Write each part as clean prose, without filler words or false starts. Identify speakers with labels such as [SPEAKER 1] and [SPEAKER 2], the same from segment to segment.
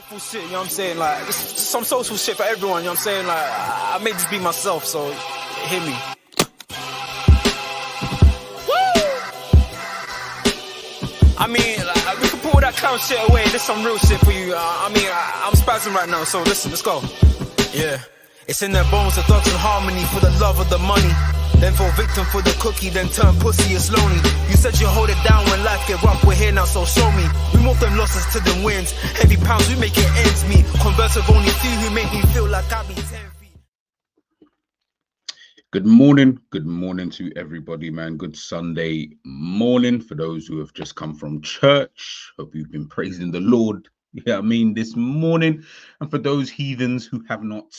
[SPEAKER 1] Soulful shit, you know what I'm saying? Like, just some soulful shit for everyone, you know what I'm saying? Like, I made this be myself, so hear me. Woo! I mean, like, we can put all that clown shit away. There's some real shit for you. I'm spazzing right now, so listen, let's go. Yeah. It's in their bones, the thugs in harmony for the love of the money. Then fall victim for the cookie, then turn pussy, it's lonely. You said you hold it down when life get rough, we're here now, so show me. We move them losses to them wins. Heavy pounds, we make it ends meet. Converse with only few who make me feel like I be 10 feet.
[SPEAKER 2] Good morning to everybody, man. Good Sunday morning for those who have just come from church. Hope you've been praising the Lord, this morning. And for those heathens who have not,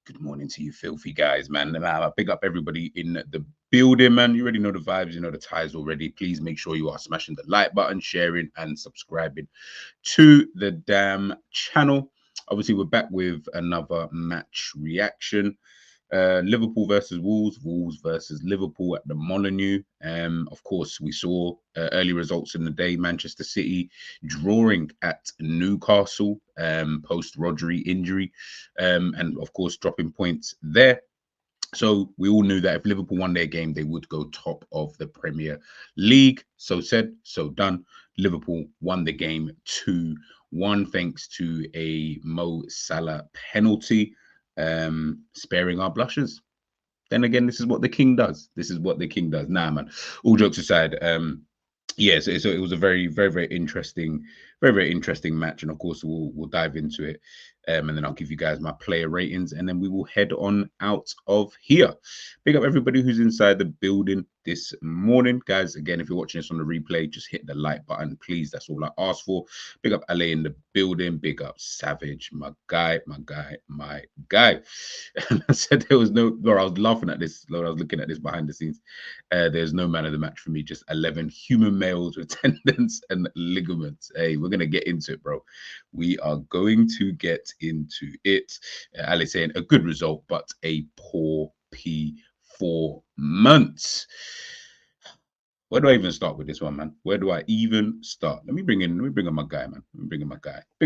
[SPEAKER 2] good morning to you filthy guys, man. And I big up everybody in the building, man. You already know the vibes, you know the ties already. Please make sure you are smashing the like button, sharing and subscribing to the damn channel. Obviously, we're back with another match reaction. Liverpool versus Wolves, Wolves versus Liverpool at the Molineux. Of course, we saw early results in the day. Manchester City drawing at Newcastle post Rodri injury, and of course dropping points there. So we all knew that if Liverpool won their game, they would go top of the Premier League. So said, so done. Liverpool won the game 2-1 thanks to a Mo Salah penalty. Sparing our blushes. Then again, this is what the king does. Nah, man. All jokes aside, yeah, so it was a very interesting match, and of course we'll dive into it, and then I'll give you guys my player ratings, and then we will head on out of here. Big up everybody who's inside the building this morning, guys. Again, if you're watching this on the replay, just hit the like button, please. That's all I ask for. Big up Ale in the building. Big up Savage, my guy. And I said there was no, or I was laughing at this. I was looking at this behind the scenes. There's no man of the match for me. Just 11 human males with tendons and ligaments. Hey, we're gonna get into it, bro. We are going to get into it. Ali saying a good result, but a poor performance. Where do I even start with this one, man? Where do I even start? Let me bring in my guy, man. Big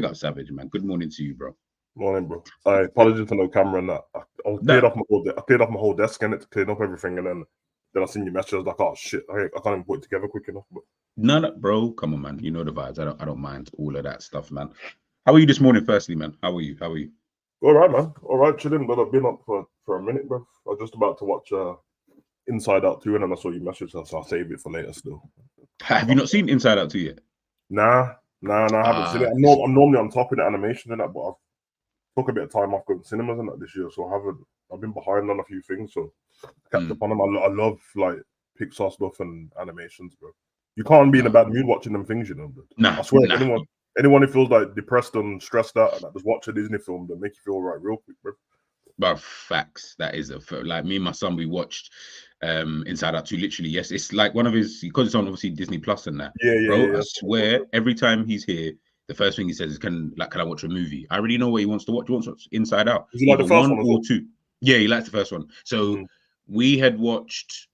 [SPEAKER 2] up Savage, man. Good morning to you, bro.
[SPEAKER 3] Morning, bro. I apologize for no camera and that. I cleared off my whole desk and it to clean up everything, and then I seen your message. I was like, oh shit, I can't even put it together quick enough. But
[SPEAKER 2] no, bro, come on, man. You know the vibes. I don't mind all of that stuff, man. How are you this morning, firstly, man? How are you?
[SPEAKER 3] All right, man. All right, chilling. But I've been up for a minute, bro. I was just about to watch Inside Out 2, and then I saw your message, so I'll save it for later still.
[SPEAKER 2] Have you not seen Inside Out 2 yet?
[SPEAKER 3] Nah, I haven't seen it. I'm normally on top of the animation and that, but I've took a bit of time off going to cinemas and that this year, so I've been behind on a few things, so I kept up on them. I love like Pixar stuff and animations, bro. You can't be in a bad mood watching them things, you know.
[SPEAKER 2] Nah,
[SPEAKER 3] I swear, anyone who feels like depressed and stressed out and that, just watch a Disney film that make you feel right real quick, bro.
[SPEAKER 2] But facts, that is like me and my son, we watched Inside Out 2 literally. Yes, it's like one of his, because it's on obviously Disney Plus and that.
[SPEAKER 3] Yeah.
[SPEAKER 2] I swear, every time he's here, the first thing he says is, "Can I watch a movie?" I already know what he wants to watch. He wants to watch Inside Out.
[SPEAKER 3] Is he like the first one
[SPEAKER 2] or two? Yeah, he likes the first one. So we had watched,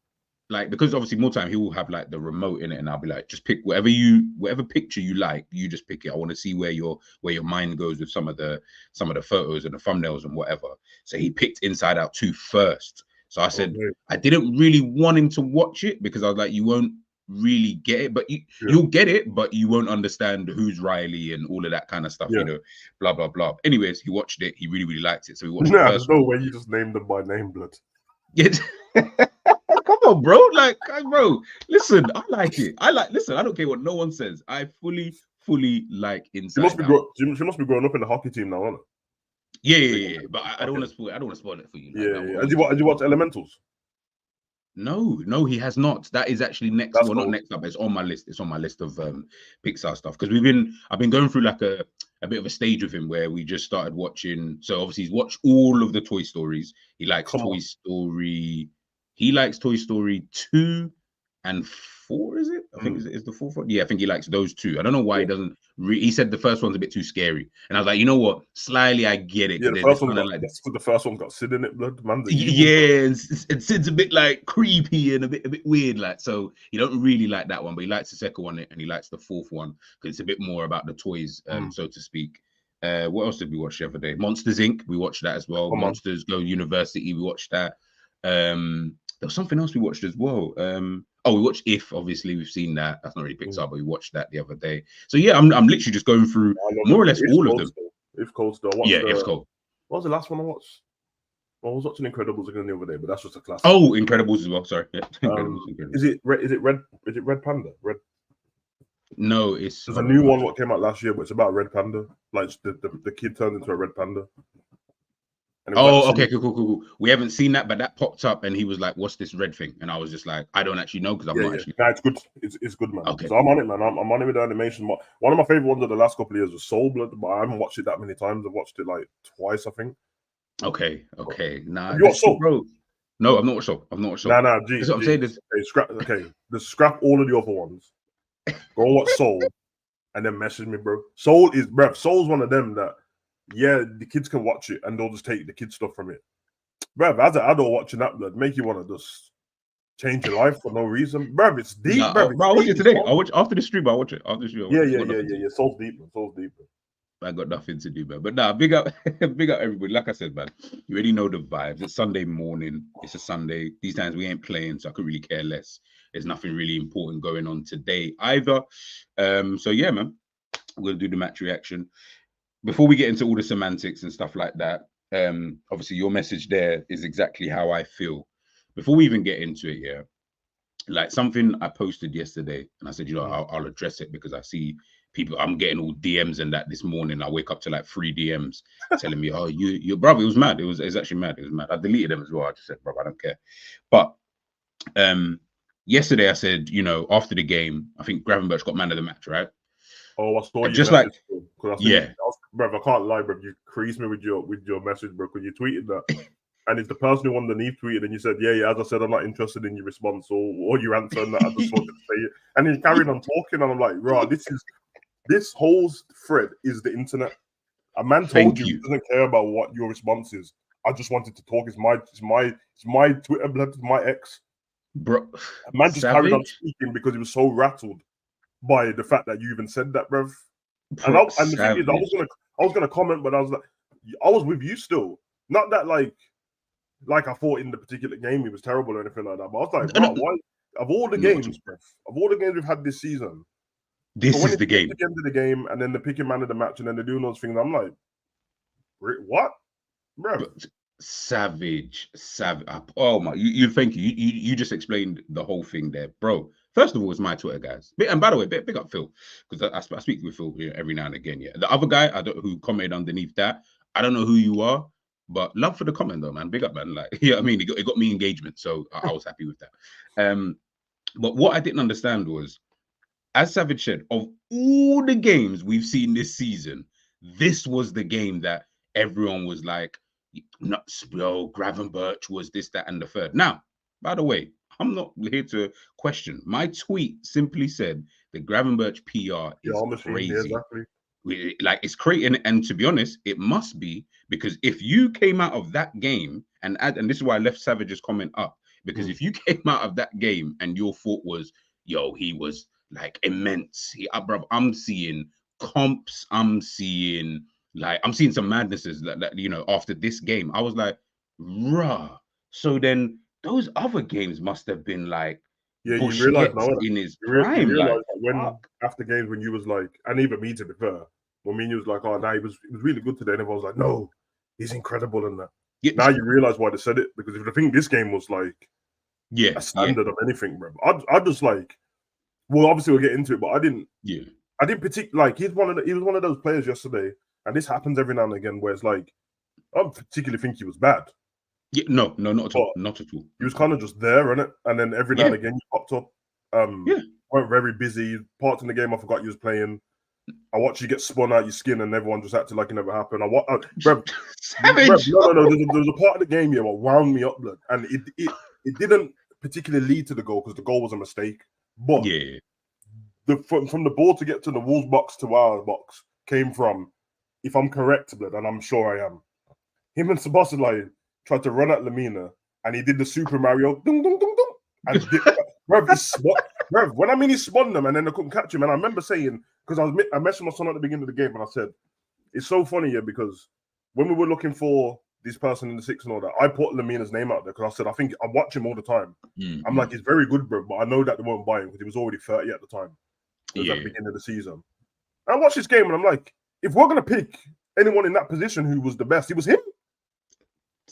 [SPEAKER 2] like, because obviously more time he will have like the remote in it, and I'll be like, just pick whatever picture you like, you just pick it. I want to see where your mind goes with some of the photos and the thumbnails and whatever. So he picked Inside Out 2 first. So I said, I didn't really want him to watch it because I was like, you won't really get it, but you'll get it, but you won't understand who's Riley and all of that kind of stuff, you know, blah blah blah. Anyways, he watched it, he really liked it, so he watched the first
[SPEAKER 3] there's no way you just named them by name, blood.
[SPEAKER 2] Yeah. Come on, bro. Like, bro, listen, I like it. Listen, I don't care what no one says. I fully like Inside Out.
[SPEAKER 3] She must be growing up in the hockey team now, isn't it?
[SPEAKER 2] Yeah. But I don't want to spoil it for you.
[SPEAKER 3] Yeah. Did you watch Elementals?
[SPEAKER 2] No, he has not. That is actually next. That's not next up. It's on my list. It's on my list of Pixar stuff, because I've been going through like a bit of a stage with him where we just started watching. So obviously he's watched all of the Toy Stories. He likes Toy Story. He likes Toy Story 2 and 4. Is it? I think is the fourth one. Yeah, I think he likes those two. I don't know why he doesn't. He said the first one's a bit too scary, and I was like, you know what? Slyly, I get it.
[SPEAKER 3] Yeah, the first one's got Sid in it, blood, man.
[SPEAKER 2] Yeah, and Sid's a bit like creepy and a bit weird, like, so he don't really like that one, but he likes the second one and he likes the fourth one because it's a bit more about the toys, so to speak. What else did we watch the other day? Monsters Inc. We watched that as well. Monsters Go University. We watched that. There was something else we watched as well. We watched If. Obviously, we've seen that. That's not really Pixar, but we watched that the other day. So yeah, I'm literally just going through more or less all of them.
[SPEAKER 3] If Cold still.
[SPEAKER 2] If Cold.
[SPEAKER 3] What was the last one I watched? Well, I was watching Incredibles again the other day, but that's just a classic.
[SPEAKER 2] Oh, Incredibles as well. Sorry. Yeah.
[SPEAKER 3] Incredibles. Is it Red Panda?
[SPEAKER 2] No,
[SPEAKER 3] there's a new one what came out last year, but it's about Red Panda. Like the kid turned into a red panda.
[SPEAKER 2] Okay, cool. We haven't seen that, but that popped up, and he was like, "What's this red thing?" And I was just like, "I don't actually know because I'm not actually."
[SPEAKER 3] Nah, it's good. It's good, man.
[SPEAKER 2] Okay.
[SPEAKER 3] So I'm on it, man. I'm on it with the animation. One of my favorite ones of the last couple of years was Soul Blood, but I haven't watched it that many times. I've watched it like twice, I think.
[SPEAKER 2] Okay. Nah,
[SPEAKER 3] you watched Soul,
[SPEAKER 2] bro? No, I'm not sure. Nah.
[SPEAKER 3] That's what I'm saying. Just scrap all of the other ones. Go and watch Soul, and then message me, bro. Soul's one of them that. Yeah, the kids can watch it and they'll just take the kid stuff from it. Bruv, as an adult watching that, blood, make you want to just change your life for no reason. Bruv, it's deep, bruv.
[SPEAKER 2] Bro, I watch it today. I'll watch after the stream. I'll watch it.
[SPEAKER 3] Yeah. Soul's deep, man. Soul's deep, man.
[SPEAKER 2] I got nothing to do, man. But nah, big up everybody. Like I said, man, you already know the vibes. It's Sunday morning. It's a Sunday. These times we ain't playing, so I could really care less. There's nothing really important going on today either. So yeah, man, we're gonna do the match reaction. Before we get into all the semantics and stuff like that, obviously your message there is exactly how I feel. Before we even get into it, yeah, like something I posted yesterday, and I said, I'll address it because I see people, I'm getting all DMs and that this morning. I wake up to like 3 DMs telling me, oh, your brother, it was mad. It was actually mad. It was mad. I deleted them as well. I just said, bro, I don't care. But yesterday I said, after the game, I think Gravenberch got man of the match, right?
[SPEAKER 3] Oh, I saw you.
[SPEAKER 2] Just like,
[SPEAKER 3] bro, I can't lie, bro. You creased me with your message, bro, because you tweeted that, and it's the person who underneath tweeted, and you said, yeah. As I said, I'm not interested in your response or your answer, and that I just wanted to say it. And he carried on talking, and I'm like, right, this whole thread is the internet. A man told you he doesn't care about what your response is. I just wanted to talk. It's my Twitter, it's my ex,
[SPEAKER 2] bro.
[SPEAKER 3] A man just carried on speaking because he was so rattled by the fact that you even said that, bruv. And the thing is, I was gonna comment, but I was with you still. Not that like I thought in the particular game he was terrible or anything like that. But I was like, bro, why of all the games, bruv, of all the games we've had this season,
[SPEAKER 2] this is the game.
[SPEAKER 3] The end of the game, and then the picking man of the match, and then they're doing those things. I'm like, what, bro?
[SPEAKER 2] Savage. Oh my! Thank you. You just explained the whole thing there, bro. First of all, it's my Twitter, guys. And by the way, big up Phil, because I speak with Phil every now and again. Yeah, the other guy who commented underneath that, I don't know who you are, but love for the comment though, man. Big up, man. Like, I mean, it got me engagement, so I was happy with that. But what I didn't understand was, as Savage said, of all the games we've seen this season, this was the game that everyone was like, nuts, bro. Gravenberch was this, that, and the third. Now, by the way, I'm not here to question. My tweet simply said the Gravenberch PR is crazy. Yeah, exactly. Like, it's crazy. And to be honest, it must be, because if you came out of that game, and this is why I left Savage's comment up, because if you came out of that game and your thought was, he was like immense. Bro, I'm seeing comps. I'm seeing some madnesses that after this game, I was like, rah. So then those other games must have been like,
[SPEAKER 3] you realize now
[SPEAKER 2] in his prime.
[SPEAKER 3] After games when you was like, and even me to be fair, when me and you was like, oh, he was really good today, and everyone was like, no, he's incredible in that. Yeah. Now you realize why they said it, because if I think this game was like, a standard of anything, bro. I just like, well, obviously we'll get into it, but I didn't particularly like. He was one of those players yesterday, and this happens every now and again where it's like, I don't particularly think he was bad.
[SPEAKER 2] Yeah, no, not at all. Not at all.
[SPEAKER 3] He was kind of just there, innit? And then every now and again, he popped up. Weren't very busy. Parts in the game I forgot you was playing. I watched you get spun out your skin, and everyone just acted like it never happened. No. There was a part of the game here what wound me up, blood, and it didn't particularly lead to the goal because the goal was a mistake. But from the ball to get to the Wolves box to our box came from, if I'm correct, blood, and I'm sure I am, him and Szoboszlai tried to run at Lamina, and he did the Super Mario, dum, dum, dum, dum, and when I mean he spun them, and then they couldn't catch him. And I remember saying, because I messaged my son at the beginning of the game, and I said, it's so funny, yeah, because when we were looking for this person in the 6 and all that, I put Lamina's name out there because I said, I think I watch him all the time. I'm like, he's very good, bro, but I know that they won't buy him because he was already 30 at the time. It was at the beginning of the season. And I watched this game and I'm like, if we're going to pick anyone in that position who was the best, it was him.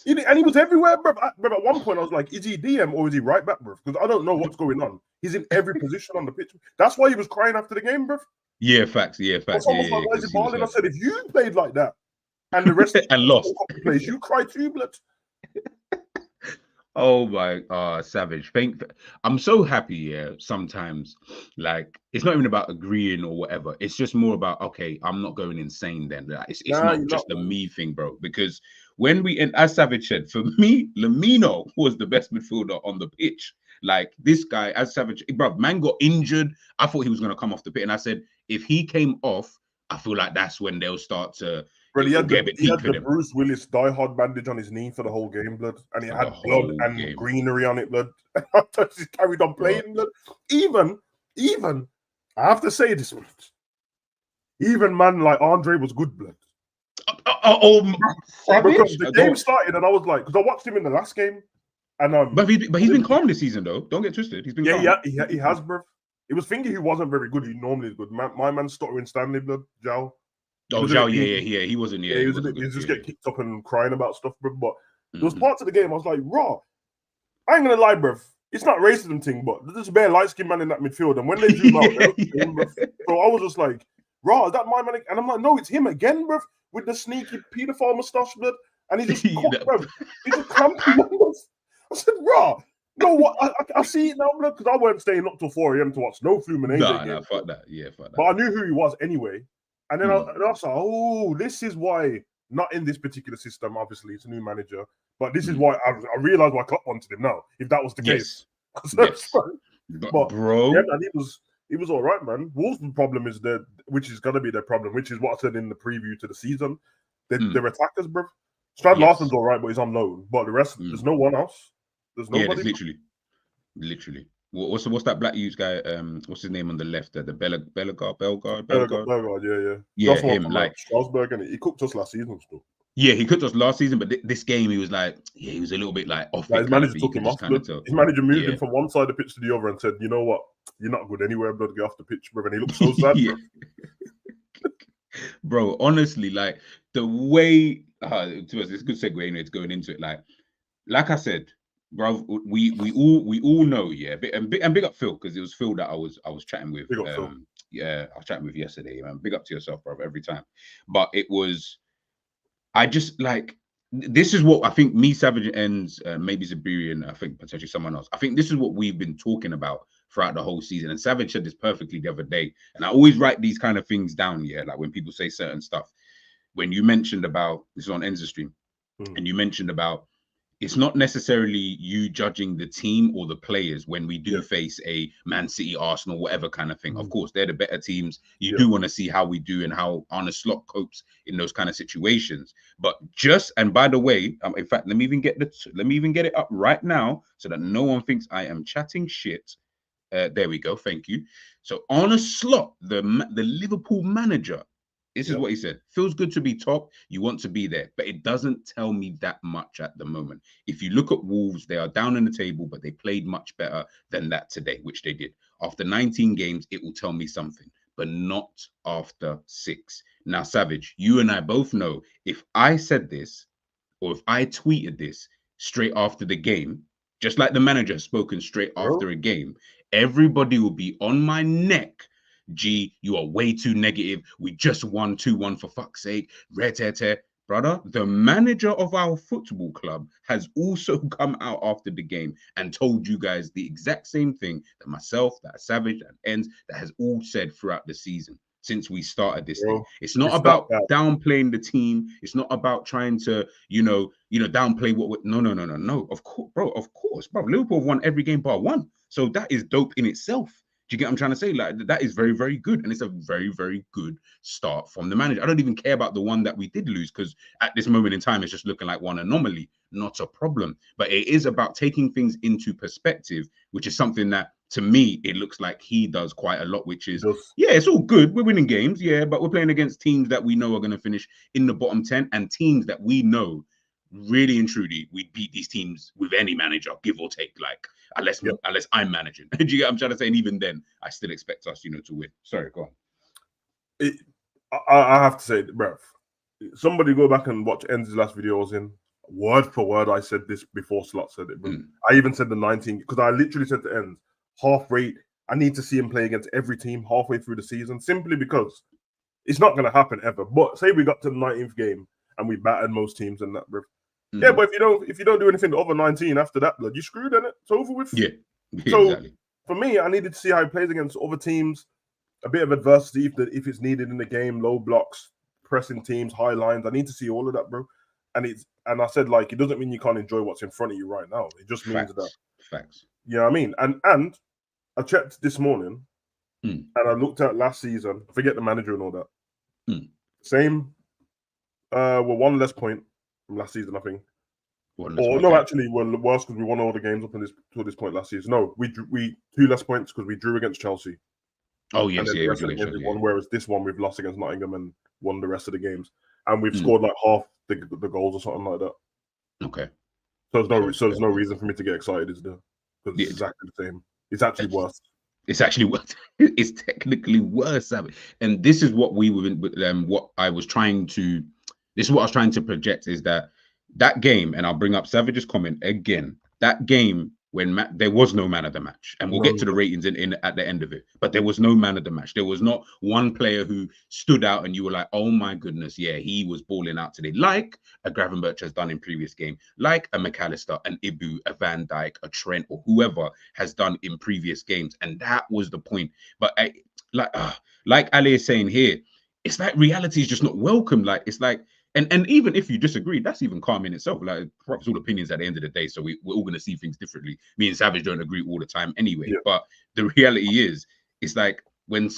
[SPEAKER 3] And he was everywhere, bro. At one point, I was like, is he DM or is he right back, bro? Because I don't know what's going on. He's in every position on the pitch. That's why he was crying after the game, bro.
[SPEAKER 2] Yeah, facts. Yeah, facts.
[SPEAKER 3] Why is he balling? I said, if you played like that and the rest
[SPEAKER 2] and lost
[SPEAKER 3] plays, you cry too, blood.
[SPEAKER 2] Oh my savage. I'm so happy, yeah. Sometimes, like, it's not even about agreeing or whatever. It's just more about, okay, I'm not going insane then. Like, it's not just the me thing, bro. Because when as Savage said, for me, Lamino was the best midfielder on the pitch. Like, this guy, as Savage, bro, man got injured. I thought he was gonna come off the pitch. And I said, if he came off, I feel like that's when they'll start to
[SPEAKER 3] he had the Bruce Willis diehard bandage on his knee for the whole game, blood, and he had blood and greenery on it, blood. Just carried on playing, blood. Even I have to say this, blood. Even man like Andre was good, blood. Because the game started and I was like, because I watched him in the last game, and
[SPEAKER 2] but he's been calm this season though. Don't get twisted. He's been calm.
[SPEAKER 3] He has, bro. It was Fingy who wasn't very good. He normally is good. My man stuttering Stanley, blood, Jow.
[SPEAKER 2] Zhao, yeah. He wasn't. Yeah,
[SPEAKER 3] he was just getting kicked up and crying about stuff, bro. But there was parts of the game I was like, raw. I ain't gonna lie, bro. It's not racism thing, but there's a bare light skinned man in that midfield, and when they zoom out, so I was just like, raw, is that my man? And I'm like, no, it's him again, bro, with the sneaky pedophile mustache, blood, and he just, bro, he just clamping numbers. I said, raw. No, what I see it now, blood, because I weren't staying up till 4 a.m. to watch no Fluminense.
[SPEAKER 2] Nah, fuck that. Yeah, fuck that.
[SPEAKER 3] But I knew who he was anyway. And then I was like, oh, this is why, not in this particular system, obviously, it's a new manager, but this is why I realized why Klopp wanted him now, if that was the case.
[SPEAKER 2] Yes.
[SPEAKER 3] But
[SPEAKER 2] bro.
[SPEAKER 3] Yeah, and he was all right, man. Wolves' problem is which is going to be their problem, which is what I said in the preview to the season. They're attackers, bro. Strand Larsen's all right, but he's on loan. But the rest, there's no one else. There's nobody.
[SPEAKER 2] Yeah, literally. What's that black youth guy? What's his name on the left? The Bellegarde,
[SPEAKER 3] yeah.
[SPEAKER 2] Yeah, him. Like
[SPEAKER 3] Strasbourg, and he cooked us last season still.
[SPEAKER 2] Yeah, he cooked us last season, but this game he was like, he was a little bit like off.
[SPEAKER 3] His manager took him off. His manager moved him from one side of the pitch to the other and said, "You know what? You're not good anywhere, blood. Get off the pitch, bro." And he looked so sad.
[SPEAKER 2] Bro, honestly, like the way it's a good segue anyway. It's going into it. Like I said, bro, we all know, yeah. And big up Phil, because it was Phil that I was chatting with.
[SPEAKER 3] Big up Phil.
[SPEAKER 2] Yeah, I was chatting with yesterday, man. Big up to yourself, bro, every time. But it was, I just like, this is what I think me, Savage, and maybe Zabiri, and I think potentially someone else. I think this is what we've been talking about throughout the whole season. And Savage said this perfectly the other day. And I always write these kind of things down, yeah. Like when people say certain stuff. When you mentioned about, this is on Enza Stream, and you mentioned about, it's not necessarily you judging the team or the players when we do face a Man City, Arsenal, whatever kind of thing. Of course, they're the better teams. You do want to see how we do and how Arne Slot copes in those kind of situations. But and by the way, in fact, let me even get it up right now so that no one thinks I am chatting shit. There we go. Thank you. So Arne Slot, the Liverpool manager. This is what he said. Feels good to be top. You want to be there, but it doesn't tell me that much at the moment. If you look at Wolves, they are down in the table, but they played much better than that today, which they did. After 19 games, it will tell me something, but not after 6. Now, Savage, you and I both know if I said this or if I tweeted this straight after the game, just like the manager has spoken straight after a game, everybody will be on my neck. G, you are way too negative. We just won 2-1 for fuck's sake. Brother, the manager of our football club has also come out after the game and told you guys the exact same thing that myself, that Savage, that Ends, that has all said throughout the season since we started this thing. It's not about downplaying the team. It's not about trying to, downplay what. No. Of course, bro. Liverpool have won every game bar one. So that is dope in itself. Do you get what I'm trying to say? Like, that is very, very good. And it's a very, very good start from the manager. I don't even care about the one that we did lose, because at this moment in time, it's just looking like one anomaly, not a problem. But it is about taking things into perspective, which is something that, to me, it looks like he does quite a lot, which is, yeah, it's all good. We're winning games, yeah, but we're playing against teams that we know are going to finish in the bottom 10, and teams that we know really and truly we beat these teams with any manager, give or take, like, unless I'm managing. Do you get what I'm trying to say? And even then, I still expect us, to win. Sorry, go on.
[SPEAKER 3] I have to say, bruv, somebody go back and watch Enz's last video I was in. Word for word, I said this before Slot said it. I even said the 19, because I literally said to Enz, half rate, I need to see him play against every team halfway through the season, simply because it's not going to happen ever. But say we got to the 19th game and we battered most teams and that, bruv. Yeah, but if you don't do anything over 19 after that, blood, you screwed, innit? It's over with.
[SPEAKER 2] Yeah.
[SPEAKER 3] So
[SPEAKER 2] exactly.
[SPEAKER 3] For me, I needed to see how he plays against other teams, a bit of adversity if it's needed in the game, low blocks, pressing teams, high lines. I need to see all of that, bro. And I said, like, it doesn't mean you can't enjoy what's in front of you right now. It just means that.
[SPEAKER 2] Facts.
[SPEAKER 3] You know what I mean? And I checked this morning and I looked at last season. Forget the manager and all that. Same. We're one less point from last season, I think. Actually, we're worse because we won all the games up to this point last season. No, we 2 less points because we drew against Chelsea.
[SPEAKER 2] Oh yes, yeah.
[SPEAKER 3] Whereas this one we've lost against Nottingham and won the rest of the games, and we've scored like half the goals or something like that.
[SPEAKER 2] Okay.
[SPEAKER 3] So there's no reason for me to get excited, is there? Because it's exactly the same. It's actually worse.
[SPEAKER 2] It's actually worse. It's technically worse, and this is what we were. What I was trying to. This is what I was trying to project, is that game, and I'll bring up Savage's comment again. That game when there was no man of the match, and we'll get to the ratings in at the end of it. But there was no man of the match. There was not one player who stood out, and you were like, "Oh my goodness, yeah, he was balling out today," like a Gravenberch has done in previous game, like a McAllister, an Ibu, a Van Dijk, a Trent, or whoever has done in previous games. And that was the point. But like Ali is saying here, it's like reality is just not welcome. Like, it's like. And even if you disagree, that's even calm in itself. Like, props all opinions at the end of the day. So we're all going to see things differently. Me and Savage don't agree all the time anyway. Yeah. But the reality is, it's like when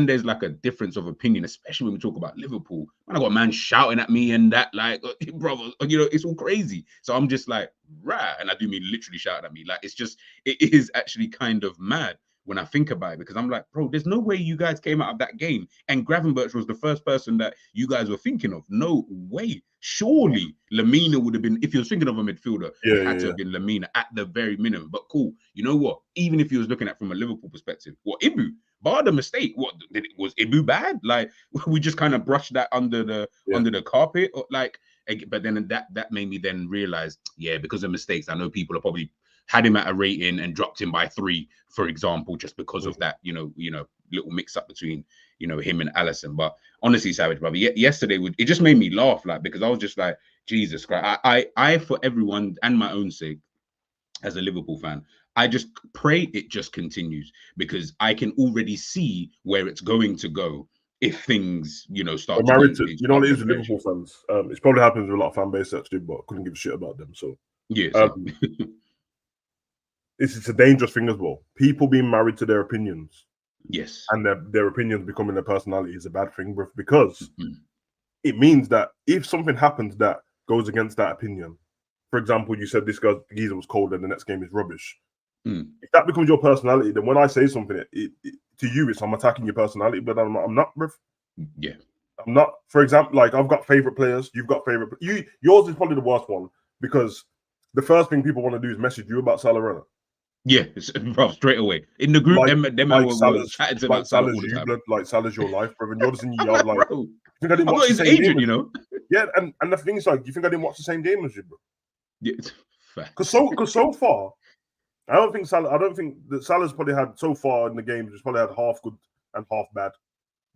[SPEAKER 2] there's like a difference of opinion, especially when we talk about Liverpool, man, I got a man shouting at me and that, like, brother, it's all crazy. So I'm just like, rah. And I do mean literally shouting at me. Like, it is actually kind of mad when I think about it, because I'm like, bro, there's no way you guys came out of that game and Gravenberch was the first person that you guys were thinking of. No way. Surely Lamina would have been, if you was thinking of a midfielder, it had to have been Lamina at the very minimum. But cool, you know what? Even if you was looking at from a Liverpool perspective, Ibu, bar the mistake, was Ibu bad? Like, we just kind of brushed that under the carpet, or like, but then that made me then realize, yeah, because of mistakes, I know people are probably had him at a rating and dropped him by 3, for example, just because of that, little mix up between, him and Alisson. But honestly, Savage, brother, yesterday it just made me laugh, like, because I was just like, Jesus Christ, I for everyone and my own sake, as a Liverpool fan, I just pray it just continues, because I can already see where it's going to go if things, start.
[SPEAKER 3] Married to, you know what it is with Liverpool fans. It probably happens with a lot of fan base actually, but I couldn't give a shit about them. So
[SPEAKER 2] yeah.
[SPEAKER 3] It's a dangerous thing as well. People being married to their opinions,
[SPEAKER 2] yes,
[SPEAKER 3] and their opinions becoming their personality is a bad thing, because it means that if something happens that goes against that opinion, for example, you said this guy's geezer was cold and the next game is rubbish. If that becomes your personality, then when I say something, to you, it's I'm attacking your personality, but I'm not, bruv.
[SPEAKER 2] Yeah,
[SPEAKER 3] I'm not. For example, like, I've got favorite players, you've got favorite. Yours is probably the worst one, because the first thing people want to do is message you about Salah.
[SPEAKER 2] Yeah, bro, straight away in the group. Them chatting about Salah all the time.
[SPEAKER 3] Like, Salah's your life, bro, and you're just in your yard, like,
[SPEAKER 2] bro,
[SPEAKER 3] you think I didn't watch
[SPEAKER 2] his agent, you know?
[SPEAKER 3] Yeah, and the thing is, like, you think I didn't watch the same game as you, bro?
[SPEAKER 2] Yeah,
[SPEAKER 3] because so far, I don't think that Salah's probably had so far in the game. He's probably had half good and half bad.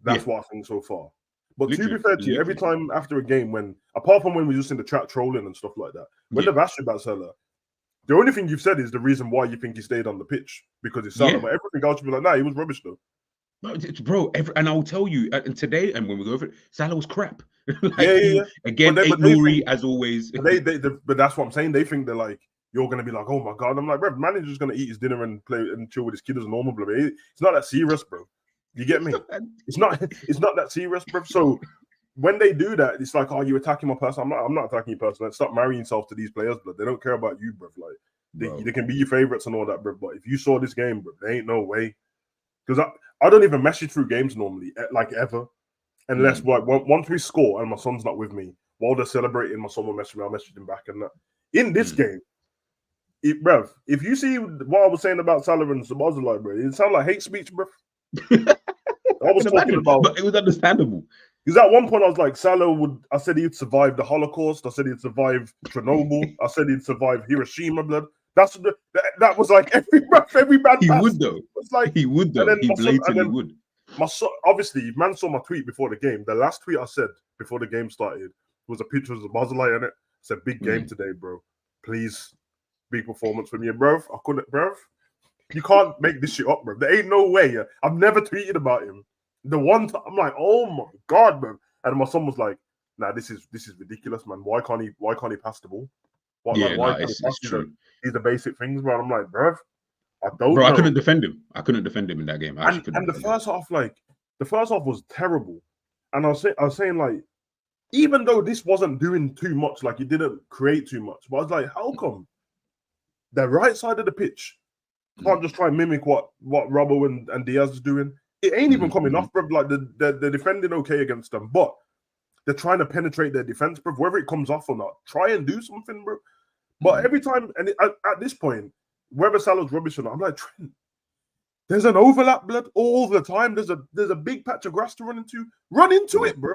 [SPEAKER 3] That's what I think so far. But to be fair to you, every time after a game, apart from when we're just in the chat trolling and stuff like that, when they've asked you about Salah, the only thing you've said is the reason why you think he stayed on the pitch, because it's Salah. But everything else, you'll be like, nah, he was rubbish though.
[SPEAKER 2] Bro, and I'll tell you, and today, and when we go over it, Salah was crap.
[SPEAKER 3] Like,
[SPEAKER 2] Again, Nouri, as always.
[SPEAKER 3] But that's what I'm saying. They think they're like, you're gonna be like, oh my god. I'm like, bro, manager's gonna eat his dinner and play and chill with his kid as normal, bro. It's not that serious, bro. You get me? It's not that serious, bro. So when they do that, it's like, oh, you attacking my person. I'm not attacking your person. Stop marrying yourself to these players, bro. They don't care about you, bro. Like they can be your favorites and all that, bro. But if you saw this game, bro, there ain't no way. Because I don't even message through games normally, like ever. Unless once we score and my son's not with me, while they're celebrating, my son will message me, I'll message him back and that. In this game, bruv, if you see what I was saying about Salah and Szoboszlai, bro, it sounded like hate speech, bruv. I was talking about,
[SPEAKER 2] but it was understandable.
[SPEAKER 3] Because at one point I was like, I said he'd survive the Holocaust. I said he'd survive Chernobyl. I said he'd survive Hiroshima, blood. That was like every bad
[SPEAKER 2] He
[SPEAKER 3] pass.
[SPEAKER 2] would though.
[SPEAKER 3] It's like
[SPEAKER 2] he would though. He blatantly would.
[SPEAKER 3] My son, obviously, man saw my tweet before the game. The last tweet I said before the game started was a picture of Szoboszlai in it. It said, big game today, bro. Please, big performance from you, bro. I couldn't, bro. You can't make this shit up, bro. There ain't no way. I've never tweeted about him. The one time I'm like, oh my god, bro. And my son was like, nah, this is ridiculous, man. Why can't he pass the ball?
[SPEAKER 2] It's true.
[SPEAKER 3] These are basic things, bro. I'm like, bro, I don't know.
[SPEAKER 2] I couldn't defend him. I couldn't defend him in that game.
[SPEAKER 3] And the first half, the first half was terrible. And I was saying, like, even though this wasn't doing too much, like it didn't create too much, but I was like, how come the right side of the pitch can't just try and mimic what Robbo and Diaz is doing? It ain't even coming off, bro. Like they're defending okay against them, but they're trying to penetrate their defense, bro. Whether it comes off or not, try and do something, bro. But every time, and at this point, whether Salah's rubbish or not, I'm like, Trent, there's an overlap, blood, all the time. There's a big patch of grass to run into. Run into it, bro.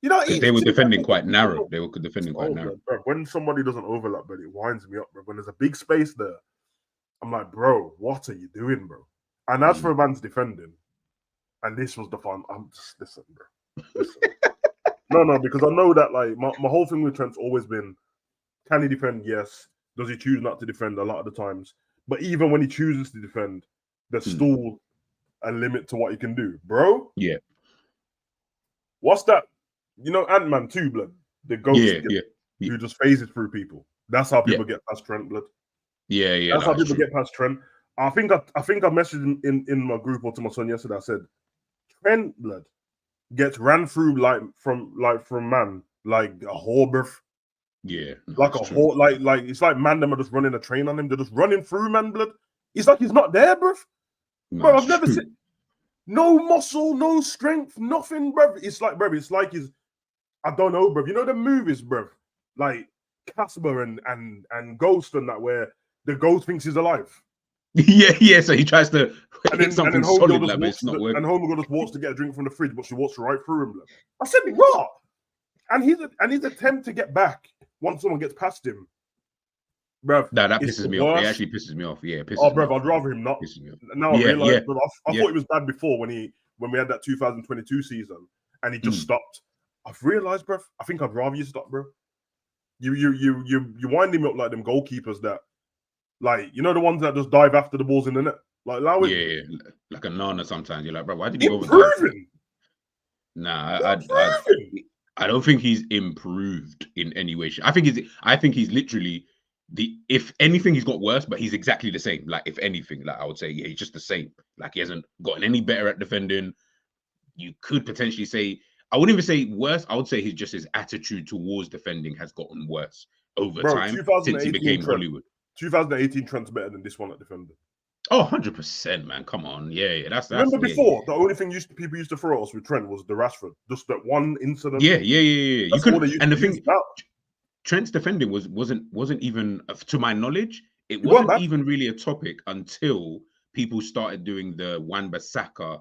[SPEAKER 3] You know,
[SPEAKER 2] they were defending quite narrow. They were defending quite narrow.
[SPEAKER 3] Bro, when somebody doesn't overlap, but it winds me up, bro. When there's a big space there, I'm like, bro, what are you doing, bro? And as for a man's defending, and this was the fun. I'm just listen, bro. Listen. No, because I know that like my whole thing with Trent's always been, can he defend? Yes. Does he choose not to defend a lot of the times? But even when he chooses to defend, there's still a limit to what he can do, bro.
[SPEAKER 2] Yeah.
[SPEAKER 3] What's that? You know, Ant-Man 2, blood. The ghost who just phases through people. That's how people get past Trent, blood.
[SPEAKER 2] Yeah.
[SPEAKER 3] That's how people get past Trent. I think I messaged him in my group or to my son yesterday. I said, Trent, blood, gets ran through from man like a whore, bruv.
[SPEAKER 2] Yeah,
[SPEAKER 3] like a whore, like it's like man them are just running a train on him. They're just running through man, blood. It's like he's not there, bruv. Bro, I've never seen no muscle, no strength, nothing, bruv. It's like he's, I don't know, bruv. You know the movies, bruv, like Casper and Ghost and that, where the ghost thinks he's alive.
[SPEAKER 2] Yeah. So he tries to
[SPEAKER 3] hit
[SPEAKER 2] something solid, like, but it's not working.
[SPEAKER 3] And Homegirl just walks to get a drink from the fridge, but she walks right through him. Blood. I said, what? And his attempt to get back once someone gets past him, bruv.
[SPEAKER 2] No, that pisses me off. It actually pisses me off. Yeah, it pisses me
[SPEAKER 3] bruv,
[SPEAKER 2] off.
[SPEAKER 3] I'd rather him not. Now I realize, bruv, I thought it was bad before when we had that 2022 season and he just stopped. I've realized, bruv, I think I'd rather you stop, bro. You wind him up like them goalkeepers that, like, you know, the ones that just dive after the balls in the net. Like, allow it.
[SPEAKER 2] Yeah, like a Nana sometimes. You're like, bro, why did you go
[SPEAKER 3] improving?
[SPEAKER 2] Nah, I don't think he's improved in any way. I think he's literally if anything, he's got worse, but he's exactly the same. Like, if anything, like I would say, yeah, he's just the same. Like, he hasn't gotten any better at defending. You could potentially say, I wouldn't even say worse. I would say his attitude towards defending has gotten worse over time since he became Hollywood.
[SPEAKER 3] 2018 Trent's better than this one at defending.
[SPEAKER 2] Oh, 100%, man. Come on. Yeah. That's
[SPEAKER 3] Remember before, the only thing people used to throw us with Trent was the Rashford. Just that one incident.
[SPEAKER 2] Yeah. You could, and the thing, Trent's defending wasn't even, to my knowledge, it wasn't even really a topic until people started doing the Wan-Bissaka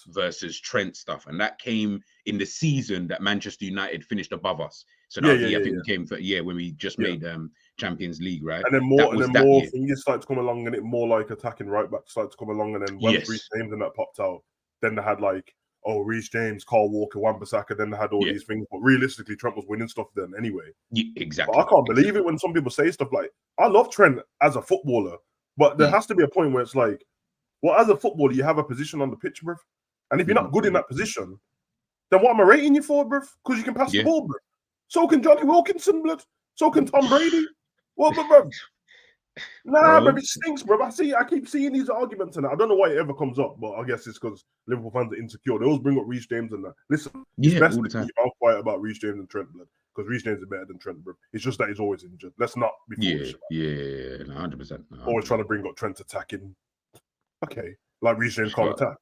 [SPEAKER 2] versus Trent stuff. And that came in the season that Manchester United finished above us. So that I think we came for when we just made Champions League, right?
[SPEAKER 3] And then more things started to come along, and it more like attacking right back started to come along, and then when Reece James and that popped out, then they had like Reece James, Carl Walker, Wan-Bissaka, then they had all these things. But realistically, Trent was winning stuff then anyway.
[SPEAKER 2] Yeah, exactly.
[SPEAKER 3] But I can't believe it when some people say stuff like, I love Trent as a footballer, but there has to be a point where it's like, well, as a footballer, you have a position on the pitch, bruv. And if you're not good in that position, then what am I rating you for, bruv? Because you can pass the ball, bruv. So can Johnny Wilkinson, blood. So can Tom Brady. Well, but bruv, Nah, bro, it stinks, bro. I keep seeing these arguments, and I don't know why it ever comes up, but I guess it's because Liverpool fans are insecure. They always bring up Reece James and that. Listen, it's best
[SPEAKER 2] all the
[SPEAKER 3] to
[SPEAKER 2] time.
[SPEAKER 3] keep your mouth quiet about Reece James and Trent, blood, because Reece James is better than Trent, bro. It's just that he's always injured. Let's not be foolish.
[SPEAKER 2] Yeah, 100%.
[SPEAKER 3] Always trying to bring up Trent attacking. Okay, like Reece James can't attack.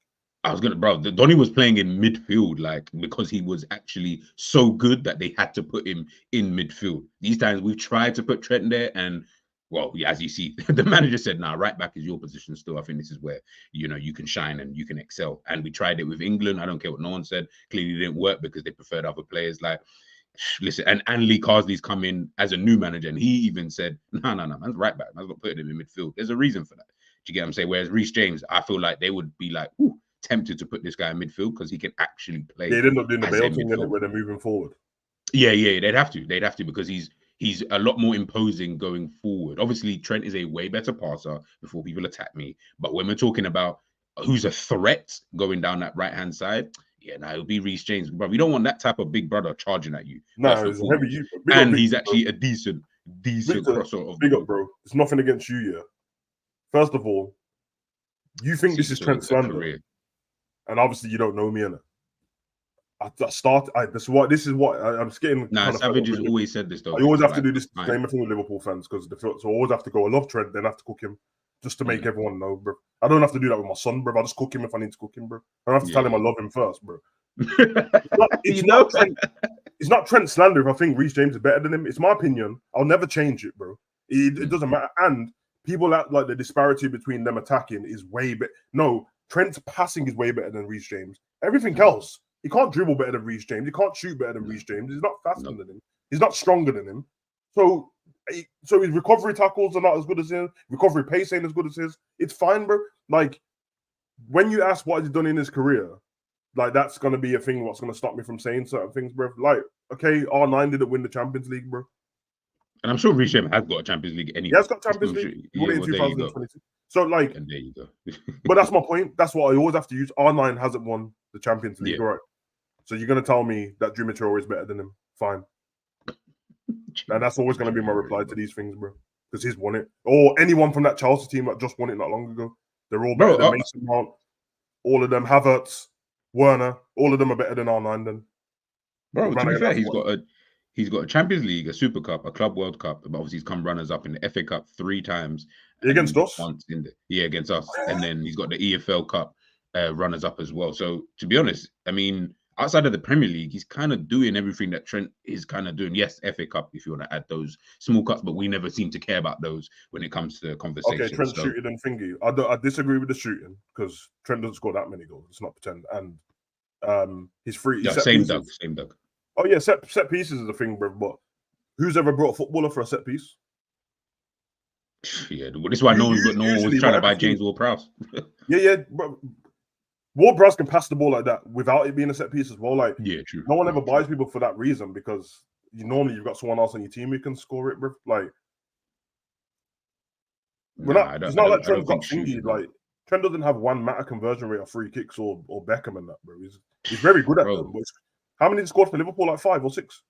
[SPEAKER 2] I was gonna, bro. Donny was playing in midfield, like because he was actually so good that they had to put him in midfield. These times we've tried to put Trent there, and well, yeah, as you see, the manager said, "Nah, right back is your position still. I think this is where you can shine and you can excel." And we tried it with England. I don't care what no one said. Clearly, it didn't work because they preferred other players. Like, listen, and Lee Carsley's come in as a new manager, and he even said, "No, man's right back. Man's not putting him in midfield." There's a reason for that. Do you get what I'm saying? Whereas Reece James, I feel like they would be like, ooh, tempted to put this guy in midfield because he can actually play.
[SPEAKER 3] Yeah, they end up doing the Bale thing where they're moving forward.
[SPEAKER 2] Yeah, they'd have to because he's a lot more imposing going forward. Obviously, Trent is a way better passer before people attack me. But when we're talking about who's a threat going down that right-hand side, it'll be Reece James. Bro, we don't want that type of big brother charging at you.
[SPEAKER 3] No, it's a heavy you.
[SPEAKER 2] And he's actually a decent crosser of
[SPEAKER 3] big up, bro. It's nothing against you, yeah. First of all, you think this is Trent slander. And obviously, you don't know me, innit? This is what I'm just getting.
[SPEAKER 2] Nah, Savage has always said this though.
[SPEAKER 3] I always have to do this same thing with Liverpool fans because so I always have to go. I love Trent, then I have to cook him just to make everyone know, bro. I don't have to do that with my son, bro. I'll just cook him if I need to cook him, bro. I don't have to tell him I love him first, bro. It's not Trent slander if I think Reece James is better than him. It's my opinion. I'll never change it, bro. It doesn't matter. And people act like the disparity between them attacking is way better. No, Trent's passing is way better than Reece James. Everything else, he can't dribble better than Reece James. He can't shoot better than Reece James. He's not faster than him. He's not stronger than him. So his recovery tackles are not as good as his. Recovery pace ain't as good as his. It's fine, bro. Like, when you ask what he's done in his career, like, that's going to be a thing what's going to stop me from saying certain things, bro. Like, okay, R9 didn't win the Champions League, bro.
[SPEAKER 2] And I'm sure Reece James has got a Champions League anyway.
[SPEAKER 3] He has got Champions League. He won it in 2022. So, like,
[SPEAKER 2] and there you go.
[SPEAKER 3] But that's my point. That's what I always have to use. R9 hasn't won the Champions League, right? So you're going to tell me that Drew Mature is better than him. Fine. And that's always going to be my reply to these things, bro. Because he's won it. Or anyone from that Chelsea team that just won it not long ago. They're all better than Mason Mount. All of them. Havertz, Werner. All of them are better than R9 then.
[SPEAKER 2] Bro, to be fair, he's got a Champions League, a Super Cup, a Club World Cup. But obviously, he's come runners-up in the FA Cup 3 times.
[SPEAKER 3] Against us?
[SPEAKER 2] Against us. And then he's got the EFL Cup runners-up as well. So, to be honest, I mean, outside of the Premier League, he's kind of doing everything that Trent is kind of doing. Yes, FA Cup, if you want to add those small cups, but we never seem to care about those when it comes to conversation.
[SPEAKER 3] Okay, Trent shooting and thingy. I disagree with the shooting because Trent doesn't score that many goals. Let's not pretend. And he's free.
[SPEAKER 2] Yeah, same Doug.
[SPEAKER 3] Oh, yeah, set pieces is a thing, bro. But who's ever brought a footballer for a set piece?
[SPEAKER 2] Yeah, this is why no one was trying to buy James Ward-Prowse.
[SPEAKER 3] yeah, bro. Ward-Prowse can pass the ball like that without it being a set piece as well. Like,
[SPEAKER 2] true.
[SPEAKER 3] No one ever buys people for that reason because you've got someone else on your team who can score it, bro. Like, it's not like Trent's got thingy. Like, Trent doesn't have one matter conversion rate of free kicks or Beckham and that, bro. He's very good at them. But how many did he score for Liverpool? Like 5 or 6?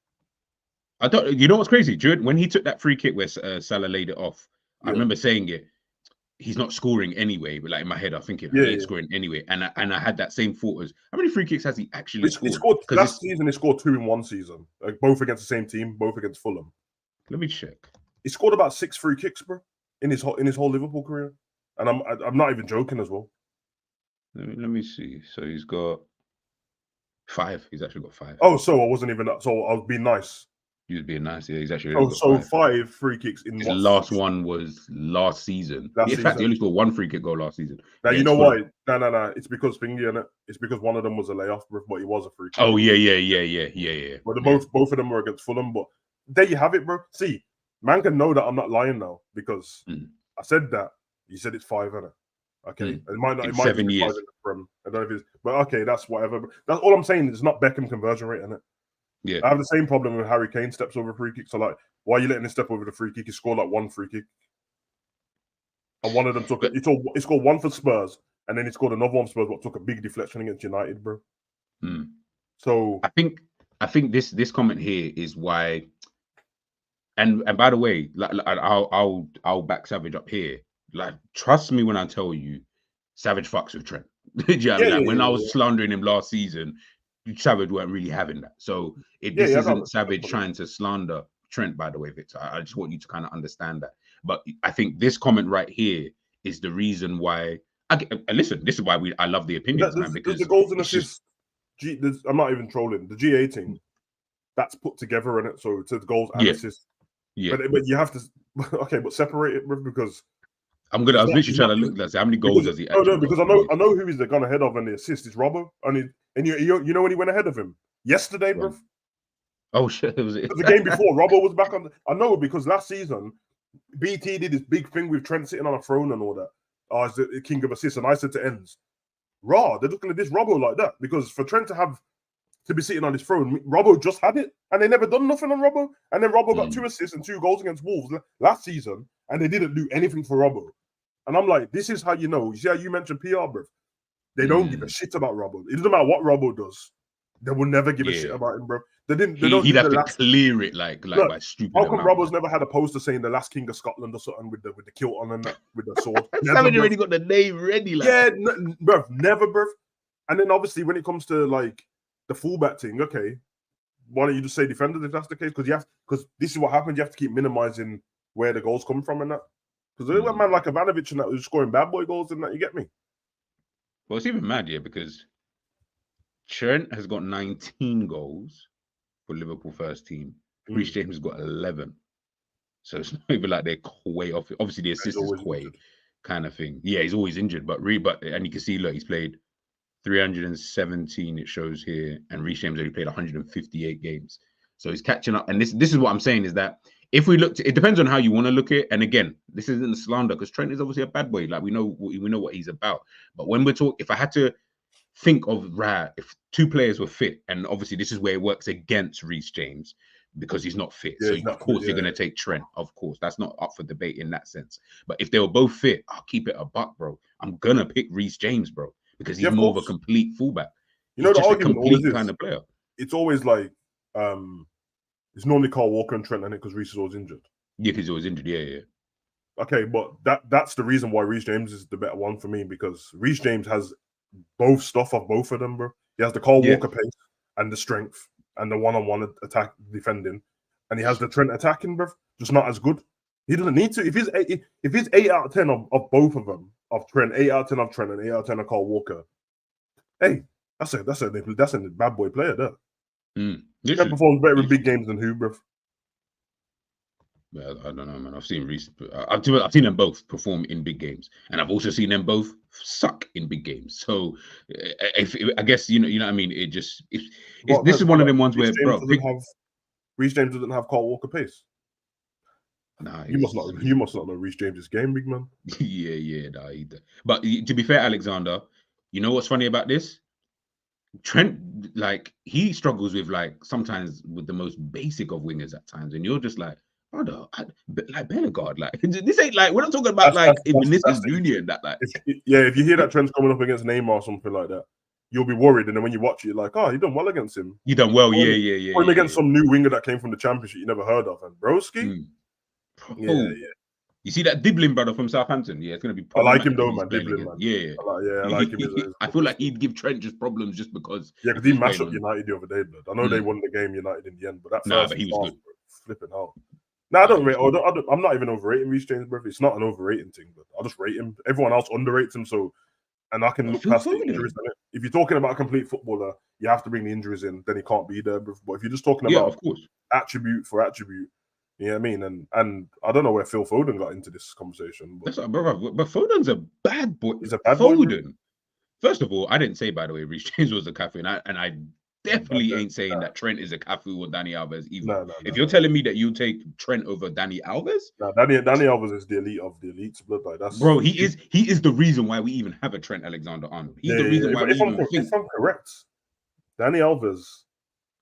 [SPEAKER 2] I don't. You know what's crazy? When he took that free kick where Salah laid it off, I remember saying it. He's not scoring anyway, but like in my head, I'm thinking he's scoring anyway. And I had that same thought as how many free kicks has he actually scored?
[SPEAKER 3] He scored last season. He scored 2 in one season, like both against the same team, both against Fulham.
[SPEAKER 2] Let me check.
[SPEAKER 3] He scored about 6 free kicks, bro, in his whole Liverpool career, and I'm not even joking as well.
[SPEAKER 2] Let me see. So he's got 5. He's actually got 5.
[SPEAKER 3] Oh, so I wasn't even that. So I was being nice.
[SPEAKER 2] He was being nice. Yeah, he's actually.
[SPEAKER 3] So 5 free kicks in.
[SPEAKER 2] His last one was last season. In fact, he only scored 1 free kick goal last season.
[SPEAKER 3] Now you know why? No. It's because thingy in it. It's because one of them was a layoff, but he was a free kick.
[SPEAKER 2] Oh yeah.
[SPEAKER 3] But both of them were against Fulham. But there you have it, bro. See, man can know that I'm not lying now because I said that. You said it's 5, innit? Okay, it might not. It might
[SPEAKER 2] 7
[SPEAKER 3] be
[SPEAKER 2] years.
[SPEAKER 3] 5 I don't know if it's, but okay, that's whatever. That's all I'm saying. It's not Beckham conversion rate, innit?
[SPEAKER 2] Yeah,
[SPEAKER 3] I have the same problem with Harry Kane steps over free kicks. So like, why are you letting him step over the free kick? He scored like 1 free kick, and one of them took it. He scored 1 for Spurs, and then he scored another one for Spurs, but took a big deflection against United, bro. So
[SPEAKER 2] I think this comment here is why And by the way, I'll back Savage up here. Like, trust me when I tell you, Savage fucks with Trent. Do you know what I mean? Like when I was slandering him last season, Savage weren't really having that. So this isn't Savage trying to slander Trent, by the way, Victor. I just want you to kind of understand that. But I think this comment right here is the reason why. Listen, this is why I love the opinions, man. Because
[SPEAKER 3] the goals and assists. I'm not even trolling. The GA team that's put together in it, so it's the goals and assists. Yeah, but you have to. Okay, but separate it because. I was literally trying to look at how many goals does he actually. No, because I know who he's gone ahead of in the assist is Robbo. And you know when he went ahead of him yesterday, bro.
[SPEAKER 2] Oh shit! It was
[SPEAKER 3] the game before. Robbo was back on. I know because last season BT did this big thing with Trent sitting on a throne and all that. Oh, it's the king of assists, and I said to Ends, "Raw, they're looking at this Robbo like that because for Trent to be sitting on his throne, Robbo just had it, and they never done nothing on Robbo. And then Robbo got 2 assists and 2 goals against Wolves last season, and they didn't do anything for Robbo. And I'm like, this is how you know. You see how you mentioned PR, bro? They don't give a shit about Robbo. It doesn't matter what Robbo does. They will never give a shit about him, bro. They didn't. He'd have to
[SPEAKER 2] clear it like by stupid.
[SPEAKER 3] How come Robbo's never had a poster saying the last king of Scotland or something with the kilt on and with the sword?
[SPEAKER 2] Haven't already got the name ready, like.
[SPEAKER 3] Yeah, bro, never, bro. And then obviously when it comes to like the fullback thing, okay, why don't you just say defenders if that's the case? Because this is what happens. You have to keep minimizing where the goals come from and that. Because there's a man like Ivanovic and that who's scoring bad boy goals and that. You get me?
[SPEAKER 2] Well, it's even mad, yeah, because Trent has got 19 goals for Liverpool first team. Reece James has got 11. So it's not even like they're way off. Obviously, the assist is way kind of thing. Yeah, he's always injured, and you can see, look, he's played 317. It shows here, and Reece James only played 158 games. So he's catching up. And this is what I'm saying is that if we look, it depends on how you want to look at it. And again, this isn't a slander because Trent is obviously a bad boy. Like we know what he's about. But when we're talking, if I had to think of if 2 players were fit, and obviously this is where it works against Reece James because he's not fit. Yeah, so of course you're going to take Trent. Of course, that's not up for debate in that sense. But if they were both fit, I'll keep it a buck, bro. I'm gonna pick Reece James, bro, because he's more of a complete fullback.
[SPEAKER 3] You know, the argument always is kind of player. It's always like it's normally Kyle Walker and Trent, and because Reece is always injured.
[SPEAKER 2] Yeah, because he's always injured. Yeah.
[SPEAKER 3] Okay, but that's the reason why Reece James is the better one for me because Reece James has both stuff of both of them, bro. He has the Kyle Walker pace and the strength and the one-on-one attack defending, and he has the Trent attacking, bro. Just not as good. He doesn't need to. If he's 8 out of 10 of both of them, of Trent, 8 out of 10 of Trent, and 8 out of 10 of Kyle Walker, hey, that's a bad boy player there. He performs better in big games than who, bro.
[SPEAKER 2] Well, I don't know, man. I've seen Reece. I've seen them both perform in big games, and I've also seen them both suck in big games. So, I guess you know what I mean. This is one of them ones where, bro,
[SPEAKER 3] Reece James doesn't have Kyle Walker pace.
[SPEAKER 2] Nah,
[SPEAKER 3] you must not know Reece James' game, big man.
[SPEAKER 2] yeah, nah, either. But to be fair, Alexander, you know what's funny about this? Trent, like, he struggles with sometimes with the most basic of wingers at times, and you're just like, brother, like Bellegarde, like this ain't like we're not talking about Vinicius Junior and that
[SPEAKER 3] if you hear that Trent's coming up against Neymar or something like that, you'll be worried, and then when you watch it, you're like, oh, you done well against him.
[SPEAKER 2] You done well, yeah.
[SPEAKER 3] Or against some new winger that came from the Championship you never heard of, and Broski. Yeah.
[SPEAKER 2] You see that Diblin brother from Southampton? Yeah, it's gonna be.
[SPEAKER 3] I like him though, man. Diblin, man.
[SPEAKER 2] Yeah.
[SPEAKER 3] I like him.
[SPEAKER 2] I feel like he'd give Trent just problems just because.
[SPEAKER 3] Yeah, because he mashed up United the other day, blood. I know they won the game United in the end, but that first
[SPEAKER 2] he was good.
[SPEAKER 3] Flipping out. No, I don't rate. I'm not even overrating Reece James, bro. It's not an overrating thing, but I'll just rate him. Everyone else underrates him, and I can look past the injuries. If you're talking about a complete footballer, you have to bring the injuries in. Then he can't be there, bro. But if you're just talking about
[SPEAKER 2] of course,
[SPEAKER 3] attribute for attribute. You know what I mean? And I don't know where Phil Foden got into this conversation. But,
[SPEAKER 2] but Foden's a bad boy.
[SPEAKER 3] He's a bad
[SPEAKER 2] Foden.
[SPEAKER 3] Boy,
[SPEAKER 2] first of all, I didn't say, by the way, Reece James was a Cafu, and I definitely ain't saying that Trent is a Cafu or Dani Alves either.
[SPEAKER 3] No,
[SPEAKER 2] if you're telling me that you take Trent over Dani Alves,
[SPEAKER 3] Dani Alves is the elite of the elites, blood. Like that's
[SPEAKER 2] bro. He is the reason why we even have a Trent Alexander-Arnold. He's the reason why.
[SPEAKER 3] If I'm correct, Dani Alves.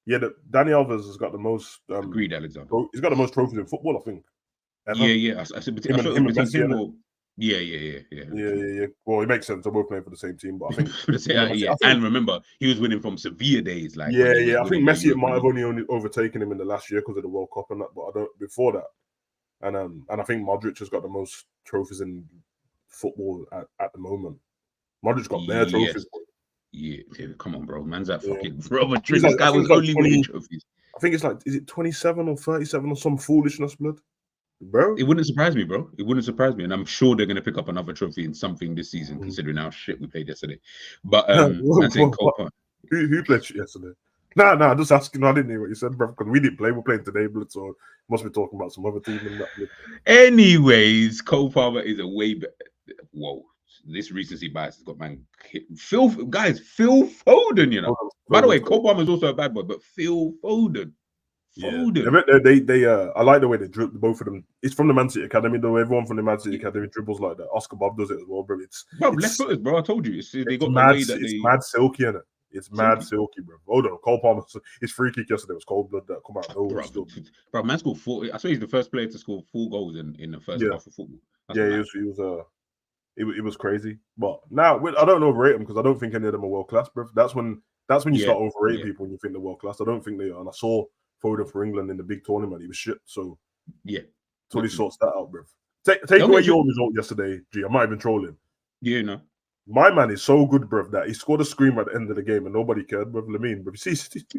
[SPEAKER 3] Yeah, Dani Alves has got the most.
[SPEAKER 2] Agreed, Alexander.
[SPEAKER 3] He's got the most trophies in football, I think.
[SPEAKER 2] Ever. Yeah. I said between him or
[SPEAKER 3] Yeah. Well, it makes sense. They're both playing for the same team, but I think,
[SPEAKER 2] And remember, he was winning from Sevilla days. Like, when he was
[SPEAKER 3] I think
[SPEAKER 2] winning
[SPEAKER 3] Messi
[SPEAKER 2] the
[SPEAKER 3] might have
[SPEAKER 2] Europa
[SPEAKER 3] only overtaken him in the last year because of the World Cup and that, but I don't before that. And I think Modric has got the most trophies in football at the moment. Modric got bare
[SPEAKER 2] League.
[SPEAKER 3] trophies.
[SPEAKER 2] Yeah, come on, bro. Man's that fucking Real
[SPEAKER 3] Like,
[SPEAKER 2] Madrid. This guy was only winning trophies.
[SPEAKER 3] I think it's like, is it 27 or 37 or some foolishness, blood? Bro,
[SPEAKER 2] it wouldn't surprise me, bro. It wouldn't surprise me, and I'm sure they're gonna pick up another trophy in something this season, considering how shit we played yesterday. But
[SPEAKER 3] who played shit yesterday? Nah, just asking. I didn't hear what you said, bro. Because we didn't play. We're playing today, blood. So must be talking about some other team and that. Blood.
[SPEAKER 2] Anyways, Cole Palmer is a way better. Whoa, this recency bias has got man. Phil Foden, you know. By the way, Cole Palmer is also a bad boy, but Phil Foden.
[SPEAKER 3] They I like the way they dribble, both of them. It's from the Man City Academy, though. Everyone from the Man City Academy dribbles like that. Oscar Bob does it as well, bro. It's
[SPEAKER 2] left footers, bro. I told you. They got
[SPEAKER 3] mad,
[SPEAKER 2] the way that
[SPEAKER 3] it's mad silky, innit? It's mad silky, bro. Hold on, Cole Palmer. His free kick yesterday was cold blood that come out.
[SPEAKER 2] Bro, man scored 4. I swear he's the first player to score 4 goals in the first half of football.
[SPEAKER 3] It was crazy. But now I don't overrate them because I don't think any of them are world class, bro. That's when you start overrating people when you think they're world class. I don't think they are. And I saw Foden for England in the big tournament. He was shit. So he sorts that out, bro. Take away your result yesterday, G. I might have been trolling.
[SPEAKER 2] Yeah, no.
[SPEAKER 3] My man is so good, bro, that he scored a screamer at the end of the game and nobody cared, bro. Lamine, bro. See,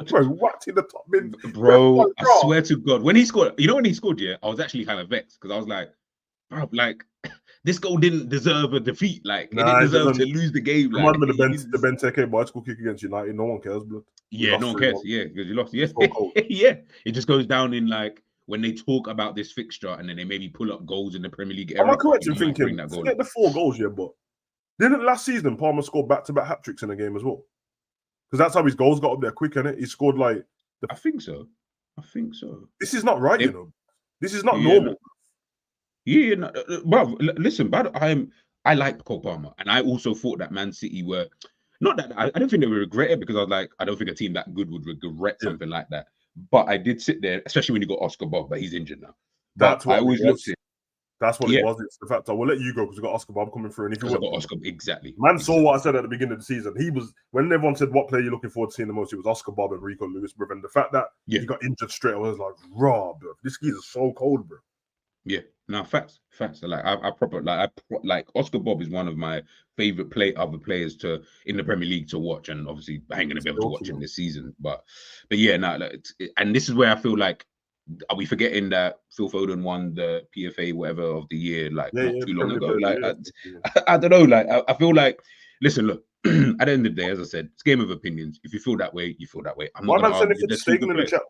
[SPEAKER 3] bro, whacked in the top bin.
[SPEAKER 2] Bro, I swear to God. When he scored, when he scored, I was actually kind of vexed because I was like, bro, like, this goal didn't deserve a defeat. Like, it didn't deserve to lose the game. Like,
[SPEAKER 3] the Benteke bicycle kick against United. No one cares, blood.
[SPEAKER 2] Yeah, no one cares. Yeah, because you lost. Yeah, yeah. It just goes down in like when they talk about this fixture and then they maybe pull up goals in the Premier League era.
[SPEAKER 3] Am I correct in thinking? Forget the 4 goals, but didn't last season Palmer score back-to-back hat tricks in a game as well? Because that's how his goals got up there quick, innit? He scored like.
[SPEAKER 2] I think so.
[SPEAKER 3] This is not right, you know. This is not normal.
[SPEAKER 2] Bro, listen, but I like Cole Palmer, and I also thought that Man City were not that I don't think they would regret it because I was like, I don't think a team that good would regret something like that. But I did sit there, especially when you got Oscar Bob, but he's injured now.
[SPEAKER 3] That's what
[SPEAKER 2] I always looked at.
[SPEAKER 3] That's what it was. It's the fact I will let you go because we got Oscar Bob coming through. And if you
[SPEAKER 2] got Oscar, exactly.
[SPEAKER 3] Man saw what I said at the beginning of the season. He was when everyone said what player you're looking forward to seeing the most, it was Oscar Bob and Rico Lewis, bro. And the fact that he got injured straight away, I was like, raw, bro. This geezer's so cold, bro.
[SPEAKER 2] Yeah, no, facts. Like I Oscar Bob is one of my favorite other players in the Premier League to watch, and obviously I ain't gonna be able to watch him this season. But yeah, no, and this is where I feel like, are we forgetting that Phil Foden won the PFA whatever of the year not too long ago? Like I don't know. Like I feel like, listen, look. At the end of the day, as I said, it's a game of opinions. If you feel that way, you feel that way. I'm not going to argue.
[SPEAKER 3] Why am I sending for the chat,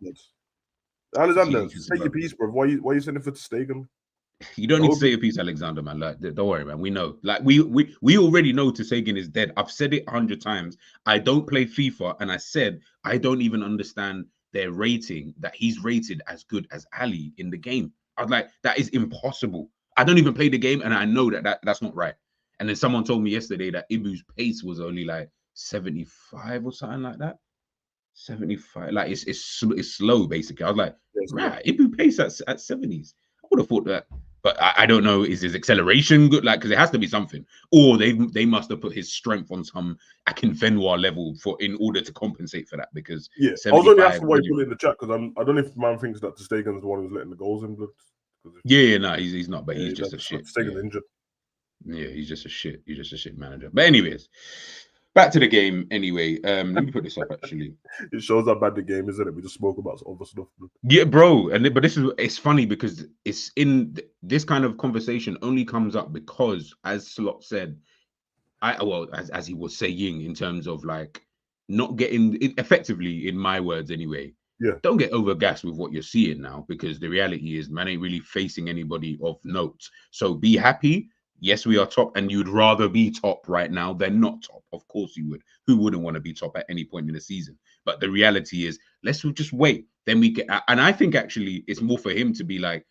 [SPEAKER 3] Alexander, say your piece, bro. Why are you sending for Stegen?
[SPEAKER 2] You don't need to say your piece, Alexander, man. Like, don't worry, man. We know. Like, we already know Stegen is dead. I've said it 100 times. I don't play FIFA, and I said I don't even understand their rating, that he's rated as good as Ali in the game. I was like, that is impossible. I don't even play the game, and I know that's not right. And then someone told me yesterday that Ibu's pace was only like 75 or something like that. 75, like it's slow basically. I was like, right, Ibu pace at 70s. I would have thought that, but I don't know. Is his acceleration good? Like, because it has to be something, or they must have put his strength on some Akinfenwa level in order to compensate for that. Because
[SPEAKER 3] I was only asking why you put it in the chat because I don't know if man thinks that Stegen's the one who's letting the goals in.
[SPEAKER 2] No, he's not, but he's just a shit.
[SPEAKER 3] Stegen's injured.
[SPEAKER 2] Yeah, he's just a shit manager. But anyways. Back to the game anyway. Let me put this up actually.
[SPEAKER 3] It shows how bad the game is, isn't it? We just spoke about some other stuff.
[SPEAKER 2] Yeah, bro. But it's funny because it's in this kind of conversation only comes up because, as Slot said, as he was saying in terms of like not getting effectively, in my words anyway.
[SPEAKER 3] Yeah.
[SPEAKER 2] Don't get overgassed with what you're seeing now, because the reality is man ain't really facing anybody of note. So be happy. Yes, we are top, and you'd rather be top right now than not top. Of course you would. Who wouldn't want to be top at any point in the season? But the reality is, let's just wait. Then we get, and I think actually it's more for him to be like,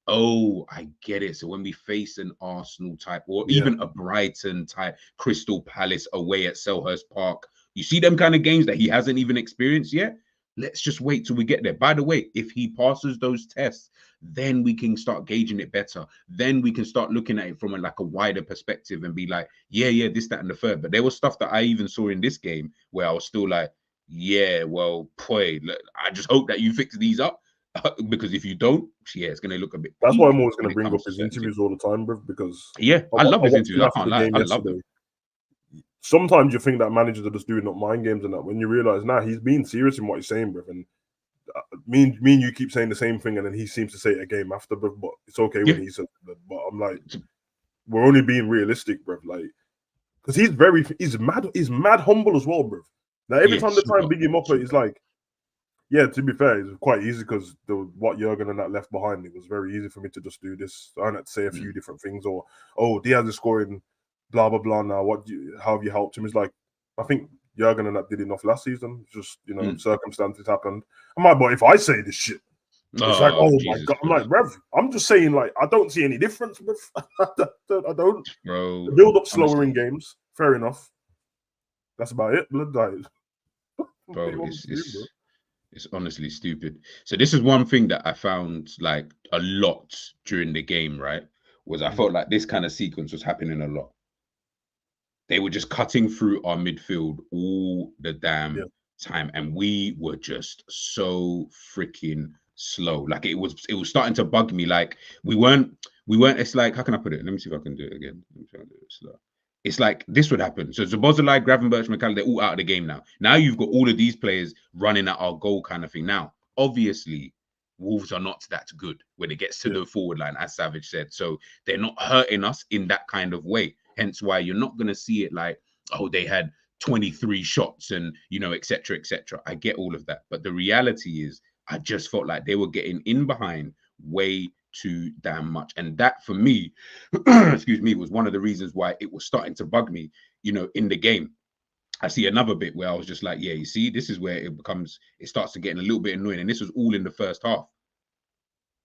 [SPEAKER 2] oh, I get it. So when we face an Arsenal type, or even a Brighton type, Crystal Palace away at Selhurst Park, you see them kind of games that he hasn't even experienced yet. Let's just wait till we get there. By the way, if he passes those tests, then we can start gauging it better. Then we can start looking at it from a wider perspective and be like, yeah, this, that, and the third. But there was stuff that I even saw in this game where I was still like, yeah, well, boy, I just hope that you fix these up. Because if you don't, it's going to look a bit.
[SPEAKER 3] That's why I'm always going to bring up his interviews all the time, bro. Because
[SPEAKER 2] I love his interviews. I can't lie, I love them.
[SPEAKER 3] Sometimes you think that managers are just doing up mind games and that. When you realize, he's being serious in what he's saying, bro. And me and you keep saying the same thing, and then he seems to say it a game after, bro. But it's okay when he says it. But I'm like, we're only being realistic, bro. Like, because he's mad humble as well, bro. Now every time they try and big him up, he's like, yeah, to be fair, it's quite easy because what Jurgen and that left behind, it was very easy for me to just do this. I had to say a few different things, or Diaz is scoring, blah blah blah. Now, how have you helped him? It's like, I think Jurgen and that did enough last season. Just circumstances happened. I'm like, but if I say this shit, it's like, oh my God. I'm like, Rev, I'm just saying, like, I don't see any difference. I don't.
[SPEAKER 2] Bro,
[SPEAKER 3] the build up slower in games. Fair enough. That's about it. Blood diet.
[SPEAKER 2] Bro, it's honestly stupid. So this is one thing that I found like a lot during the game, right? Was I felt like this kind of sequence was happening a lot. They were just cutting through our midfield all the damn time, and we were just so freaking slow. Like it was starting to bug me. Like we weren't. It's like, how can I put it? Let me see if I can do it again. Let me try and do it slow. It's like this would happen. So Szoboszlai, Gravenberch, McCallum, they're all out of the game now. Now you've got all of these players running at our goal kind of thing. Now, obviously, Wolves are not that good when it gets to the forward line, as Savage said. So they're not hurting us in that kind of way. Hence why you're not going to see it like, oh, they had 23 shots and, et cetera, et cetera. I get all of that. But the reality is, I just felt like they were getting in behind way too damn much. And that for me, excuse me, was one of the reasons why it was starting to bug me, in the game. I see another bit where I was just like, yeah, you see, this is where it starts to get a little bit annoying. And this was all in the first half.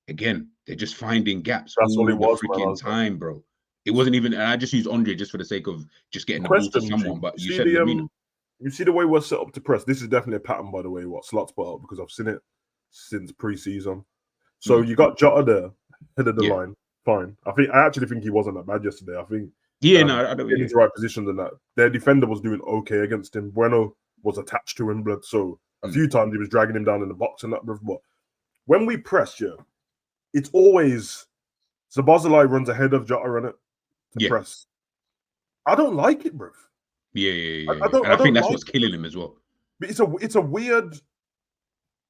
[SPEAKER 2] Again, they're just finding gaps all the freaking time, bro. It wasn't even, and I just used Andre just for the sake of just getting the ball to someone, but you said
[SPEAKER 3] you see the way we're set up to press. This is definitely a pattern, by the way, what Slot's put out, because I've seen it since pre-season. So you got Jota there, head of the line, fine. I actually think he wasn't that bad yesterday. I think
[SPEAKER 2] I don't
[SPEAKER 3] in his right position than that. Their defender was doing okay against him. Bueno was attached to him, blood. So a few times he was dragging him down in the box and that, but when we press, it's always Szoboszlai runs ahead of Jota in it to press. I don't like it, bro.
[SPEAKER 2] Yeah. I think that's what's killing him as well.
[SPEAKER 3] But it's a weird,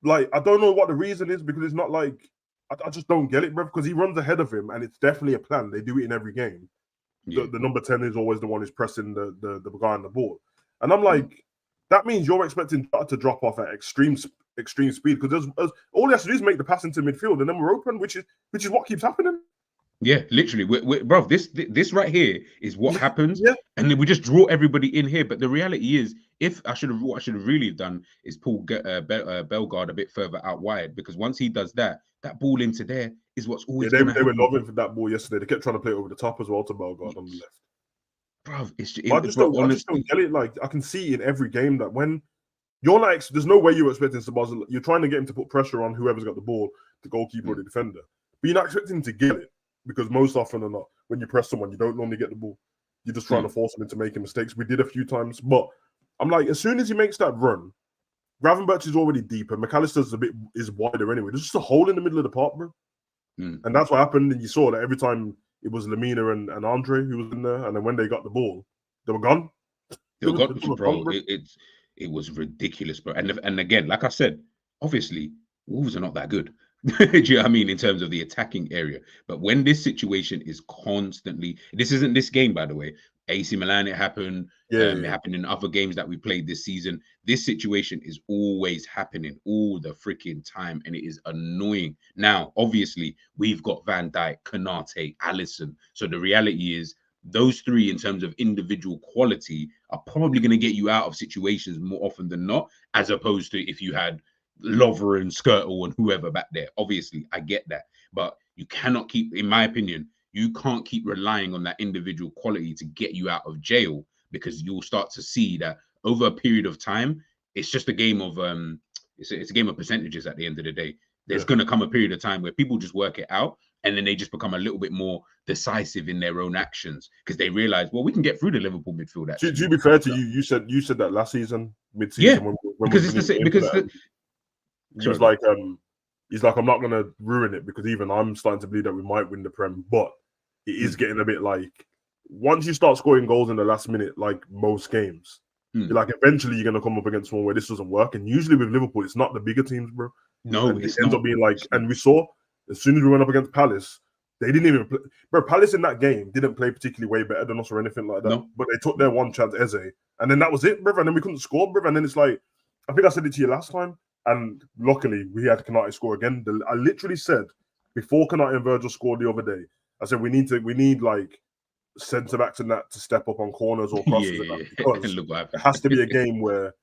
[SPEAKER 3] like, I don't know what the reason is, because it's not like, I just don't get it, bro, because he runs ahead of him and it's definitely a plan. They do it in every game. The number 10 is always the one who's pressing the guy on the ball. And I'm like, that means you're expecting Jota to drop off at extreme speed, because all he has to do is make the pass into midfield and then we're open, which is what keeps happening.
[SPEAKER 2] Yeah, literally, bro. This right here is what happens, and then we just draw everybody in here. But the reality is, what I should have really done is pull Bellegarde a bit further out wide, because once he does that ball into there is what's always.
[SPEAKER 3] They were loving for that ball yesterday. They kept trying to play it over the top as well to Bellegarde on the left.
[SPEAKER 2] Bro,
[SPEAKER 3] I just don't get it. Like, I can see in every game that when you're like, there's no way you're expecting Szoboszlai. You're trying to get him to put pressure on whoever's got the ball, the goalkeeper or the defender, but you're not expecting him to get it. Because most often than not, when you press someone, you don't normally get the ball. You're just trying to force them into making mistakes. We did a few times, but I'm like, as soon as he makes that run, Gravenberch is already deeper. McAllister's is wider anyway. There's just a hole in the middle of the park, bro. And that's what happened. And you saw that every time it was Lemina and Andre who was in there, and then when they got the ball, they were gone.
[SPEAKER 2] They were gone, bro. It was ridiculous, bro. And again, like I said, obviously Wolves are not that good. Do you know what I mean, in terms of the attacking area? But when this situation is constantly, this isn't this game, by the way. AC Milan, it happened. It happened in other games that we played this season. This situation is always happening all the freaking time, and it is annoying. Now, obviously, we've got Van Dijk, Konate, Alisson. So the reality is, those three, in terms of individual quality, are probably going to get you out of situations more often than not, as opposed to if you had Lover and Skirtle and whoever back there. Obviously, I get that, but you cannot keep, in my opinion, you can't keep relying on that individual quality to get you out of jail, because you'll start to see that over a period of time, it's just a game of it's a game of percentages at the end of the day. There's going to come a period of time where people just work it out, and then they just become a little bit more decisive in their own actions because they realize, well, we can get through the Liverpool midfield. Actually,
[SPEAKER 3] to be fair to you, you said that last season, mid-season, when
[SPEAKER 2] because it's the same. Because
[SPEAKER 3] he was like, he's like, I'm not gonna ruin it because even I'm starting to believe that we might win the Prem, but it is getting a bit like once you start scoring goals in the last minute, like most games, you're like eventually you're gonna come up against one where this doesn't work. And usually with Liverpool, it's not the bigger teams, bro.
[SPEAKER 2] No,
[SPEAKER 3] and it ends up being like, and we saw as soon as we went up against Palace, they didn't even play. Bro, Palace in that game didn't play particularly way better than us or anything like that. No. But they took their one chance, Eze, and then that was it, bro. And then we couldn't score, bro. And then it's like, I think I said it to you last time, and luckily we had Konate score again. I literally said before Konate and Virgil scored the other day, I said we need like centre backs and that to step up on corners or crosses because it has to be a game where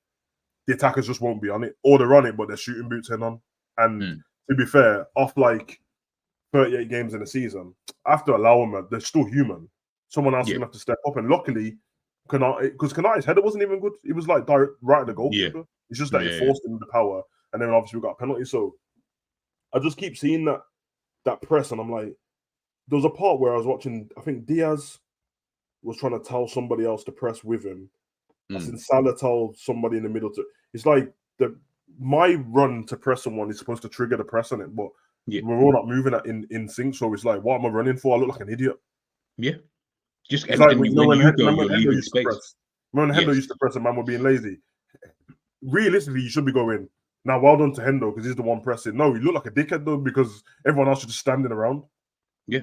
[SPEAKER 3] the attackers just won't be on it, or they're on it but they're shooting boots head on. And to be fair, off like 38 games in a season, after allowing them, they're still human. Someone else is gonna have to step up. And luckily, because Konate's header wasn't even good. It was like direct right at the goalkeeper. It's just that it forced him the power, and then obviously we got a penalty. So I just keep seeing that press, and I'm like, there was a part where I was watching. I think Diaz was trying to tell somebody else to press with him. I seen Salah tell somebody in the middle to. It's like my run to press someone is supposed to trigger the press on it, but we're all not moving that in sync. So it's like, what am I running for? I look like an idiot.
[SPEAKER 2] Yeah, just
[SPEAKER 3] it's like when you go, you're leaving space. Remember when Hendo used to press and man were being lazy. Realistically, you should be going now. Well done to Hendo because he's the one pressing. No, you look like a dickhead though because everyone else is just standing around. Yeah,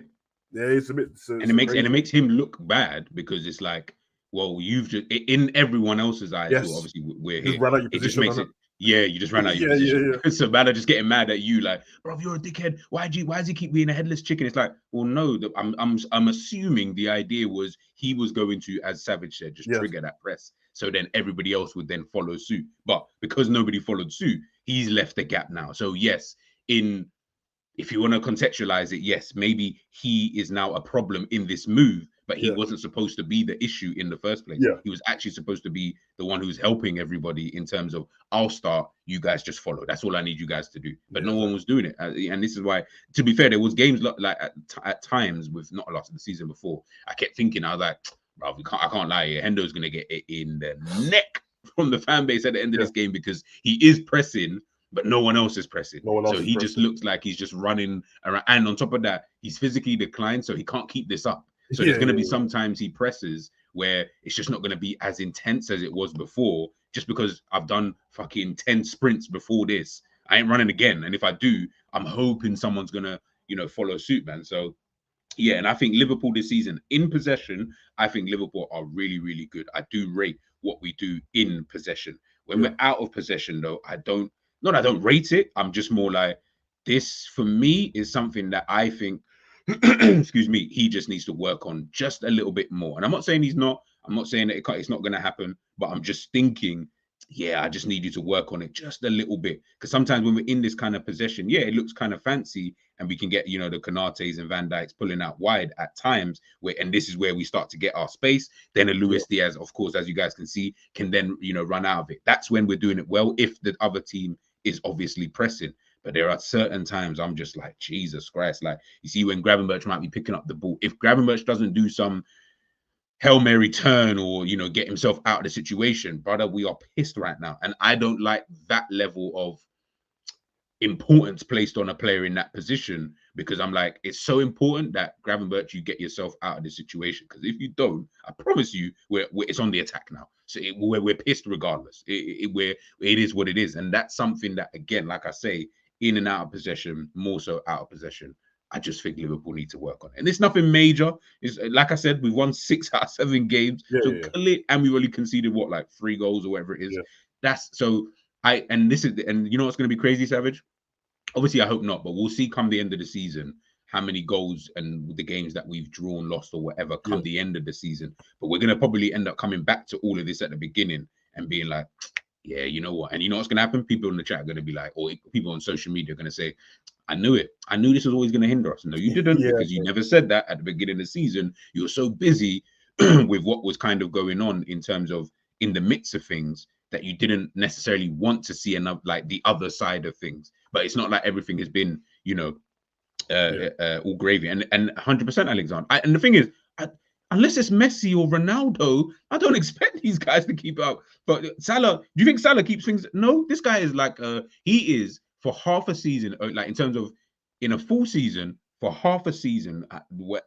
[SPEAKER 3] it's a bit. And
[SPEAKER 2] it makes him look bad because it's like, well, you've just in everyone else's eyes. Yes. So obviously we're here. It just makes it. Yeah, you just ran out of your position. Yeah. So man are just getting mad at you, like, bro, you're a dickhead. Why does he keep being a headless chicken? It's like, well, no, I'm assuming the idea was he was going to, as Savage said, just trigger that press. So then everybody else would then follow suit. But because nobody followed suit, he's left the gap now. So yes, if you want to contextualize it, yes, maybe he is now a problem in this move, but he wasn't supposed to be the issue in the first place. He was actually supposed to be the one who's helping everybody in terms of, I'll start, you guys just follow. That's all I need you guys to do. But no one was doing it. And this is why, to be fair, there was games like at times with not a lot of the season before, I kept thinking, I was like, bro, I can't lie here. Hendo's going to get it in the neck from the fan base at the end of this game because he is pressing, but no one else is pressing. So he just looks like he's just running around. And on top of that, he's physically declined, so he can't keep this up. So there's going to be sometimes he presses where it's just not going to be as intense as it was before, just because I've done fucking 10 sprints before this. I ain't running again. And if I do, I'm hoping someone's going to, follow suit, man. So, yeah, and I think Liverpool this season in possession, I think Liverpool are really, really good. I do rate what we do in possession. When we're out of possession, though, I don't rate it. I'm just more like, this for me is something that I think, excuse me, he just needs to work on just a little bit more. And I'm not saying he's not. I'm not saying that it's not going to happen, but I'm just thinking, I just need you to work on it just a little bit. Because sometimes when we're in this kind of possession, it looks kind of fancy, and we can get, the Konates and Van Dijks pulling out wide at times. And this is where we start to get our space. Then a Luis Diaz, of course, as you guys can see, can then, run out of it. That's when we're doing it well, if the other team is obviously pressing. But there are certain times I'm just like, Jesus Christ. Like, you see when Gravenberch might be picking up the ball. If Gravenberch doesn't do some Hail Mary turn or, get himself out of the situation, brother, we are pissed right now. And I don't like that level of importance placed on a player in that position, because I'm like, it's so important that Gravenberch, you get yourself out of the situation. Because if you don't, I promise you, it's on the attack now. So we're pissed regardless. It is what it is. And that's something that, again, like I say, in and out of possession, more so out of possession, I just think Liverpool need to work on it. And it's nothing major. It's like I said, we won 6 out of 7 games. And we only conceded 3 goals or whatever it is. That's so and you know what's going to be crazy, Savage? Obviously, I hope not, but we'll see come the end of the season how many goals and the games that we've drawn, lost, or whatever come the end of the season. But we're going to probably end up coming back to all of this at the beginning and being like, yeah, you know what? And you know what's going to happen? People in the chat are going to be like, or people on social media are going to say, I knew it. I knew this was always going to hinder us. No, you didn't, because you never said that at the beginning of the season. You were so busy with what was kind of going on in terms of in the midst of things. that you didn't necessarily want to see enough, like the other side of things. But it's not like everything has been, you know, all gravy. And 100% Alexander. And the thing is, unless it's Messi or Ronaldo, I don't expect these guys to keep up. But Salah, do you think Salah keeps things? No, this guy is like, he is for half a season, like in terms of in a full season, for half a season,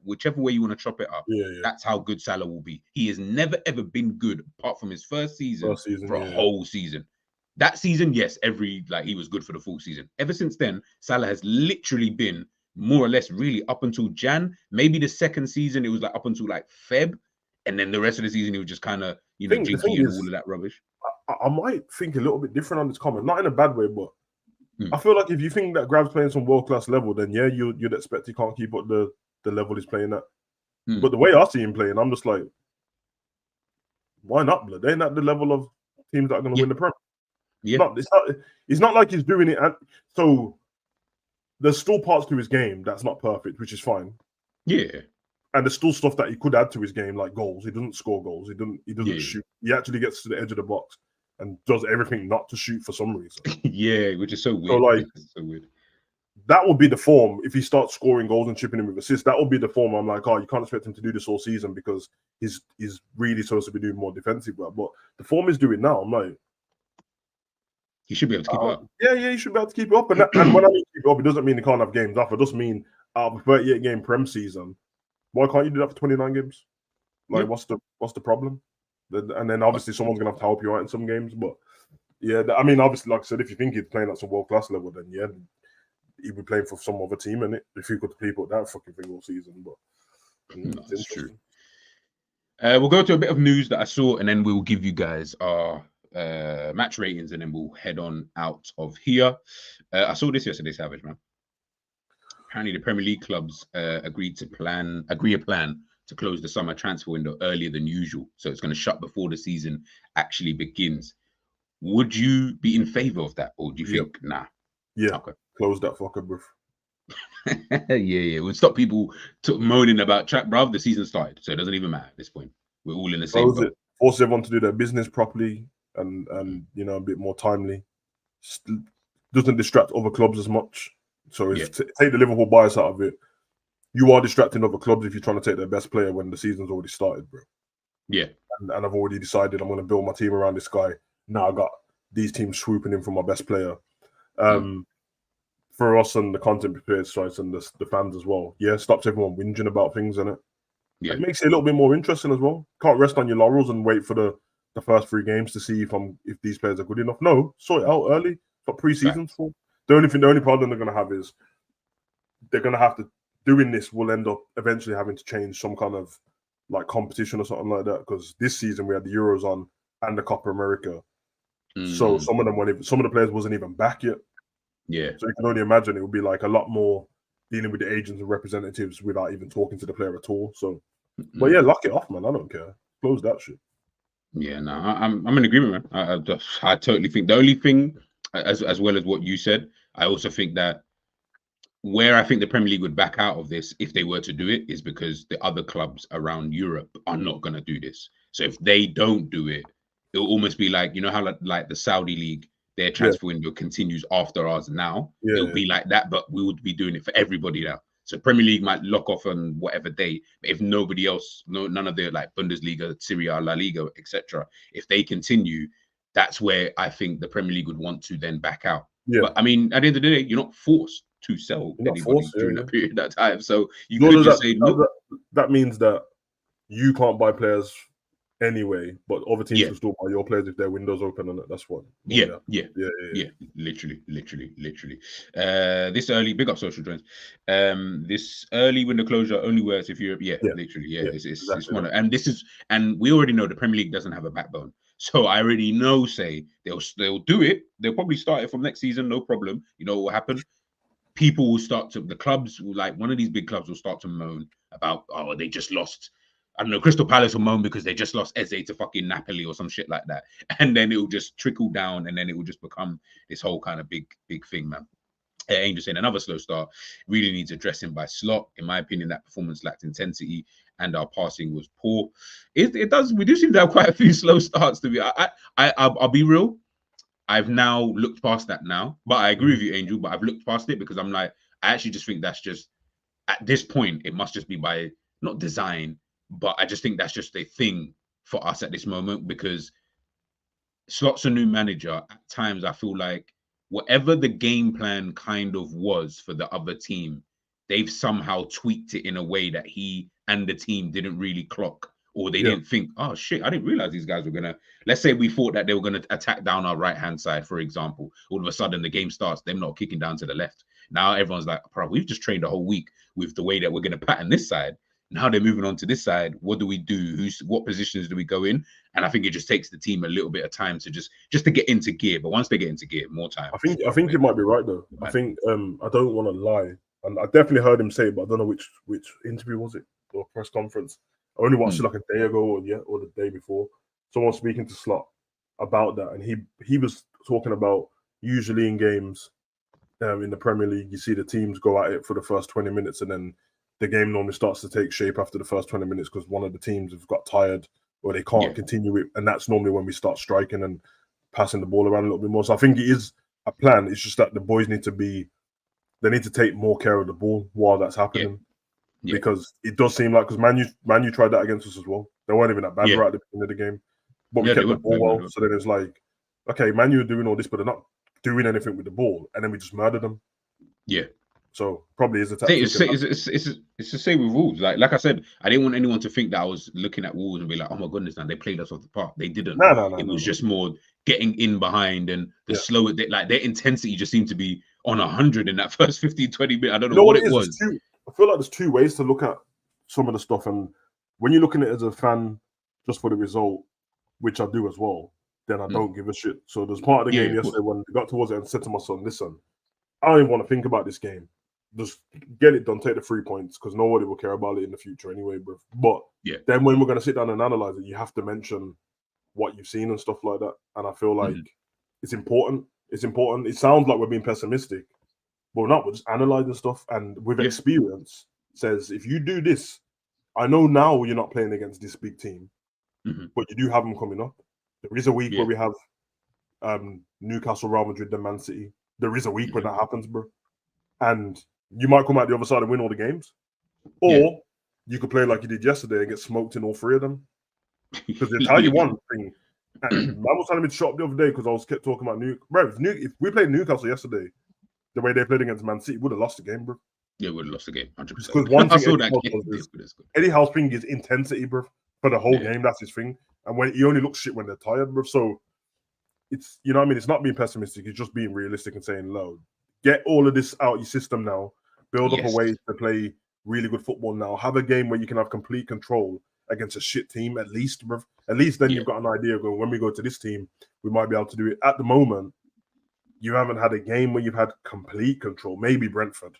[SPEAKER 2] whichever way you want to chop it up, that's how good Salah will be. He has never, ever been good apart from his first season for a whole season. That season, yes, he was good for the full season. Ever since then, Salah has literally been more or less really up until Jan. Maybe the second season, it was like up until like Feb. And then the rest of the season, he was just kind of, you know, jinky and all of that rubbish.
[SPEAKER 3] I might think a little bit different on this comment. Not in a bad way, but I feel like if you think that Grav's playing some world-class level, then yeah, you'd expect he can't keep up the level he's playing at. But the way I see him playing, I'm just like, why not, blood? They ain't at the level of teams that are going to win the Prem. It's not like he's doing it. So there's still parts to his game that's not perfect, which is fine.
[SPEAKER 2] Yeah.
[SPEAKER 3] And there's still stuff that he could add to his game, like goals. He doesn't score goals. He doesn't shoot. He actually gets to the edge of the box and does everything not to shoot for some reason.
[SPEAKER 2] Yeah, which is so weird.
[SPEAKER 3] So like,
[SPEAKER 2] so weird.
[SPEAKER 3] That would be the form if he starts scoring goals and chipping in with assists. That would be the form. I'm like, oh, you can't expect him to do this all season because he's really supposed to be doing more defensive work. But the form he's doing now, I'm like,
[SPEAKER 2] he should be able to keep it up.
[SPEAKER 3] Yeah, he should be able to keep it up. And when I mean keep it up, it doesn't mean he can't have games off. It just mean out of a 38 game Prem season, why can't you do that for 29 games? Like, what's the problem? And then obviously someone's gonna have to help you out in some games. But yeah, I mean, obviously, like I said, if you think he's playing at some world class level, then yeah, he'd be playing for some other team, and if he could keep up that fucking thing all season. But
[SPEAKER 2] that's true. We'll go to a bit of news that I saw, and then we'll give you guys our match ratings, and then we'll head on out of here. I saw this yesterday, Savage, man. Apparently, the Premier League clubs agree a plan to close the summer transfer window earlier than usual. So it's going to shut before the season actually begins. Would you be in favor of that, or do you think nah?
[SPEAKER 3] Yeah, okay. Close that fucker, bro.
[SPEAKER 2] yeah. It would stop people moaning about track, bruv. The season started, so it doesn't even matter at this point. We're all in the same boat.
[SPEAKER 3] Force everyone to do their business properly and you know, a bit more timely. Doesn't distract other clubs as much. So take the Liverpool bias out of it. You are distracting other clubs if you're trying to take their best player when the season's already started, bro.
[SPEAKER 2] Yeah.
[SPEAKER 3] And I've already decided I'm going to build my team around this guy. Now I got these teams swooping in for my best player. For us and the content prepared sites and the fans as well. Yeah, stops everyone whinging about things, innit? Yeah. It makes it a little bit more interesting as well. Can't rest on your laurels and wait for the first 3 games to see if these players are good enough. No, sort it out early. Got pre-seasons for. The only problem they're going to have is they're going to have to, doing this will end up eventually having to change some kind of like competition or something like that, because this season we had the Euros on and the Copa America. So some of the players wasn't even back yet.
[SPEAKER 2] Yeah.
[SPEAKER 3] So you can only imagine it would be like a lot more dealing with the agents and representatives without even talking to the player at all. So, but yeah, lock it off, man. I don't care. Close that shit.
[SPEAKER 2] Yeah, no, I'm in agreement, man. I totally think the only thing, as well as what you said, I also think that where I think the Premier League would back out of this if they were to do it is because the other clubs around Europe are not going to do this. So if they don't do it, it'll almost be like, you know how like the Saudi League, their transfer window continues after ours now. It'll be like that, but we would be doing it for everybody now. So Premier League might lock off on whatever day, but if nobody else, none of the like Bundesliga, Serie A, La Liga, etc., if they continue, that's where I think the Premier League would want to then back out. Yeah. But I mean, at the end of the day, you're not forced to sell anybody during that period of time. So you could just say no.
[SPEAKER 3] That means that you can't buy players anyway, but other teams can still buy your players if their window's open, and that's what.
[SPEAKER 2] Yeah. Literally. This early, big up social trends. This early window closure only works if you're literally. It's one. And this is, and we already know the Premier League doesn't have a backbone. So I already know, say they'll do it. They'll probably start it from next season, no problem. You know what will happen? People will start to, the clubs, like one of these big clubs will start to moan about, oh, they just lost. I don't know, Crystal Palace will moan because they just lost Eze to fucking Napoli or some shit like that. And then it will just trickle down, and then it will just become this whole kind of big thing, man. Angel saying another slow start really needs addressing by Slot. In my opinion, that performance lacked intensity and our passing was poor. It does. We do seem to have quite a few slow starts. To be, I'll be real. I've now looked past that now, but I agree with you, Angel. But I've looked past it because I'm like, I actually just think that's just at this point, it must just be by not design, but I just think that's just a thing for us at this moment because Slot's a new manager. At times, I feel like whatever the game plan kind of was for the other team, they've somehow tweaked it in a way that he and the team didn't really clock, or they didn't think, oh shit, I didn't realize these guys were gonna. Let's say we thought that they were gonna attack down our right hand side, for example. All of a sudden, the game starts, them not kicking down to the left. Now everyone's like, bro, we've just trained a whole week with the way that we're gonna pattern this side. Now they're moving on to this side. What do we do? What positions do we go in? And I think it just takes the team a little bit of time to just to get into gear. But once they get into gear, more time.
[SPEAKER 3] I think you might be right though. I think I don't want to lie, and I definitely heard him say it, but I don't know which interview was it or press conference. I only watched it like a day ago or the day before. Someone speaking to Slot about that, and he was talking about usually in games in the Premier League, you see the teams go at it for the first 20 minutes, and then the game normally starts to take shape after the first 20 minutes because one of the teams have got tired or they can't continue it. And that's normally when we start striking and passing the ball around a little bit more. So I think it is a plan. It's just that the boys need to take more care of the ball while that's happening. Yeah. Because it does seem like, because Man U tried that against us as well. They weren't even that bad right at the beginning of the game. But we kept the ball well. So then it's like, okay, Man U are doing all this, but they're not doing anything with the ball. And then we just murdered them. Yeah. So probably is a tactic.
[SPEAKER 2] It's the same with Wolves. Like I said, I didn't want anyone to think that I was looking at Wolves and be like, oh my goodness, man, they played us off the park. They didn't. No. It was just more getting in behind and the slower, like their intensity just seemed to be on 100 in that first 15, 20 minutes. I don't know what it was.
[SPEAKER 3] I feel like there's two ways to look at some of the stuff. And when you're looking at it as a fan just for the result, which I do as well, then I don't give a shit. So there's part of the game yesterday when I got towards it and said to my son, listen, I don't even want to think about this game. Just get it done, take the 3 points, because nobody will care about it in the future anyway, bro. But then when we're going to sit down and analyze it, you have to mention what you've seen and stuff like that. And I feel like it's important. It's important. It sounds like we're being pessimistic, but we're not. We're just analyzing stuff. And with experience, says, if you do this, I know now you're not playing against this big team, but you do have them coming up. There is a week where we have Newcastle, Real Madrid, and Man City. There is a week when that happens, bro. And you might come out the other side and win all the games. Or you could play like you did yesterday and get smoked in all three of them. Because they tell you one thing. And man was telling me to shut up the other day because I was kept talking about if we played Newcastle yesterday, the way they played against Man City, would have lost the game, bro.
[SPEAKER 2] Yeah, we would have lost the game, 100%.
[SPEAKER 3] Because one thing Eddie Howe's thing is intensity, bro. For the whole game, that's his thing. And when he only looks shit when they're tired, bro. So it's, you know what I mean? It's not being pessimistic. It's just being realistic and saying, low. Get all of this out your system now. Build up a way to play really good football now. Have a game where you can have complete control against a shit team, at least, bro. At least then you've got an idea of going, when we go to this team, we might be able to do it. At the moment, you haven't had a game where you've had complete control. Maybe Brentford.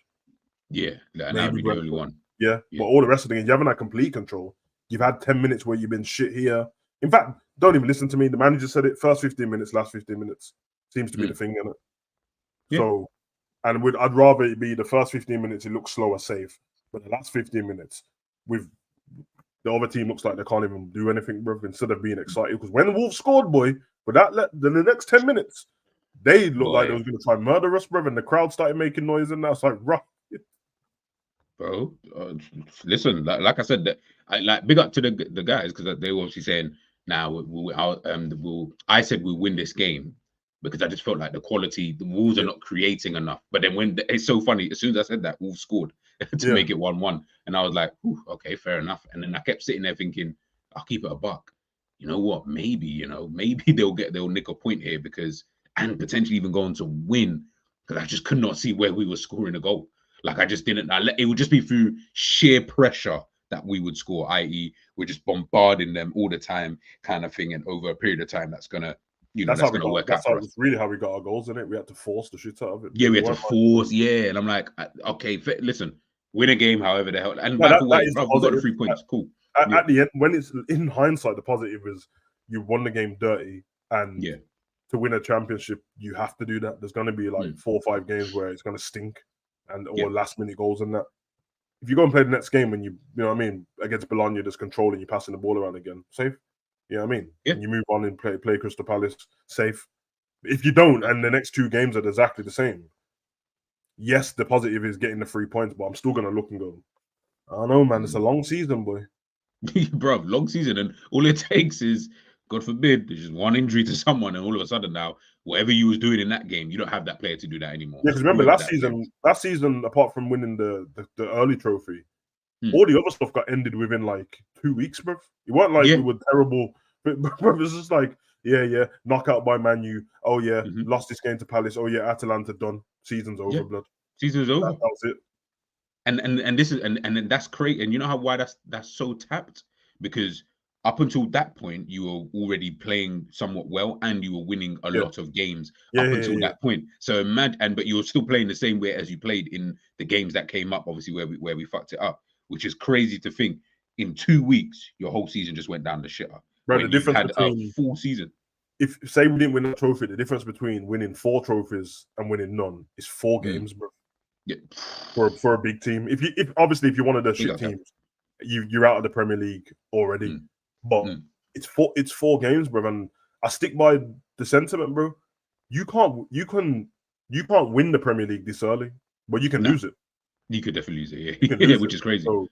[SPEAKER 2] Yeah, that would be the only one.
[SPEAKER 3] Yeah, but all the rest of the games, you haven't had complete control. You've had 10 minutes where you've been shit here. In fact, don't even listen to me. The manager said it. First 15 minutes, last 15 minutes. Seems to be the thing, innit? Yeah. So, and I'd rather it be the first 15 minutes, it looks slower, safe. But the last 15 minutes, with the other team looks like they can't even do anything, bro, instead of being excited. Because when the Wolves scored, boy, but the next 10 minutes, they looked like they was going to try and murder us, bro, and the crowd started making noise, and that's like, rough.
[SPEAKER 2] Bro, listen, like I said, big up to the guys, because they were obviously saying, I said we'll win this game, because I just felt like the quality, the Wolves are not creating enough. But then it's so funny, as soon as I said that, Wolves scored to make it 1-1. And I was like, okay, fair enough. And then I kept sitting there thinking, I'll keep it a buck. You know what? Maybe they'll nick a point here and potentially even go on to win. Because I just could not see where we were scoring a goal. Like I just didn't. It would just be through sheer pressure that we would score, i.e., we're just bombarding them all the time, kind of thing. And over a period of time, that's gonna work out.
[SPEAKER 3] That's really how we got our goals in it. We had to force the shit out of it.
[SPEAKER 2] Yeah, we had to force. Yeah, and I'm like, okay, listen, win a game, however the hell. And by the way, we got the 3 points. Cool.
[SPEAKER 3] At the end, when it's in hindsight, the positive is you won the game dirty, and to win a championship, you have to do that. There's going to be like 4 or 5 games where it's going to stink, or last minute goals and that. if you go and play the next game and you know what I mean, against Bologna, just controlling, you passing the ball around again, safe. You know what I mean?
[SPEAKER 2] Yeah.
[SPEAKER 3] And you move on and play Crystal Palace, safe. If you don't, and the next 2 games are exactly the same, yes, the positive is getting the 3 points, but I'm still gonna look and go, I don't know, man. It's a long season, boy.
[SPEAKER 2] Bro, long season, and all it takes is, God forbid, there's just one injury to someone, and all of a sudden now, whatever you was doing in that game, you don't have that player to do that anymore.
[SPEAKER 3] Yeah, because remember last season, apart from winning the early trophy, all the other stuff got ended within like 2 weeks, bro. It wasn't like we were terrible, but bro, it was just like, yeah, knockout by Man U. Oh yeah, lost this game to Palace. Oh yeah, Atalanta done. Season's over, blood.
[SPEAKER 2] Season's over.
[SPEAKER 3] That was it.
[SPEAKER 2] And this is and that's great. And you know why that's so tapped? Because up until that point, you were already playing somewhat well, and you were winning a lot of games up until that point. So but you were still playing the same way as you played in the games that came up, obviously where we fucked it up, which is crazy to think. In 2 weeks, your whole season just went down the shitter.
[SPEAKER 3] Bro, the difference
[SPEAKER 2] had
[SPEAKER 3] between
[SPEAKER 2] a full season.
[SPEAKER 3] If say we didn't win that trophy, the difference between winning 4 trophies and winning none is 4 games, bro. Yeah, for a big team. If obviously if you're one of the shit teams, you're out of the Premier League already. But it's 4 games, bro. And I stick by the sentiment, bro. You can't win the Premier League this early, but you can lose it.
[SPEAKER 2] You could definitely lose it, yeah, which is crazy. So,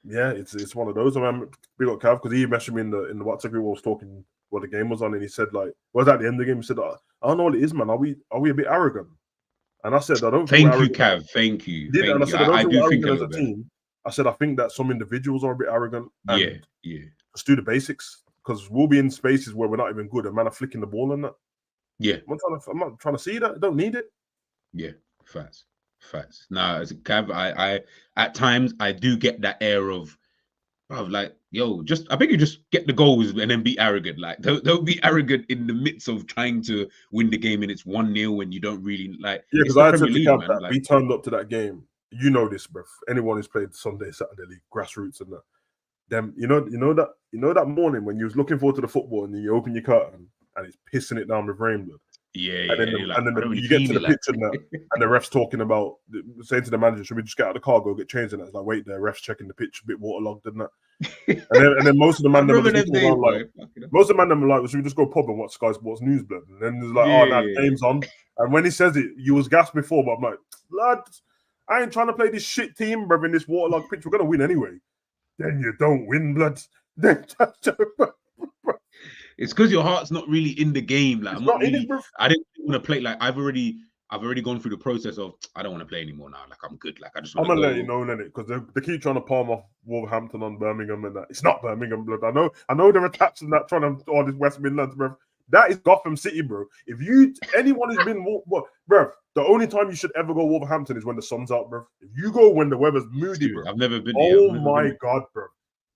[SPEAKER 3] yeah, it's one of those. I mean, we got Cav because he messaged me in the WhatsApp group. I was talking what the game was on, and he said like, "Was at the end of the game?" He said, "I don't know what it is, man. Are we a bit arrogant?" And I said, "I don't."
[SPEAKER 2] Thank you, Cav. Thank you.
[SPEAKER 3] And I said, "I don't think we're arrogant as a team." I said, "I think that some individuals are a bit arrogant." And
[SPEAKER 2] yeah.
[SPEAKER 3] Let's do the basics because we'll be in spaces where we're not even good, and man are flicking the ball and that.
[SPEAKER 2] Yeah,
[SPEAKER 3] I'm not trying to see that. I don't need it.
[SPEAKER 2] Yeah, facts. Now, as a Cav, I at times I do get that air of like, yo, I think you just get the goals and then be arrogant. Like, don't be arrogant in the midst of trying to win the game and it's 1-0 and you don't really like.
[SPEAKER 3] Yeah, because I said to Cav that we turned up to that game. You know this, bro. Anyone who's played Sunday, Saturday League, grassroots and that. Them, you know that morning when you was looking forward to the football and then you open your curtain and it's pissing it down with rain, blood.
[SPEAKER 2] Yeah,
[SPEAKER 3] and then you get to the pitch and the ref's talking about saying to the manager, "Should we just get out of the car, go get changed?" And it's like, wait, the ref's checking the pitch, a bit waterlogged, isn't it? and then most of the man them were like, "Should we just go pub and watch Sky Sports News, blood?" And then there's like, "Oh, now the game's on." And when he says it, you was gassed before, but I'm like, "Lad, I ain't trying to play this shit team, bro, in this waterlogged pitch. We're gonna win anyway." Then you don't win, blood.
[SPEAKER 2] It's because your heart's not really in the game. Like, I didn't want to play. Like, I've already gone through the process of I don't want to play anymore now. Like, I'm good. Like, I'm
[SPEAKER 3] gonna let you know, Lenny, because they keep trying to palm off Wolverhampton on Birmingham and that. It's not Birmingham, blood. I know they're attached to that, trying to all this West Midlands, bro. That is Gotham City, bro. If anyone who's been, bro, the only time you should ever go Wolverhampton is when the sun's out, bro. If you go when the weather's moody, bro.
[SPEAKER 2] I've never been.
[SPEAKER 3] Oh my God, bro.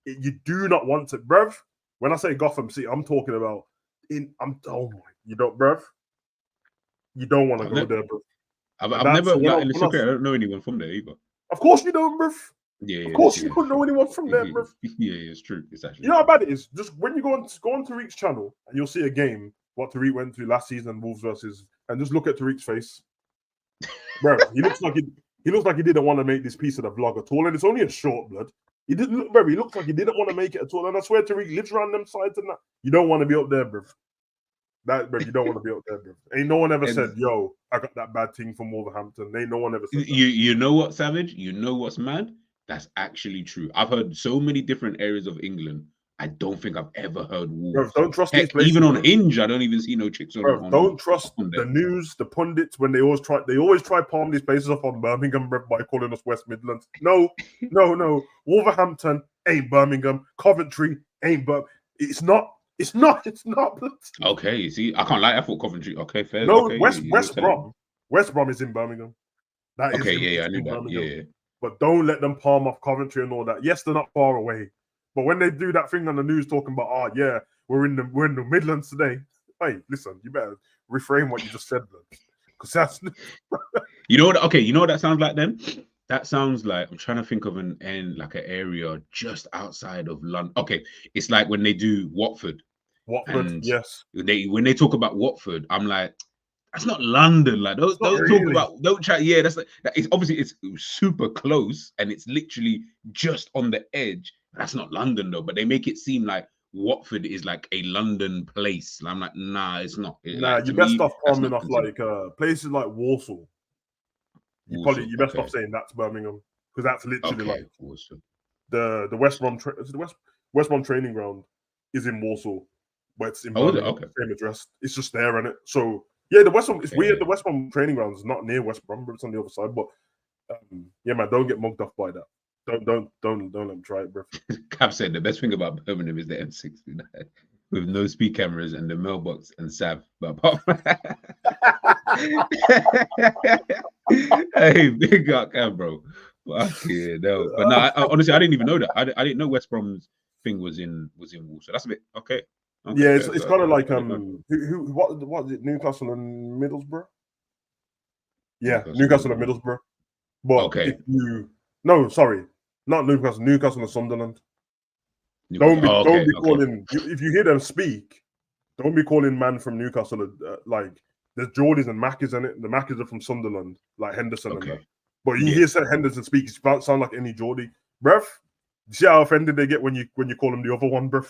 [SPEAKER 3] You do not want to, bro. When I say Gotham City, I'm talking about you don't, bruv. You don't want to go there, bruv.
[SPEAKER 2] I've never, like, in the secret, I don't know anyone from there either.
[SPEAKER 3] Of course you don't, bruv.
[SPEAKER 2] Yeah,
[SPEAKER 3] of course you don't know anyone from there, bruv.
[SPEAKER 2] Yeah, it's true. It's actually.
[SPEAKER 3] You know how bad it is? Just when you go on Tariq's channel and you'll see a game, what Tariq went through last season, Wolves versus, and just look at Tariq's face. Bro, he looks like he didn't want to make this piece of the vlog at all, and it's only a short, blood. He didn't look, bro. He looks like he didn't want to make it at all. And I swear Tariq lives around them sides and that. You don't want to be up there, bro. You don't want to be up there, bro. Ain't no one ever said, yo, I got that bad thing from Wolverhampton. Ain't no one ever said that.
[SPEAKER 2] You know what, Savage? You know what's mad? That's actually true. I've heard so many different areas of England. I don't think I've ever heard Wolves.
[SPEAKER 3] Bro, don't trust these places.
[SPEAKER 2] Even on Hinge, I don't even see no chicks on.
[SPEAKER 3] Bro, don't trust the news, the pundits when they always try palm these places off on Birmingham, bro, by calling us West Midlands. No. Wolverhampton ain't Birmingham. Coventry ain't Birmingham. It's not.
[SPEAKER 2] Okay, you see, I can't lie. I thought Coventry. Okay, fair.
[SPEAKER 3] No,
[SPEAKER 2] okay,
[SPEAKER 3] West Brom is in Birmingham. That is
[SPEAKER 2] okay, I knew that.
[SPEAKER 3] Birmingham.
[SPEAKER 2] Yeah.
[SPEAKER 3] But don't let them palm off Coventry and all that. Yes, they're not far away. But when they do that thing on the news talking about, we're in the Midlands today. Hey, listen, you better reframe what you just said, because that's
[SPEAKER 2] you know what? Okay, you know what that sounds like then? That sounds like, I'm trying to think of an area just outside of London. Okay, it's like when they do Watford.
[SPEAKER 3] Yes.
[SPEAKER 2] When they talk about Watford, I'm like, That's not London. Like don't talk
[SPEAKER 3] really.
[SPEAKER 2] about, don't chat. Yeah, that's like that. It's obviously it's super close and it's literally just on the edge. That's not London though. But they make it seem like Watford is like a London place. And I'm like, nah, it's not.
[SPEAKER 3] Nah,
[SPEAKER 2] Like to
[SPEAKER 3] you best
[SPEAKER 2] me,
[SPEAKER 3] off
[SPEAKER 2] that's
[SPEAKER 3] coming
[SPEAKER 2] not
[SPEAKER 3] off
[SPEAKER 2] considered.
[SPEAKER 3] like places like Warsaw. You best off saying that's Birmingham because that's literally like
[SPEAKER 2] Warsaw.
[SPEAKER 3] the West Brom West Brom training ground is in Warsaw, but it's in
[SPEAKER 2] Oh, is it?
[SPEAKER 3] Birmingham,
[SPEAKER 2] Okay.
[SPEAKER 3] same address. It's just there, innit? So yeah, the West Brom. It's weird. The West Brom training ground is not near West Brom, but it's on the other side. But yeah, man, don't get mugged off by that. Don't let them try it, bro.
[SPEAKER 2] Cap said the best thing about Birmingham is the M69 with no speed cameras and the mailbox and Sav. But apart from hey, big up, Cam, bro. Fuck yeah, no. But no, honestly, I didn't even know that. I didn't know West Brom's thing was in Warsaw. That's a bit okay.
[SPEAKER 3] Yeah, it's kind of like what is it? Newcastle and Middlesbrough. Yeah, Newcastle and Middlesbrough. But if you sorry, not Newcastle. Newcastle and Sunderland. Don't be calling. If you hear them speak, don't be calling man from Newcastle like there's Geordies and Mackies in it. The Mackies are from Sunderland, like Henderson and that. But you hear Henderson speak, it sound like any Geordie, bruv. See how offended they get when you call them the other one, bruv.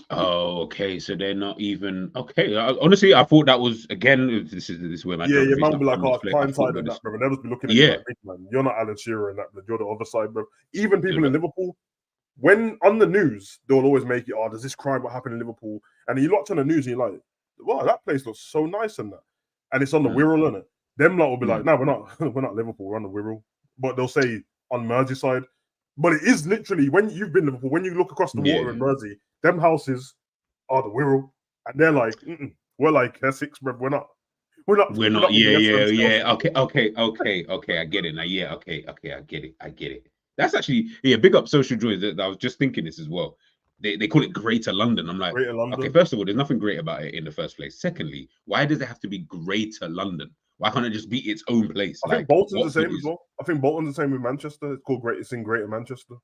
[SPEAKER 2] Oh, okay. So they're not even okay. Honestly, I thought that was again. This is where my
[SPEAKER 3] your man will be like, "Oh, blindsided that, bro." And they'll just be looking at you like, "Man, you're not Alan Shearer and that, but you're the other side, bro." Even people in Liverpool, when on the news, they'll always make it, "Oh, there's this crime what happened in Liverpool," and you watch on the news and you're like, "Wow, that place looks so nice and that," and it's on the Wirral, innit? Them lot will be like, "No, we're not Liverpool, we're on the Wirral," but they'll say on Merseyside. But it is literally when you've been Liverpool, when you look across the water in Mersey, them houses are the Wirral, and they're like, we're like Essex, bro. We're not.
[SPEAKER 2] Yeah. Okay. I get it now. Yeah. Okay. I get it. That's actually big up Social Joy. That I was just thinking this as well. They call it Greater London. I'm like, okay. First of all, there's nothing great about it in the first place. Secondly, why does it have to be Greater London? Why can't it just be its own place?
[SPEAKER 3] I think Bolton's the same as well. I think Bolton's the same with Manchester. It's called It's in Greater Manchester.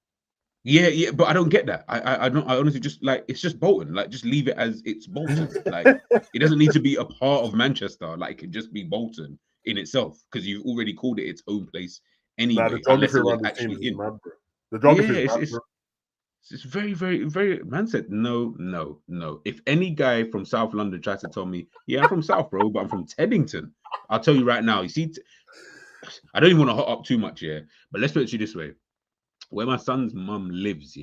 [SPEAKER 2] Yeah, but I don't get that. I don't. I honestly just like it's just Bolton. Like, just leave it as it's Bolton. Like, it doesn't need to be a part of Manchester. Like, it can just be Bolton in itself because you've already called it its own place anyway.
[SPEAKER 3] The geography around the team is mad, bro. The geography is mad, bro.
[SPEAKER 2] It's very, very, very. Man said no. If any guy from South London tries to tell me, yeah, I'm from South, bro, but I'm from Teddington, I'll tell you right now. You see, I don't even want to hot up too much here, but let's put it this way. Where my son's mum lives,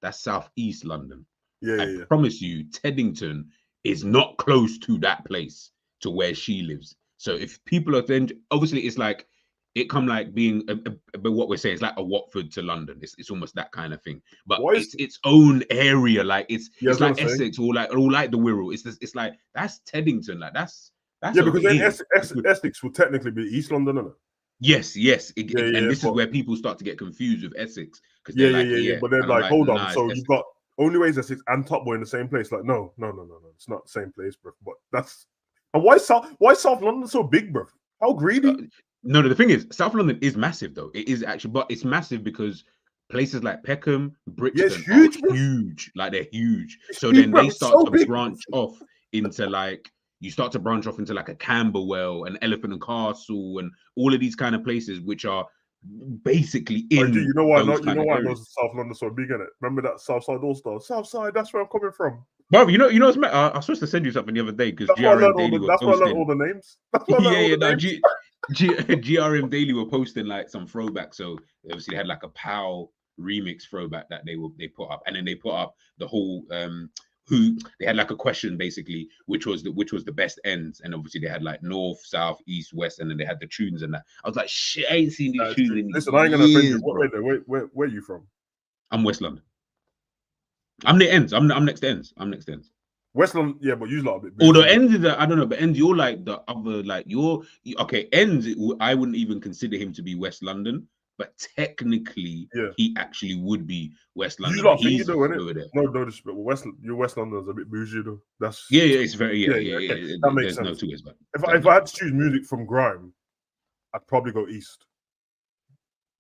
[SPEAKER 2] that's southeast London. I promise you, Teddington is not close to that place to where she lives. So if people are then, obviously, it's like it come like being, but what we're saying is like a Watford to London. It's almost that kind of thing. But it's its own area. Like it's like Essex or like the Wirral. It's like that's Teddington. Like that's
[SPEAKER 3] because then Essex will technically be East London, isn't it?
[SPEAKER 2] Yes. And this is where people start to get confused with Essex because
[SPEAKER 3] But they're like, hold on. So you've got only ways Essex and Top Boy in the same place. Like, no. It's not the same place, bro. But that's and why South London so big, bro? How greedy?
[SPEAKER 2] No. The thing is, South London is massive, though. It is actually, but it's massive because places like Peckham, Brixton are huge. Like they're huge. So then they start to branch off into like. You start to branch off into like a Camberwell, an Elephant and Castle, and all of these kind of places, which are basically in.
[SPEAKER 3] You know why? I know South London so big, innit? Remember that Southside All Star? Southside, that's where I'm coming from.
[SPEAKER 2] Bro, you know, I was supposed to send you something the other day because GRM Daily were posting.
[SPEAKER 3] That's why I learned all the names.
[SPEAKER 2] GRM Daily were posting like some throwback. So obviously they had like a POW remix throwback that they put up, and then they put up the whole. Who they had like a question basically, which was the best ends, and obviously they had like north, south, east, west, and then they had the tunes and that. I was like, shit, I ain't seen these tunes in
[SPEAKER 3] Listen, I ain't gonna offend you. Where are you from?
[SPEAKER 2] I'm West London. I'm near ends. I'm next to ends.
[SPEAKER 3] West London, yeah, but you lot a bit.
[SPEAKER 2] Although ends is I don't know, but ends you're like the other like okay. Ends I wouldn't even consider him to be West London. But technically, he actually would be West London.
[SPEAKER 3] You lot think you do, innit? No, but your West London's a bit bougie, though. That's
[SPEAKER 2] it's very
[SPEAKER 3] That makes sense.
[SPEAKER 2] No two ways, but
[SPEAKER 3] if I had to choose music from grime, I'd probably go east.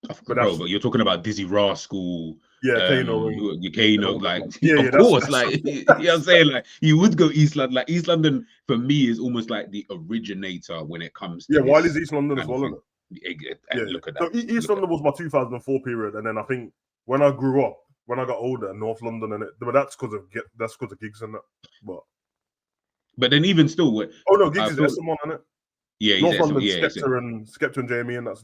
[SPEAKER 2] But you're talking about Dizzy Rascal.
[SPEAKER 3] Kano,
[SPEAKER 2] Kano, like, of
[SPEAKER 3] that's
[SPEAKER 2] course, like, you know what I'm saying? Like, you would go East London. Like, East London, for me, is almost like the originator when it comes to
[SPEAKER 3] Wiley's East London as well, isn't
[SPEAKER 2] it?
[SPEAKER 3] Look at that. So East London was my 2004 period, and then I think when I grew up, when I got older, North London, but that's because of gigs and that.
[SPEAKER 2] But then even still,
[SPEAKER 3] Gigs is Essamon, isn't it?
[SPEAKER 2] Yeah,
[SPEAKER 3] North London, Skepta and Jamie, and that's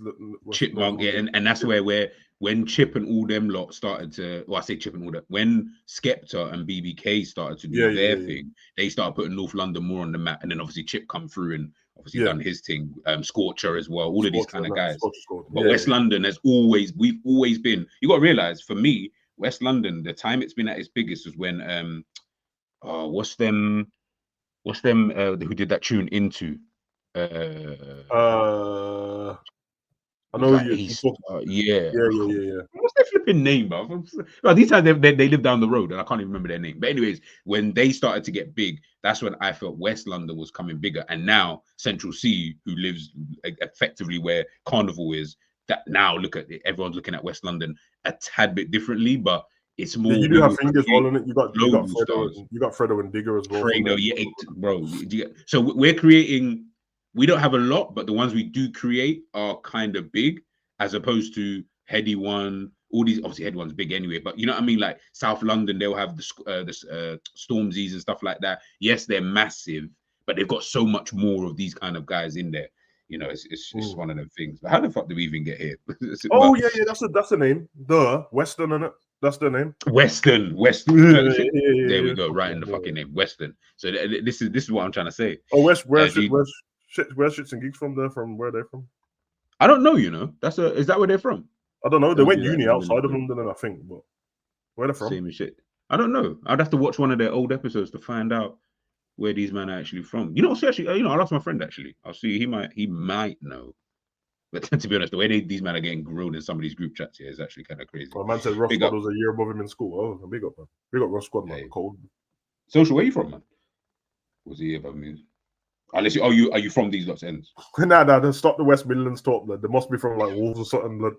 [SPEAKER 2] Chipmunk, and that's where when Chip and all them lot started to, I say Chip and all that, when Skepta and BBK started to do their thing, they started putting North London more on the map, and then obviously Chip come through and obviously done his thing, Scorcher as well, all of these kind of guys. But West London we've always been, you got to realize, for me, West London, the time it's been at its biggest was when, what's them who did that tune Into?
[SPEAKER 3] I know
[SPEAKER 2] like
[SPEAKER 3] yeah.
[SPEAKER 2] What's their flipping name, bro? Well, these times they live down the road, and I can't even remember their name. But anyways, when they started to get big, that's when I felt West London was coming bigger. And now Central C, who lives effectively where Carnival is, that now look at it, everyone's looking at West London a tad bit differently, but it's more.
[SPEAKER 3] You do have fingers all in it. You got Fredo and Digger as well.
[SPEAKER 2] Fredo, bro. So we're creating. We don't have a lot, but the ones we do create are kind of big, as opposed to Heady One. All these, obviously, Heady One's big anyway, but you know what I mean? Like South London, they'll have the Stormzy's and stuff like that. Yes, they're massive, but they've got so much more of these kind of guys in there. You know, it's one of them things. But how the fuck did we even get here?
[SPEAKER 3] That's the name. The Western, innit? That's the name.
[SPEAKER 2] Western. There we go. Right in the fucking name, Western. So this is what I'm trying to say.
[SPEAKER 3] Oh, where's Shits and Gigs from? There, from where they're from?
[SPEAKER 2] I don't know. You know, is that where they're from?
[SPEAKER 3] I don't know. They went uni outside of London, I think, but where they're from?
[SPEAKER 2] Same shit. I don't know. I'd have to watch one of their old episodes to find out where these men are actually from. You know, I'll ask my friend actually. I'll see. He might know. But to be honest, the way these men are getting grilled in some of these group chats here is actually kind of crazy.
[SPEAKER 3] Well, man said Ross Squad was a year above him in school. Oh, big up, man. Big up Ross Squad, man. Hey. Cold.
[SPEAKER 2] Social, where you from, man? Was he above me? Unless are you from these lots ends?
[SPEAKER 3] Nah, stop the West Midlands talk, blood. They must be from like Wolves or something, blood.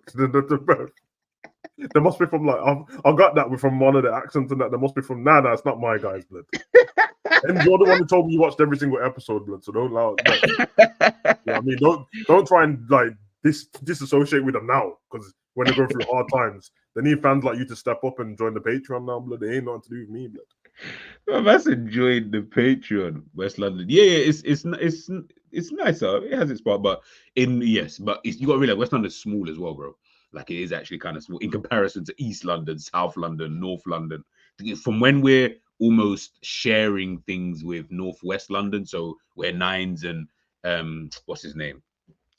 [SPEAKER 3] They must be from like I got that from one of the accents and that. They must be from it's not my guys, blood. And you're the one who told me you watched every single episode, blood. So don't allow it. You know what I mean, don't try and like disassociate with them now, because when they go through hard times, they need fans like you to step up and join the Patreon now, blood. They ain't nothing to do with me, blood.
[SPEAKER 2] Well, that's enjoying the Patreon, West London. Yeah, it's nicer. It has its part, but you got to realize West London's small as well, bro. Like, it is actually kind of small in comparison to East London, South London, North London. From when we're almost sharing things with Northwest London, so where Nines and what's his name,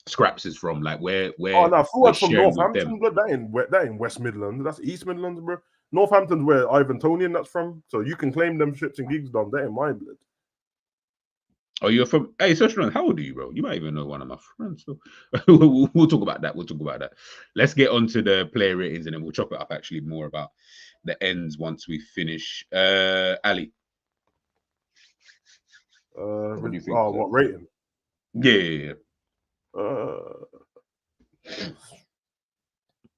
[SPEAKER 2] Scraps is from, like where
[SPEAKER 3] we're from Northampton, blood. That ain't West Midlands. That's East Midlands, bro. Northampton's where Ivan Tonian that's from, so you can claim them Shits and Gigs done. That ain't my blood.
[SPEAKER 2] Oh, you're from? Hey, Social, how old are you, bro? You might even know one of my friends. So we'll talk about that. Let's get on to the player ratings, and then we'll chop it up actually more about the ends once we finish. Ali,
[SPEAKER 3] what do you think? What rating?
[SPEAKER 2] Yeah.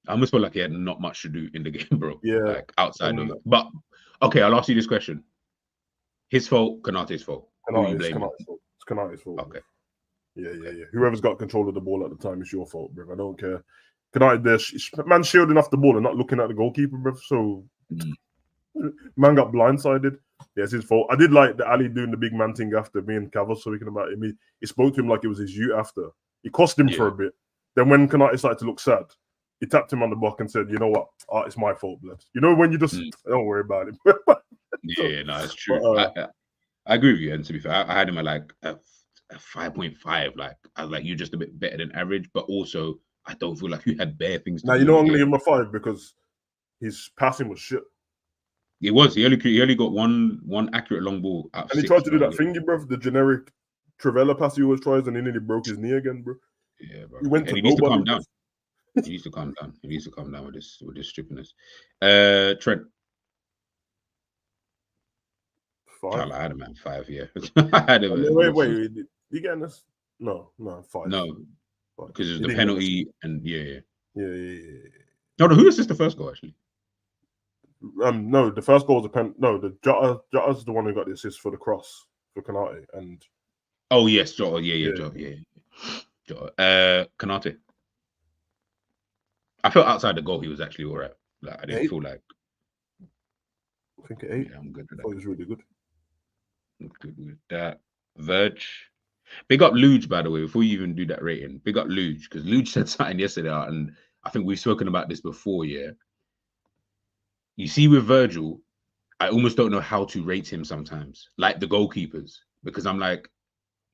[SPEAKER 2] I almost feel like he had not much to do in the game, bro.
[SPEAKER 3] Yeah.
[SPEAKER 2] Like outside of it. But okay, I'll ask you this question. His fault, Konate's fault.
[SPEAKER 3] It's Konate's fault.
[SPEAKER 2] Okay.
[SPEAKER 3] Yeah. Whoever's got control of the ball at the time, it's your fault, bro. I don't care. Konate, man shielding off the ball and not looking at the goalkeeper, bro. So man got blindsided. Yeah, it's his fault. I did like the Ali doing the big man thing after me and Cavill speaking about him. He spoke to him like it was his youth after. He cost him for a bit. Then when Konate started to look sad, he tapped him on the back and said, "You know what? It's my fault, blood." You know when you just don't worry about it.
[SPEAKER 2] It's true. I agree with you. And to be fair, I had him at like a 5.5. Like, I was like, you're just a bit better than average, but also I don't feel like you had bare things.
[SPEAKER 3] Now, you know, I'm going to give him a 5 because his passing was shit.
[SPEAKER 2] It was. He only got one accurate long ball.
[SPEAKER 3] And he tried to do that thingy, bro, the generic Trivella pass he always tries, and then he broke his knee again, bro.
[SPEAKER 2] Yeah, bro.
[SPEAKER 3] He
[SPEAKER 2] needs to calm down. He needs to calm down. He needs to calm down with this stupidness. Trent.
[SPEAKER 3] 5.
[SPEAKER 2] I had him at 5, yeah.
[SPEAKER 3] Wait. You getting this? No, 5.
[SPEAKER 2] No, because it was the penalty, and yeah.
[SPEAKER 3] Yeah.
[SPEAKER 2] No, who assisted the first goal actually?
[SPEAKER 3] No, the first goal was a pen. No, the Jota's the one who got the assist for the cross for Konate, and
[SPEAKER 2] oh yes, Jota. Yeah. Jota. Konate. I felt outside the goal he was actually all right. Like I didn't feel like.
[SPEAKER 3] I think 8.
[SPEAKER 2] Yeah, I'm good with
[SPEAKER 3] that. It was really good.
[SPEAKER 2] I'm good with that. Verge. Big up Luge, by the way, before you even do that rating. Big up Luge, because Luge said something yesterday, and I think we've spoken about this before, yeah. You see, with Virgil, I almost don't know how to rate him sometimes, like the goalkeepers, because I'm like,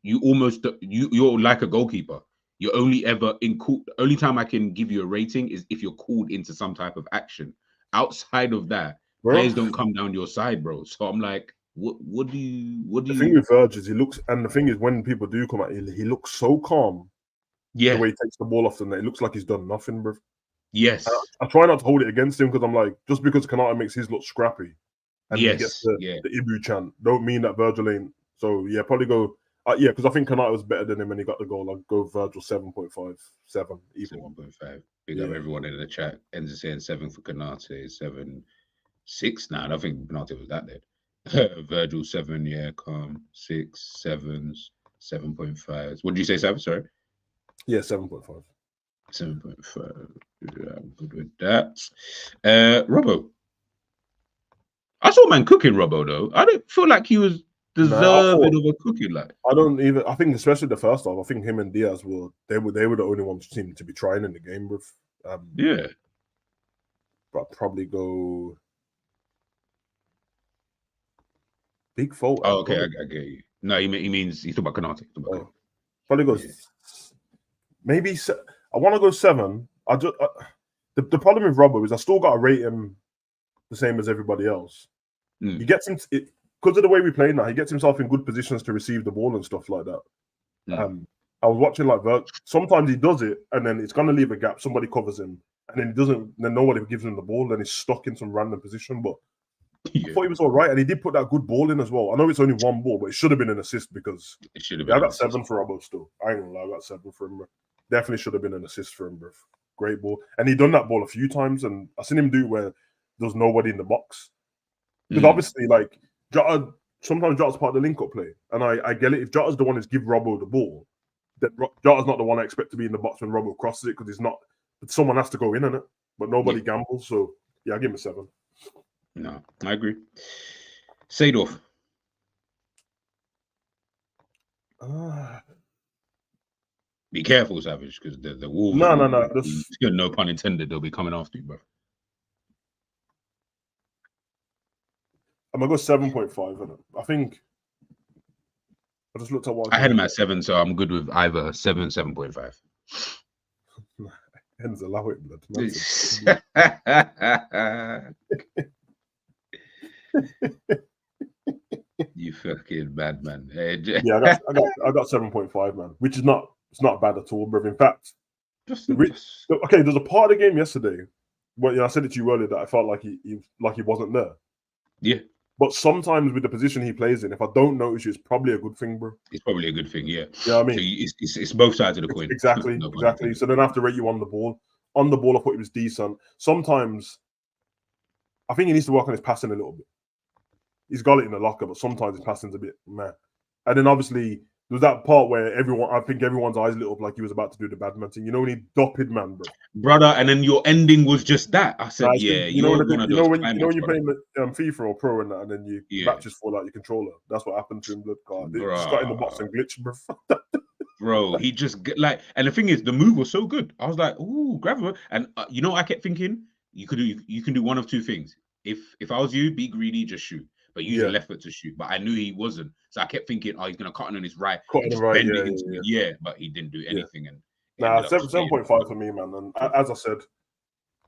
[SPEAKER 2] you're like a goalkeeper. You're only ever only time I can give you a rating is if you're called into some type of action. Outside of that, players don't come down your side, bro. So I'm like, what do you
[SPEAKER 3] The thing with Verge is he looks, and the thing is when people do come out, he looks so calm.
[SPEAKER 2] Yeah.
[SPEAKER 3] The way he takes the ball off the net, it looks like he's done nothing, bro.
[SPEAKER 2] Yes.
[SPEAKER 3] I try not to hold it against him because I'm like, just because Konate makes his look scrappy and he gets the Ibu chant, don't mean that Virgil ain't. So yeah, probably go. Yeah, because I think Konate was better than him and he got the goal. I'll go Virgil 7.5, 7.
[SPEAKER 2] 7.5. Big up everyone in the chat. Ends is saying 7 for Konate, 7, 6. Nah, I don't think Konate was that dead. Virgil 7, yeah, calm. 6, 7s, 7.5. What did you say, 7? Sorry.
[SPEAKER 3] Yeah, 7.5.
[SPEAKER 2] 7.5. Yeah, I'm good with that. Robbo. I saw man cooking Robbo though. I didn't feel like he was deserving of a cooking. Like
[SPEAKER 3] I think especially the first half. I think him and Diaz were the only ones who seemed to be trying in the game with.
[SPEAKER 2] Yeah.
[SPEAKER 3] But I'd probably go big fault.
[SPEAKER 2] Oh, okay, I get you. No, he means he's talking about Konate.
[SPEAKER 3] Probably goes maybe. I want to go 7. The problem with Robbo is I still got to rate him the same as everybody else. He gets him because of the way we play now. He gets himself in good positions to receive the ball and stuff like that. I was watching like sometimes he does it and then it's gonna leave a gap. Somebody covers him and then he doesn't. Then nobody gives him the ball. Then he's stuck in some random position. But I thought he was all right, and he did put that good ball in as well. I know it's only one ball, but it should have been an assist because
[SPEAKER 2] it should have been.
[SPEAKER 3] I got 7 for Robbo still. I ain't gonna lie, I got 7 for him. Definitely should have been an assist for him, bro. Great ball, and he done that ball a few times, and I seen him do it where there's nobody in the box. Because obviously, like Jota, sometimes Jota's part of the link-up play, and I get it. If Jota's the one who's give Robbo the ball, then Jota's not the one I expect to be in the box when Robbo crosses it because he's not. But someone has to go in on it, but nobody gambles. So yeah, I give him a 7.
[SPEAKER 2] No, I agree. Seedorf. Be careful, Savage, because the Wolves.
[SPEAKER 3] No.
[SPEAKER 2] No pun intended. They'll be coming after you, bro.
[SPEAKER 3] I'm gonna go 7.5. I think I just looked at what
[SPEAKER 2] I had him at 7, so I'm good with either 7, 7.5.
[SPEAKER 3] Ends allow it, blood.
[SPEAKER 2] You fucking bad man.
[SPEAKER 3] Yeah, I got 7.5, man, which is not. It's not bad at all, bro. In fact, okay. There's a part of the game yesterday where I said it to you earlier that I felt like he wasn't there.
[SPEAKER 2] Yeah.
[SPEAKER 3] But sometimes with the position he plays in, if I don't notice you, it's probably a good thing, bro.
[SPEAKER 2] It's probably a good thing, yeah.
[SPEAKER 3] Yeah, I mean,
[SPEAKER 2] so it's both sides of the coin.
[SPEAKER 3] Exactly. So then I have to rate you on the ball. On the ball, I thought he was decent. Sometimes, I think he needs to work on his passing a little bit. He's got it in the locker, but sometimes his passing's a bit meh. And then obviously there was that part where everyone's eyes lit up like he was about to do the badminton. You know when he dopped man, bro.
[SPEAKER 2] Brother, and then your ending was just that. I said,
[SPEAKER 3] you know when you're playing FIFA or Pro and then you matches fall out your controller. That's what happened to him, blood card. He just got in the box and glitched, bro.
[SPEAKER 2] Bro, he just and the thing is, the move was so good. I was like, ooh, Gravenberch. And I kept thinking you can do one of two things. If I was you, be greedy, just shoot. But use your left foot to shoot. But I knew he wasn't. So I kept thinking, he's going to cut on his right. But he didn't do anything. And
[SPEAKER 3] 7.5 for me, man. And as I said,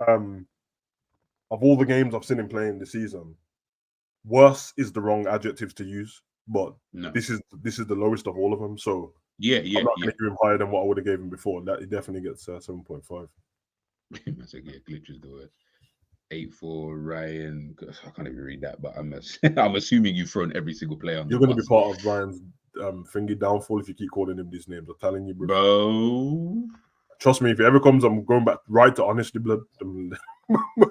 [SPEAKER 3] of all the games I've seen him playing this season, worse is the wrong adjective to use. But this is the lowest of all of them. So I'm not going to give him higher than what I would have gave him before. That he definitely gets 7.5.
[SPEAKER 2] That's a glitch is the word. 8 for Ryan. I can't even read that, but I'm assuming you've thrown every single player on.
[SPEAKER 3] You're going to be part of Ryan's thingy downfall if you keep calling him these names. I'm telling you, bro. Trust me, if it ever comes, I'm going back right to honesty, blood.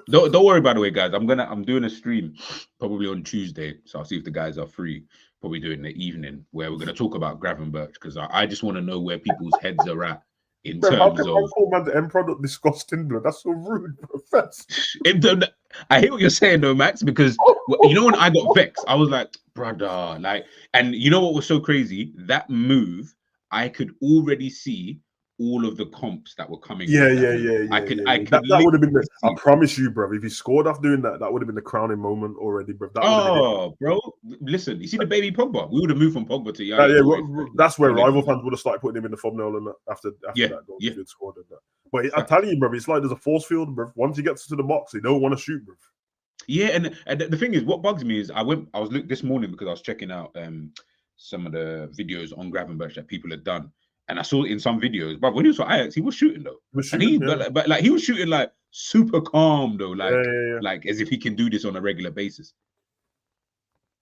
[SPEAKER 2] Don't worry, by the way, guys. I'm doing a stream probably on Tuesday, so I'll see if the guys are free. Probably do it in the evening where we're gonna talk about Gravenberch because I just want to know where people's heads are at in
[SPEAKER 3] Bro, how
[SPEAKER 2] terms
[SPEAKER 3] can
[SPEAKER 2] of.
[SPEAKER 3] man call man the end product disgusting, blood? That's so rude, bro.
[SPEAKER 2] I hear what you're saying though, Max, because you know when I got vexed, I was like, brother, like, and you know what was so crazy? That move, I could already see all of the comps that were coming.
[SPEAKER 3] Yeah.
[SPEAKER 2] I could
[SPEAKER 3] That would have been the. I
[SPEAKER 2] see.
[SPEAKER 3] promise you, bro. If he scored after doing that, that would have been the crowning moment already, bro. That would have been it.
[SPEAKER 2] Bro, listen, you see the baby Pogba? We would have moved from Pogba to
[SPEAKER 3] Yeah, that's where rival fans would have started putting him in the thumbnail and that after that goal he did scored and that. But I'm telling you, bro, it's like there's a force field, bro. Once he gets to the box, he don't want to shoot, bro.
[SPEAKER 2] Yeah, and the thing is, what bugs me is I was looking this morning because I was checking out some of the videos on Gravenberch that people had done, and I saw in some videos, but when he was for Ajax, he was shooting though, but like he was shooting like super calm though, like as if he can do this on a regular basis.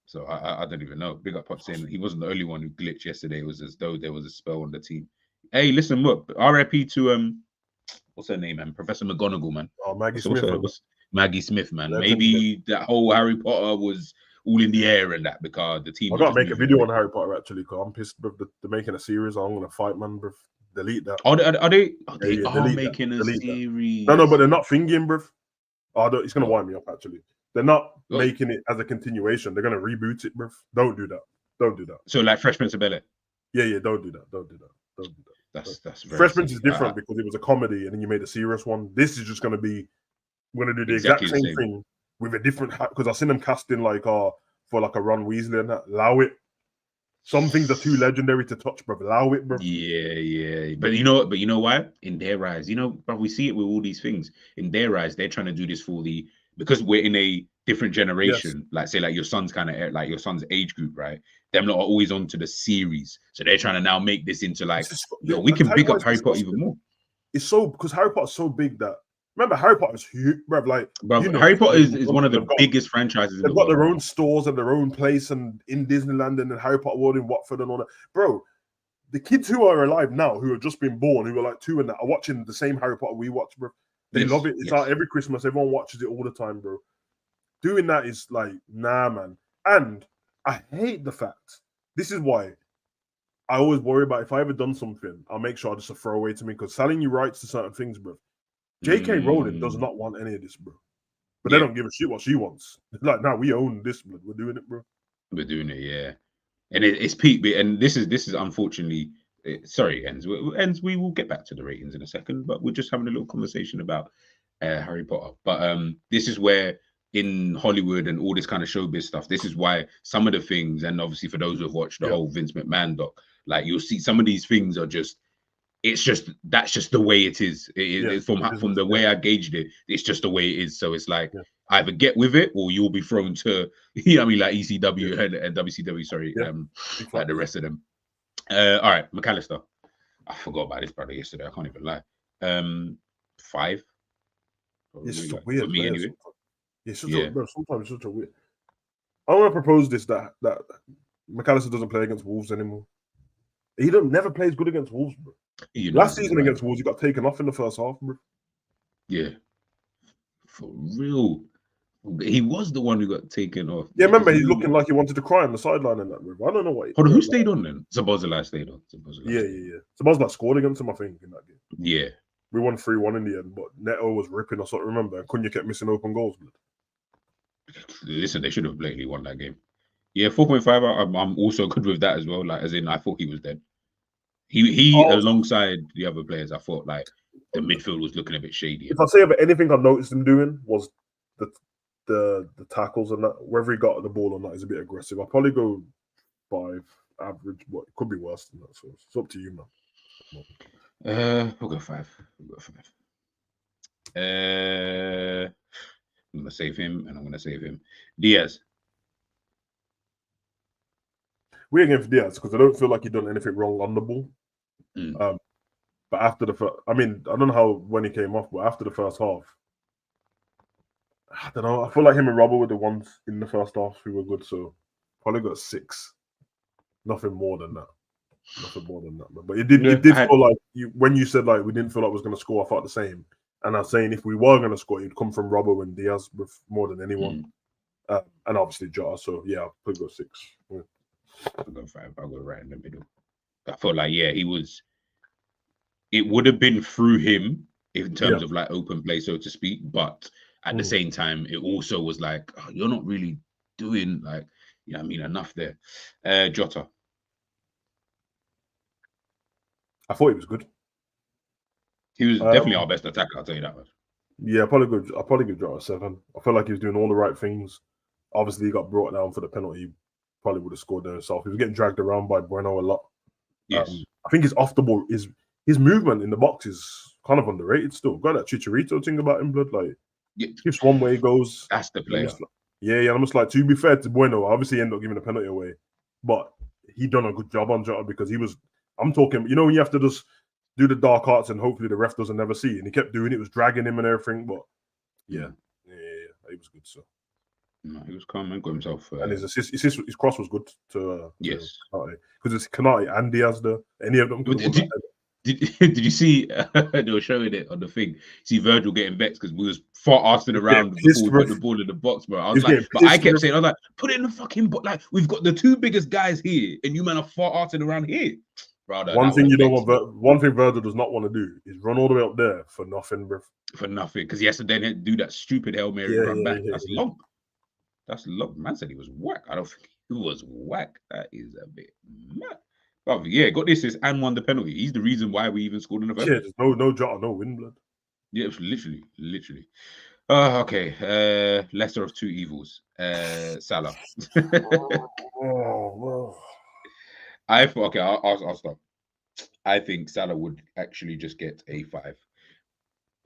[SPEAKER 2] So I don't even know. Big up Pop saying he wasn't the only one who glitched yesterday. It was as though there was a spell on the team. Hey, listen, look, RIP to what's her name, man? Professor McGonagall, man.
[SPEAKER 3] Oh, Maggie Smith.
[SPEAKER 2] Maggie Smith, man. Maybe that whole Harry Potter was all in the air and that because the team.
[SPEAKER 3] I gotta make a video on Harry Potter actually because I'm pissed, bro. They're making a series. I'm gonna fight, man, bro. Delete that.
[SPEAKER 2] Are they making a series?
[SPEAKER 3] No, but they're not thinking, bro. It's gonna wind me up actually. They're not making it as a continuation. They're gonna reboot it, bro. Don't do that.
[SPEAKER 2] So like Fresh Prince of Bel-Air.
[SPEAKER 3] Yeah. Don't do that.
[SPEAKER 2] That's
[SPEAKER 3] Fresh Prince is different because it was a comedy and then you made a serious one. This is just gonna be. We're gonna do the exact same thing with a different because I've seen them casting like for like a Ron Weasley and that. Allow it. Some things are too legendary to touch, bro. Allow it, bro.
[SPEAKER 2] Yeah. But you know why? In their eyes, bro, we see it with all these things. In their eyes, they're trying to do this because we're in a different generation. Yes. Like say, like your son's like your son's age group, right? Them lot are always on to the series, so they're trying to now make this into like, we can big up Harry Potter even more.
[SPEAKER 3] It's so because Harry Potter's so big that. Remember, Harry Potter is huge, bro. Like,
[SPEAKER 2] Harry Potter is one of the biggest franchises.
[SPEAKER 3] They've got their own stores and their own place, and in Disneyland and in Harry Potter World in Watford and all that. Bro, the kids who are alive now, who have just been born, who are like 2 and that, are watching the same Harry Potter we watch, bro. They love it. It's out every Christmas. Everyone watches it all the time, bro. Doing that is like, nah, man. And I hate the fact. This is why I always worry about if I ever done something, I'll make sure it's a throwaway to me because selling you rights to certain things, bro. J.K. Rowling does not want any of this, bro. But they don't give a shit what she wants. Like, now we own this, bro. We're doing it, bro.
[SPEAKER 2] We're doing it, yeah. And it's peak. And this is unfortunately, sorry, Ends. We will get back to the ratings in a second, but we're just having a little conversation about Harry Potter. But this is where in Hollywood and all this kind of showbiz stuff, this is why some of the things, and obviously for those who have watched the whole Vince McMahon doc, like you'll see some of these things are just. That's just the way it is. From the way I gauged it, it's just the way it is. So it's like either get with it or you'll be thrown to like ECW and WCW. Sorry, like the rest of them. All right, McAllister. I forgot about this brother yesterday. I can't even lie. 5.
[SPEAKER 3] It's so weird.
[SPEAKER 2] For me anyway.
[SPEAKER 3] Bro, sometimes it's such a weird. I'm gonna propose this that McAllister doesn't play against Wolves anymore. He never plays good against Wolves, bro. Last season against Wolves, he got taken off in the first half, bro.
[SPEAKER 2] Yeah, for real. He was the one who got taken off.
[SPEAKER 3] Yeah, remember he's looking like he wanted to cry on the sideline in that, bro. I don't know what.
[SPEAKER 2] Hold on, who stayed on then? Szoboszlai stayed on.
[SPEAKER 3] Yeah. Szoboszlai scored against him, I think, in that game.
[SPEAKER 2] Yeah,
[SPEAKER 3] we won 3-1 in the end, but Neto was ripping us up. Remember, and Cunha kept missing open goals, bro.
[SPEAKER 2] Listen, they should have blatantly won that game. Yeah, 4.5. I'm also good with that as well. Like, as in, I thought he was dead. He alongside the other players, I thought like the midfield was looking a bit shady.
[SPEAKER 3] If I say about anything I've noticed him doing was the tackles and that, whether he got the ball or not is a bit aggressive. I'll probably go 5 average, but it could be worse than that. So it's up to you,
[SPEAKER 2] man. We'll go 5. I'm gonna save him, and I'm gonna save him. Diaz.
[SPEAKER 3] We're against Diaz because I don't feel like he done anything wrong on the ball. But after the first, I don't know how when he came off, but after the first half, I don't know. I feel like him and Robert were the ones in the first half who were good, so probably got 6. Nothing more than that. Nothing more than that, but it did feel like when you said like we didn't feel like we was going to score. I thought the same, and I was saying if we were going to score, it'd come from Robbo and Diaz with more than anyone, and obviously Jota. So yeah, I'll probably go 6. Yeah.
[SPEAKER 2] I'll go 5. I'll go right in the middle. I felt like he was. It would have been through him in terms of like open play, so to speak, but at the same time, it also was like you're not really doing like enough there. Jota.
[SPEAKER 3] I thought he was good.
[SPEAKER 2] He was definitely our best attacker, I'll tell you that much.
[SPEAKER 3] Yeah, I'll probably give Jota a 7. I feel like he was doing all the right things. Obviously, he got brought down for the penalty. He probably would have scored there himself. He was getting dragged around by Bueno a lot.
[SPEAKER 2] Yes.
[SPEAKER 3] I think his off the ball, his movement in the box is kind of underrated still. Got that Chicharito thing about him, blood. Like, just one way he goes.
[SPEAKER 2] That's the player.
[SPEAKER 3] Yeah. I'm just like, to be fair to Bueno, obviously he ended up giving the penalty away. But he done a good job on Jota because I'm talking, when you have to just do the dark arts and hopefully the ref doesn't never see. And he kept doing it, was dragging him and everything. But yeah, he was good. So
[SPEAKER 2] no, he was calm and got himself.
[SPEAKER 3] And his cross was good to
[SPEAKER 2] yes,
[SPEAKER 3] because it's Kanate and Diaz there. Any of them.
[SPEAKER 2] Did you see they were showing it on the thing? See Virgil getting vexed because we was far asking around before we put the ball in the box, bro. I was like, but I kept saying, I was like, put it in the fucking box. Like we've got the 2 biggest guys here, and you man are far asking around here. Brother,
[SPEAKER 3] one thing Virgil does not want to do is run all the way up there for nothing, bro.
[SPEAKER 2] For nothing, because he has to then do that stupid Hail Mary run back. That's long. That's long. Man said he was whack. I don't think he was whack. That is a bit mad. But yeah, got this and won the penalty. He's the reason why we even scored in the first.
[SPEAKER 3] Yeah, there's no Jota, no win, blood.
[SPEAKER 2] Yeah, it was literally. Okay. Lesser of 2 evils. Salah. I thought, okay, I'll stop. I think Salah would actually just get a 5.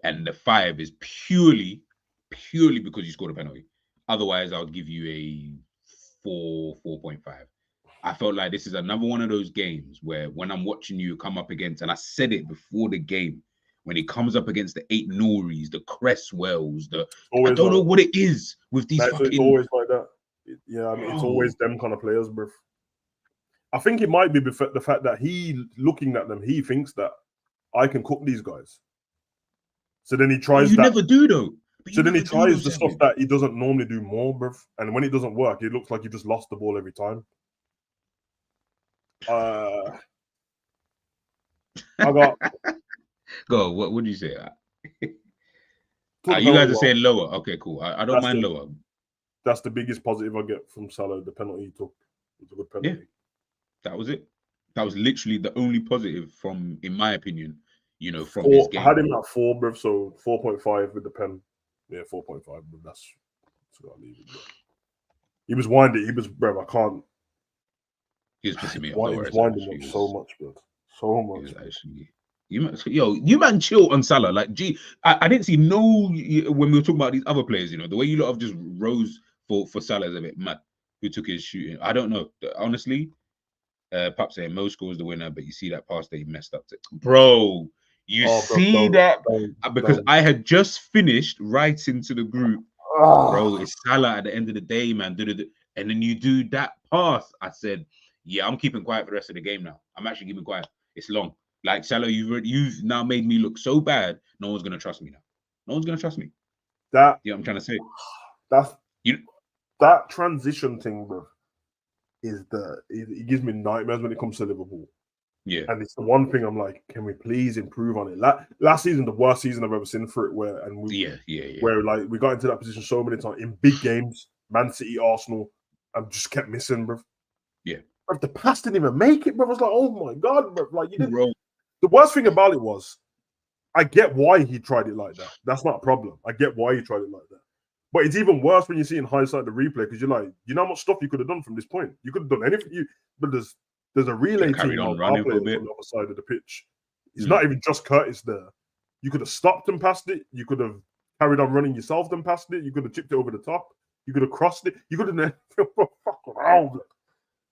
[SPEAKER 2] And the 5 is purely because you scored a penalty. Otherwise, I'll give you a 4.5. I felt like this is another one of those games where when I'm watching you come up against, and I said it before the game, when he comes up against the 8 Nouris, the Cresswells, I don't know what it is with these fucking...
[SPEAKER 3] It's always like that. It's always them kind of players, bro. I think it might be the fact that he, looking at them, he thinks that I can cook these guys. So then he tries
[SPEAKER 2] You never do, though.
[SPEAKER 3] So then he tries the stuff that he doesn't normally do more, bro. And when it doesn't work, it looks like he just lost the ball every time. I got...
[SPEAKER 2] Go, what would you say? You guys are saying lower. Okay, cool. I don't mind lower.
[SPEAKER 3] That's the biggest positive I get from Salah, the penalty he took. It was a good penalty.
[SPEAKER 2] Yeah. That was it. That was literally the only positive from, in my opinion, from his game.
[SPEAKER 3] I had him at 4, bruv, so 4.5 with the pen. Yeah, 4.5, but that's what I leave it. He was winding. Bruv, I can't.
[SPEAKER 2] He was pissing me
[SPEAKER 3] off. He was winding up so much, bruv. So much.
[SPEAKER 2] You man chill on Salah. Like, gee, I didn't see when we were talking about these other players, the way you lot have just rose for Salah is a bit mad. Who took his shooting? I don't know. Honestly, Pop saying Mo scores the winner, but you see that pass that he messed up. Bro, because I had just finished writing to the group, bro, it's Salah at the end of the day, man. And then you do that pass. I said, yeah, I'm keeping quiet for the rest of the game now. I'm actually keeping quiet. It's long. Like, Salah, you've now made me look so bad. No one's gonna trust me now. No one's gonna trust me. What I'm trying to say.
[SPEAKER 3] That transition thing, bro, it gives me nightmares when it comes to Liverpool.
[SPEAKER 2] Yeah.
[SPEAKER 3] And it's the one thing I'm like, can we please improve on it? Last season, the worst season I've ever seen for it, where like we got into that position so many times in big games, Man City, Arsenal, and just kept missing, bro.
[SPEAKER 2] Yeah.
[SPEAKER 3] Bro, the pass didn't even make it, bro. I was like, oh my God, bro. Like, you didn't. Bro. The worst thing about it was, I get why he tried it like that. That's not a problem. I get why he tried it like that. But it's even worse when you see in hindsight the replay, because you're like, you know how much stuff you could have done from this point. You could have done anything. But there's a relay team on the other side of the pitch. It's not even just Curtis there. You could have stopped and passed it. You could have carried on running yourself and passed it. You could have chipped it over the top. You could have crossed it. You could have fucking around.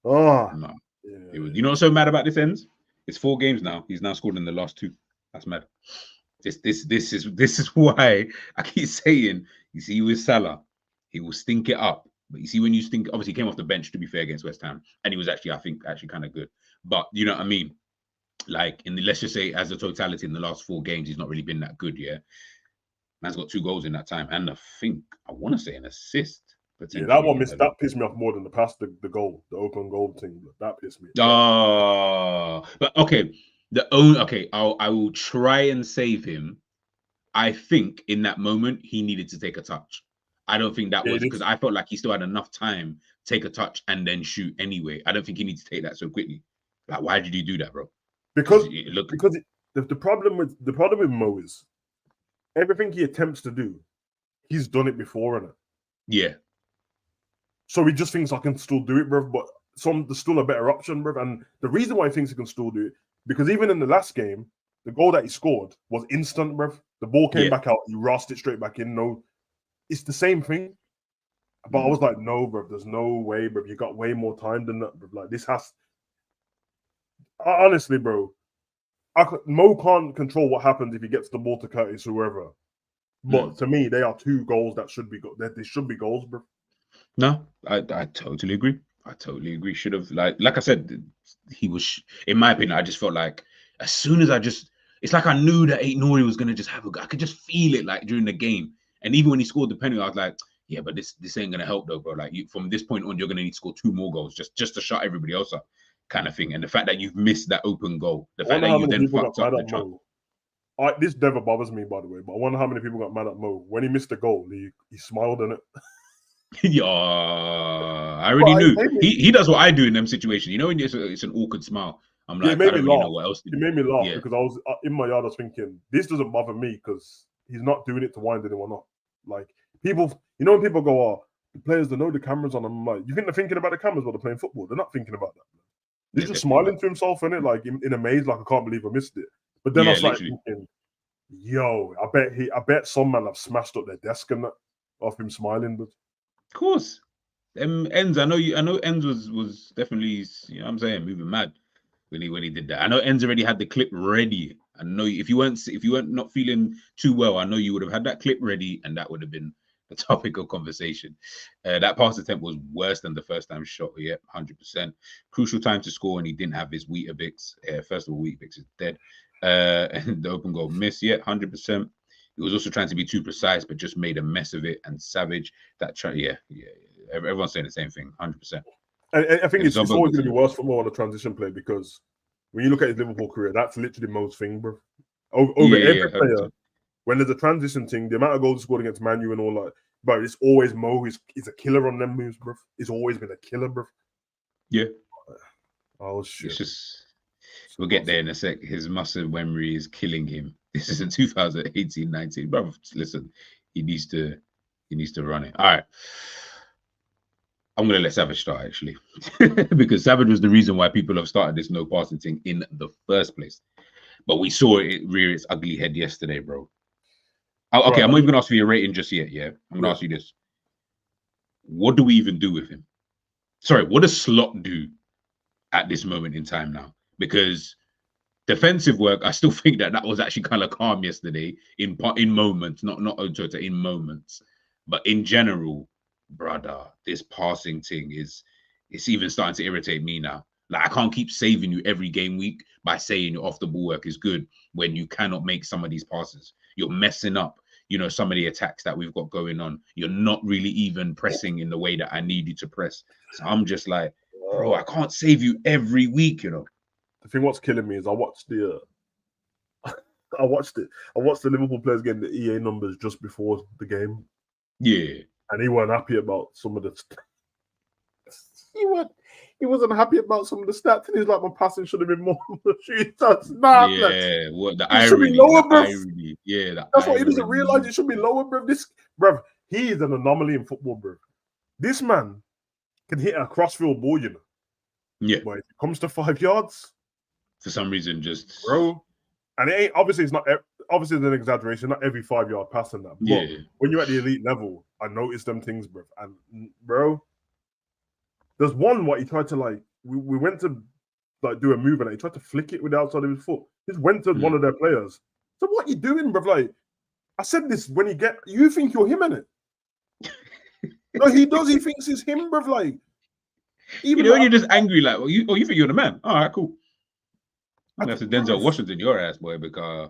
[SPEAKER 2] No. Yeah. You know what's so mad about this ends? It's 4 games now. He's now scored in the last 2. That's mad. This is why I keep saying, you see, with Salah, he will stink it up. But you see, when you think, obviously, he came off the bench, to be fair, against West Ham, and he was actually, I think, kind of good. But you know what I mean? Like, let's just say, as a totality, in the last 4 games, he's not really been that good, yeah? Man's got 2 goals in that time, and I want to say an assist.
[SPEAKER 3] Yeah, that one that pissed me off more than the goal, the open goal thing. That pissed me.
[SPEAKER 2] Oh, but okay. I will try and save him. I think in that moment he needed to take a touch. I don't think that was because I felt like he still had enough time to take a touch and then shoot anyway. I don't think he needs to take that so quickly. Like, why did you do that, bro?
[SPEAKER 3] Because the problem with Mo is everything he attempts to do, he's done it before, innit?
[SPEAKER 2] Yeah.
[SPEAKER 3] So he just thinks I can still do it, bro. But there's still a better option, bro. And the reason why he thinks he can still do it, because even in the last game, the goal that he scored was instant, bro. The ball came back out, he rossed it straight back in. No, it's the same thing. But I was like, no, bro, there's no way, bro. You got way more time than that, bro. Like, this has... Honestly, bro, Mo can't control what happens if he gets the ball to Curtis or whoever. But to me, they are 2 goals that should be they should be goals, bro.
[SPEAKER 2] No, I totally agree. I totally agree. Should have, like I said, he was, in my opinion, I just felt like as soon as it's like I knew that Aït-Nouri was gonna just have I could just feel it like during the game. And even when he scored the penalty, I was like, yeah, but this ain't gonna help though, bro. Like, from this point on, you're gonna need to score 2 more goals just to shut everybody else up, kind of thing. And the fact that you've missed that open goal, the fact that you then fucked up the chance.
[SPEAKER 3] This never bothers me, by the way, but I wonder how many people got mad at Mo when he missed the goal. He smiled in it.
[SPEAKER 2] Yeah, I already knew. He does what I do in them situations. You know, when it's an awkward smile. I'm like, I don't really know what else to do.
[SPEAKER 3] It made me laugh because I was in my yard. I was thinking, this doesn't bother me because he's not doing it to wind anyone up. Like, people, you know, when people go, "Oh, the players, they know the cameras on them." I'm like, you think they're thinking about the cameras while they're playing football? They're not thinking about that. He's just smiling to himself, innit? Like, in a maze, like, I can't believe I missed it. But then I was like thinking, yo, I bet some man have smashed up their desk and that off him smiling. But
[SPEAKER 2] of course, Enz, I know Enz was definitely, you know what I'm saying, moving mad when he did that. I know Enz already had the clip ready. I know if you weren't not feeling too well, I know you would have had that clip ready, and that would have been the topic of conversation. That pass attempt was worse than the first time shot. Yeah, 100%. Crucial time to score, and he didn't have his Weetabix. First of all, Weetabix is dead. And the open goal miss. Yeah, 100%. He was also trying to be too precise, but just made a mess of it. And Savage, yeah. Everyone's saying the same thing, 100%.
[SPEAKER 3] I think it's always going to be worse for Mo on the transition play because when you look at his Liverpool career, that's literally Mo's thing, bro. Over every player, when there's a transition thing, the amount of goals he scored against Man U and all that, but it's always Mo. He's a killer on them moves, bro. He's always been a killer, bro.
[SPEAKER 2] Yeah.
[SPEAKER 3] Oh, shit.
[SPEAKER 2] It's just... We'll get there in a sec. His muscle memory is killing him. This is in 2018-19. Bro, listen, he needs to run it. All right. I'm going to let Savage start, actually. Because Savage was the reason why people have started this no passing thing in the first place. But we saw it rear its ugly head yesterday, bro. Okay, right, I'm not even going to ask for your rating just yet, yeah? I'm going to ask you this. What do we even do with him? Sorry, what does Slot do at this moment in time now? Because defensive work, I still think that was actually kind of calm yesterday in moments, not in moments, but in general, brother, this passing thing it's even starting to irritate me now. Like, I can't keep saving you every game week by saying your off the ball work is good when you cannot make some of these passes. You're messing up, you know, some of the attacks that we've got going on. You're not really even pressing in the way that I need you to press. So I'm just like, bro, I can't save you every week, you know.
[SPEAKER 3] The thing what's killing me is I watched the Liverpool players getting the EA numbers just before the game.
[SPEAKER 2] Yeah.
[SPEAKER 3] And he weren't happy about some of the he wasn't happy about some of the stats, and he's like, my passing should have been more shoot touch. Nah,
[SPEAKER 2] yeah, what the
[SPEAKER 3] irony,
[SPEAKER 2] should be lower,
[SPEAKER 3] bro.
[SPEAKER 2] Yeah,
[SPEAKER 3] that's what he doesn't realize. It should be lower, bro. He is an anomaly in football, bro. This man can hit a crossfield ball, you know.
[SPEAKER 2] Yeah.
[SPEAKER 3] But if it comes to 5 yards,
[SPEAKER 2] for some reason, just
[SPEAKER 3] bro. And it ain't obviously it's an exaggeration, not every 5 yard pass and that. But
[SPEAKER 2] yeah.
[SPEAKER 3] When you're at the elite level, I noticed them things, bro. And bro, there's one what he tried to like. We went to like do a move and he tried to flick it with the outside of his foot. He just went to one of their players. So what you doing, bro? Like I said this when you think you're him in it. No, he does. He thinks it's him, bruv. Like, even
[SPEAKER 2] when you're just angry, like, you think you're the man. All right, cool. I'm gonna have to Denzel Washington your ass, boy, because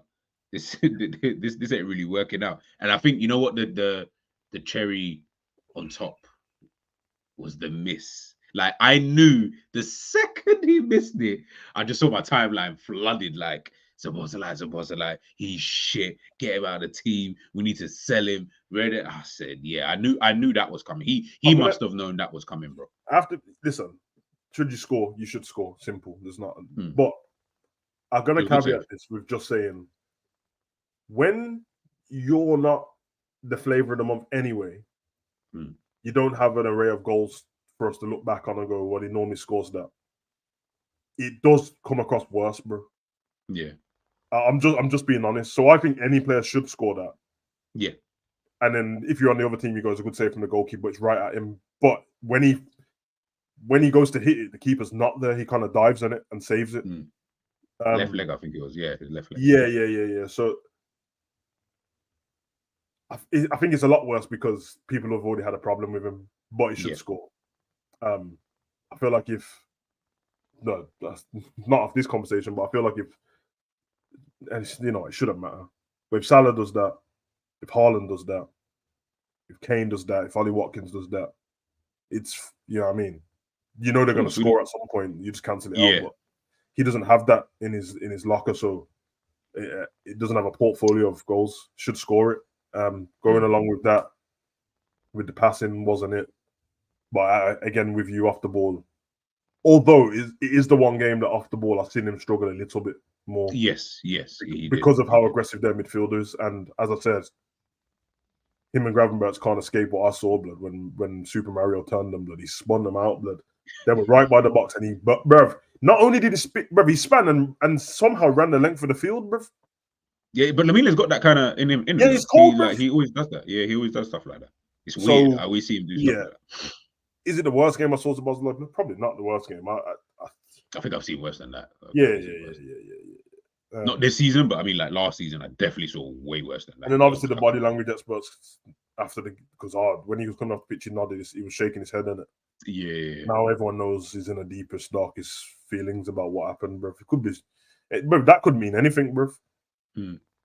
[SPEAKER 2] this ain't really working out. And I think you know what the cherry on top was the miss. Like I knew the second he missed it, I just saw my timeline flooded. Like Szoboszlai, he's shit. Get him out of the team. We need to sell him. Ready? I said, yeah, I knew that was coming. He must have known that was coming, bro.
[SPEAKER 3] Listen, should you score, you should score. Simple. There's not. But I'm gonna caveat this with just saying, when you're not the flavor of the month anyway, you don't have an array of goals for us to look back on and go, well, he normally scores that. It does come across worse, bro.
[SPEAKER 2] Yeah.
[SPEAKER 3] I'm just being honest. So I think any player should score that.
[SPEAKER 2] Yeah.
[SPEAKER 3] And then if you're on the other team, you go, it's a good save from the goalkeeper, it's right at him. But when he goes to hit it, the keeper's not there. He kind of dives on it and saves it.
[SPEAKER 2] Left leg, I think it was. Yeah, his left leg.
[SPEAKER 3] Yeah. So I think it's a lot worse because people have already had a problem with him, but he should score. I feel like that's not off this conversation, but I feel like it shouldn't matter. But if Salah does that, if Haaland does that, if Kane does that, if Ollie Watkins does that, it's, you know what I mean? You know they're going to score at some point. You just cancel it out. But he doesn't have that in his locker, so it doesn't have a portfolio of goals. Should score it. Going along with that, with the passing, wasn't it? But again, with you off the ball, although it is the one game that off the ball I've seen him struggle a little bit more.
[SPEAKER 2] Yes,
[SPEAKER 3] because of how aggressive their midfielders. And as I said, him and Gravenberch can't escape what I saw, blood. When Super Mario turned them, blood, he spun them out, blood. They were right by the box, and bruv, not only did he span and somehow ran the length of the field, bruv.
[SPEAKER 2] Yeah, but Lamina's got that kind of in him.
[SPEAKER 3] Yeah, he's cold,
[SPEAKER 2] he always does that. Yeah, he always does stuff like that. It's weird. I always see him do stuff like that.
[SPEAKER 3] Is it the worst game I saw to Barcelona? Probably not the worst game.
[SPEAKER 2] I think I've seen worse than that.
[SPEAKER 3] Yeah.
[SPEAKER 2] Not this season, but I mean, like last season, I definitely saw way worse than that.
[SPEAKER 3] And then obviously the body language experts after because when he was coming off the pitch, he was shaking his head in it.
[SPEAKER 2] Yeah.
[SPEAKER 3] Now everyone knows he's in the deepest, darkest feelings about what happened, bro. It could be, bro. That could mean anything, bro.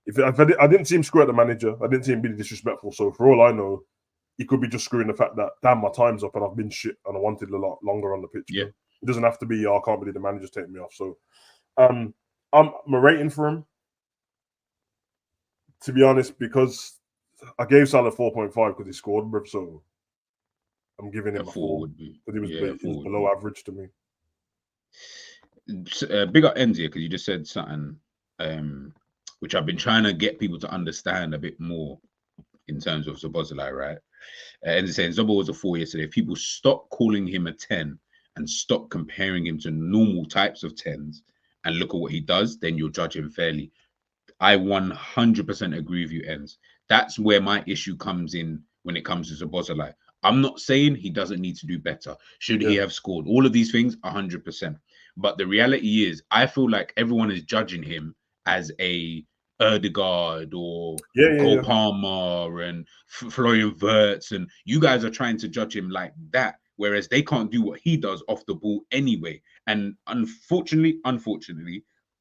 [SPEAKER 3] If I didn't see him screw at the manager, I didn't see him being disrespectful. So for all I know, he could be just screwing the fact that, damn, my time's up and I've been shit and I wanted a lot longer on the pitch.
[SPEAKER 2] Yeah.
[SPEAKER 3] Bro. It doesn't have to be, I can't believe the manager's taking me off. So my rating for him, to be honest, because I gave Salah 4.5 because he scored, bro. So I'm giving him a 4 because he was below average to me.
[SPEAKER 2] Big up ends here because you just said something which I've been trying to get people to understand a bit more in terms of Szoboszlai, right? And saying Zobo was a 4 yesterday. If people stop calling him a 10 and stop comparing him to normal types of 10s and look at what he does, then you'll judge him fairly. I 100% agree with you, Enz. That's where my issue comes in when it comes to Szoboszlai. I'm not saying he doesn't need to do better. Should he have scored? All of these things, 100%. But the reality is, I feel like everyone is judging him as a Erdegaard or Cole Palmer and Florian Wirtz, and you guys are trying to judge him like that, whereas they can't do what he does off the ball anyway. And unfortunately,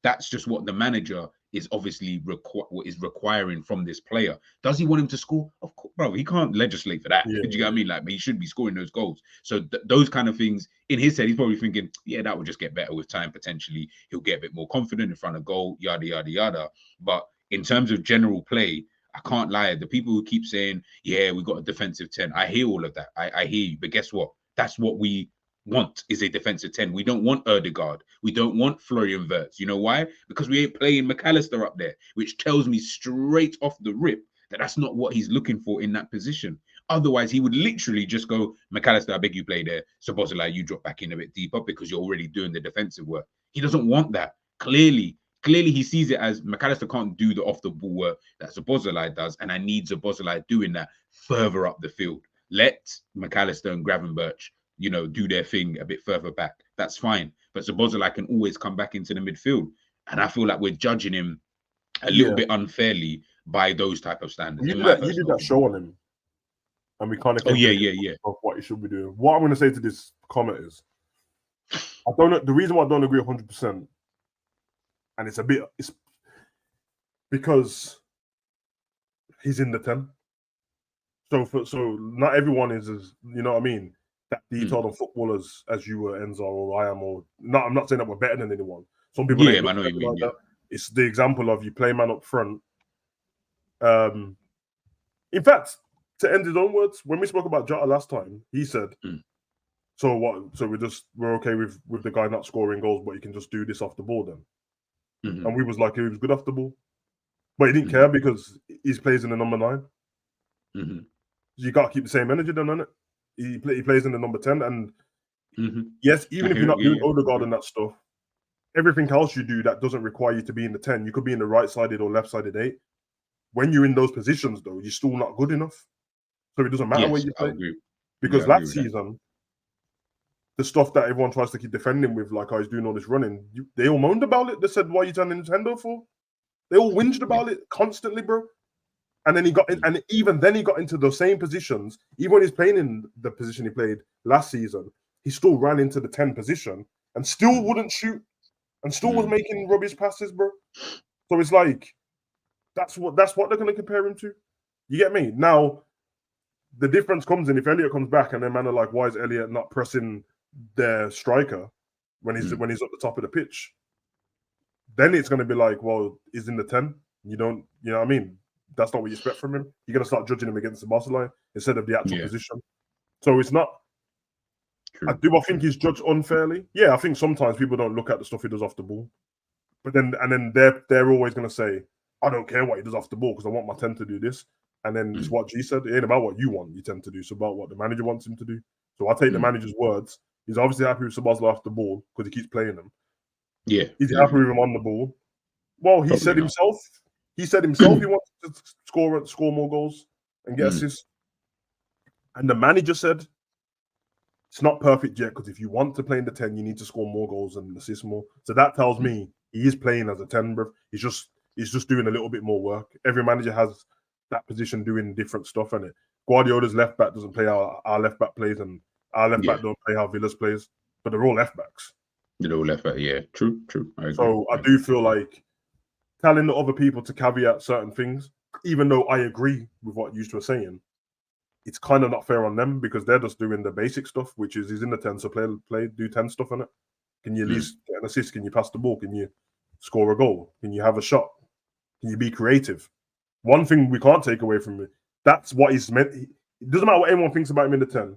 [SPEAKER 2] that's just what the manager is obviously requiring from this player. Does he want him to score? Of course, bro. He can't legislate for that. Do you get what I mean? Like, he should be scoring those goals. So those kind of things in his head, he's probably thinking, yeah, that will just get better with time. Potentially, he'll get a bit more confident in front of goal. Yada yada yada. But in terms of general play, I can't lie. The people who keep saying, yeah, we got a defensive 10. I hear all of that. I hear you. But guess what? That's what we want, is a defensive 10. We don't want Erdegaard. We don't want Florian Wirtz. You know why? Because we ain't playing McAllister up there, which tells me straight off the rip that that's not what he's looking for in that position. Otherwise, he would literally just go, McAllister, I beg you play there. Szoboszlai, you drop back in a bit deeper because you're already doing the defensive work. He doesn't want that. Clearly, he sees it as McAllister can't do the off-the-ball work that Szoboszlai does, and I need Szoboszlai doing that further up the field. Let McAllister and Gravenberch, do their thing a bit further back. That's fine. But Szoboszlai can always come back into the midfield. And I feel like we're judging him a little bit unfairly by those type of standards.
[SPEAKER 3] You did that show on him. and we kind of
[SPEAKER 2] Oh yeah.
[SPEAKER 3] of what he should be doing. What I'm going to say to this comment is, I don't know the reason why I don't agree 100%, and it's because he's in the 10. So not everyone is as, you know what I mean, that detailed on footballers as you were, Enzo, or I am, or not. I'm not saying that we're better than anyone. Some people
[SPEAKER 2] I know what you mean.
[SPEAKER 3] like that. It's the example of you play man up front. In fact, to end his own words, when we spoke about Jota last time, he said, "So what? So we're okay with the guy not scoring goals, but he can just do this off the ball then." And we was like, he was good off the ball, but he didn't care because he plays in the number 9. You got to keep the same energy, then, isn't it? He plays in the number 10, and yes, even if you're not doing Odegaard and that stuff, everything else you do that doesn't require you to be in the 10, you could be in the right-sided or left-sided 8. When you're in those positions, though, you're still not good enough. So it doesn't matter where you play. Because last season, the stuff that everyone tries to keep defending with, like, oh, he's doing all this running, they all moaned about it. They said, "Why are you turning Nintendo for?" They all whinged about it constantly, bro. And then he got in, and even then he got into those same positions. Even when he's playing in the position he played last season, he still ran into the 10 position and still wouldn't shoot and still was making rubbish passes, bro. So it's like that's what they're going to compare him to. You get me? Now, the difference comes in if Elliot comes back and then man are like, why is Elliot not pressing their striker when he's at the top of the pitch? Then it's going to be like, well, he's in the 10. You know what I mean? That's not what you expect from him. You're going to start judging him against the Barcelona instead of the actual position. So it's not. True. I think he's judged unfairly? Yeah, I think sometimes people don't look at the stuff he does off the ball. But then they're always going to say, I don't care what he does off the ball because I want my 10 to do this. And then it's what G said. It ain't about what you want your 10 to do. It's about what the manager wants him to do. So I take the manager's words. He's obviously happy with Sabazla off the ball because he keeps playing them.
[SPEAKER 2] Yeah.
[SPEAKER 3] He's happy with him on the ball. Well, he said himself he wants to score more goals and get assists. And the manager said it's not perfect yet because if you want to play in the 10, you need to score more goals and assist more. So that tells me he is playing as a 10, bro. He's just doing a little bit more work. Every manager has that position doing different stuff, and Guardiola's left back doesn't play how our left back plays, and our left back don't play how Villa's plays, but they're all left backs.
[SPEAKER 2] They're all left back, yeah. True.
[SPEAKER 3] I do feel like telling the other people to caveat certain things, even though I agree with what you were saying, it's kind of not fair on them because they're just doing the basic stuff, which is he's in the 10, so do 10 stuff on it. Can you at least get an assist? Can you pass the ball? Can you score a goal? Can you have a shot? Can you be creative? One thing we can't take away from him, that's what he's meant. It doesn't matter what anyone thinks about him in the 10.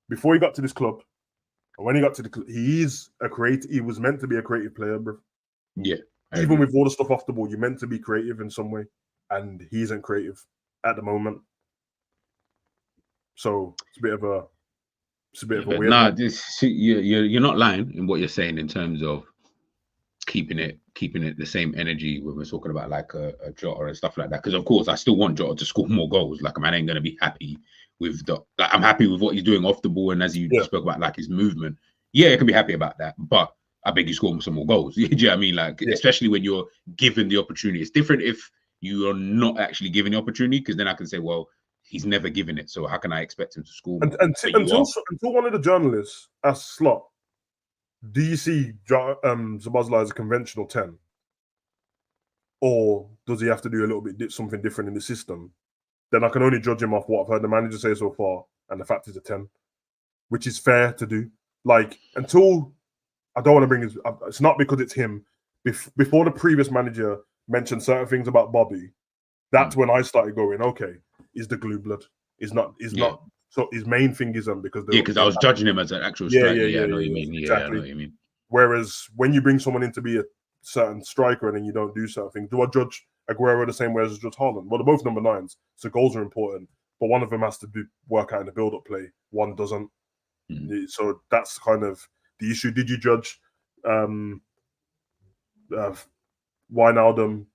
[SPEAKER 3] Before he got to this club, and when he got to the club, he was meant to be a creative player, bro.
[SPEAKER 2] Yeah.
[SPEAKER 3] Even with all the stuff off the ball, you're meant to be creative in some way, and he isn't creative at the moment. So it's a bit of a weird.
[SPEAKER 2] Nah, you're not lying in what you're saying in terms of keeping it the same energy when we're talking about like a Jota and stuff like that. Because of course, I still want Jota to score more goals. Like, man, ain't gonna be happy with I'm happy with what he's doing off the ball, and as you spoke about, like his movement. Yeah, I can be happy about that, but I beg you score some more goals. Do you know what I mean? Like, especially when you're given the opportunity. It's different if you are not actually given the opportunity, because then I can say, well, he's never given it, so how can I expect him to score more?
[SPEAKER 3] Until one of the journalists asked Slot, do you see Szoboszlai as a conventional 10? Or does he have to do a little bit something different in the system? Then I can only judge him off what I've heard the manager say so far, and the fact he's a 10, which is fair to do. Like, until I don't want to bring his... It's not because it's him. Before the previous manager mentioned certain things about Bobby, that's when I started going, okay, he's the glue blood. He's not. So his main thing is because
[SPEAKER 2] I was judging him as an actual striker. I know what you mean. Exactly. I know what you mean.
[SPEAKER 3] Whereas when you bring someone in to be a certain striker and then you don't do certain things, do I judge Aguero the same way as judge Haaland? Well, they're both number 9s, so goals are important, but one of them has to work out in the build-up play. One doesn't. So that's kind of the issue. Did you judge Wijnaldum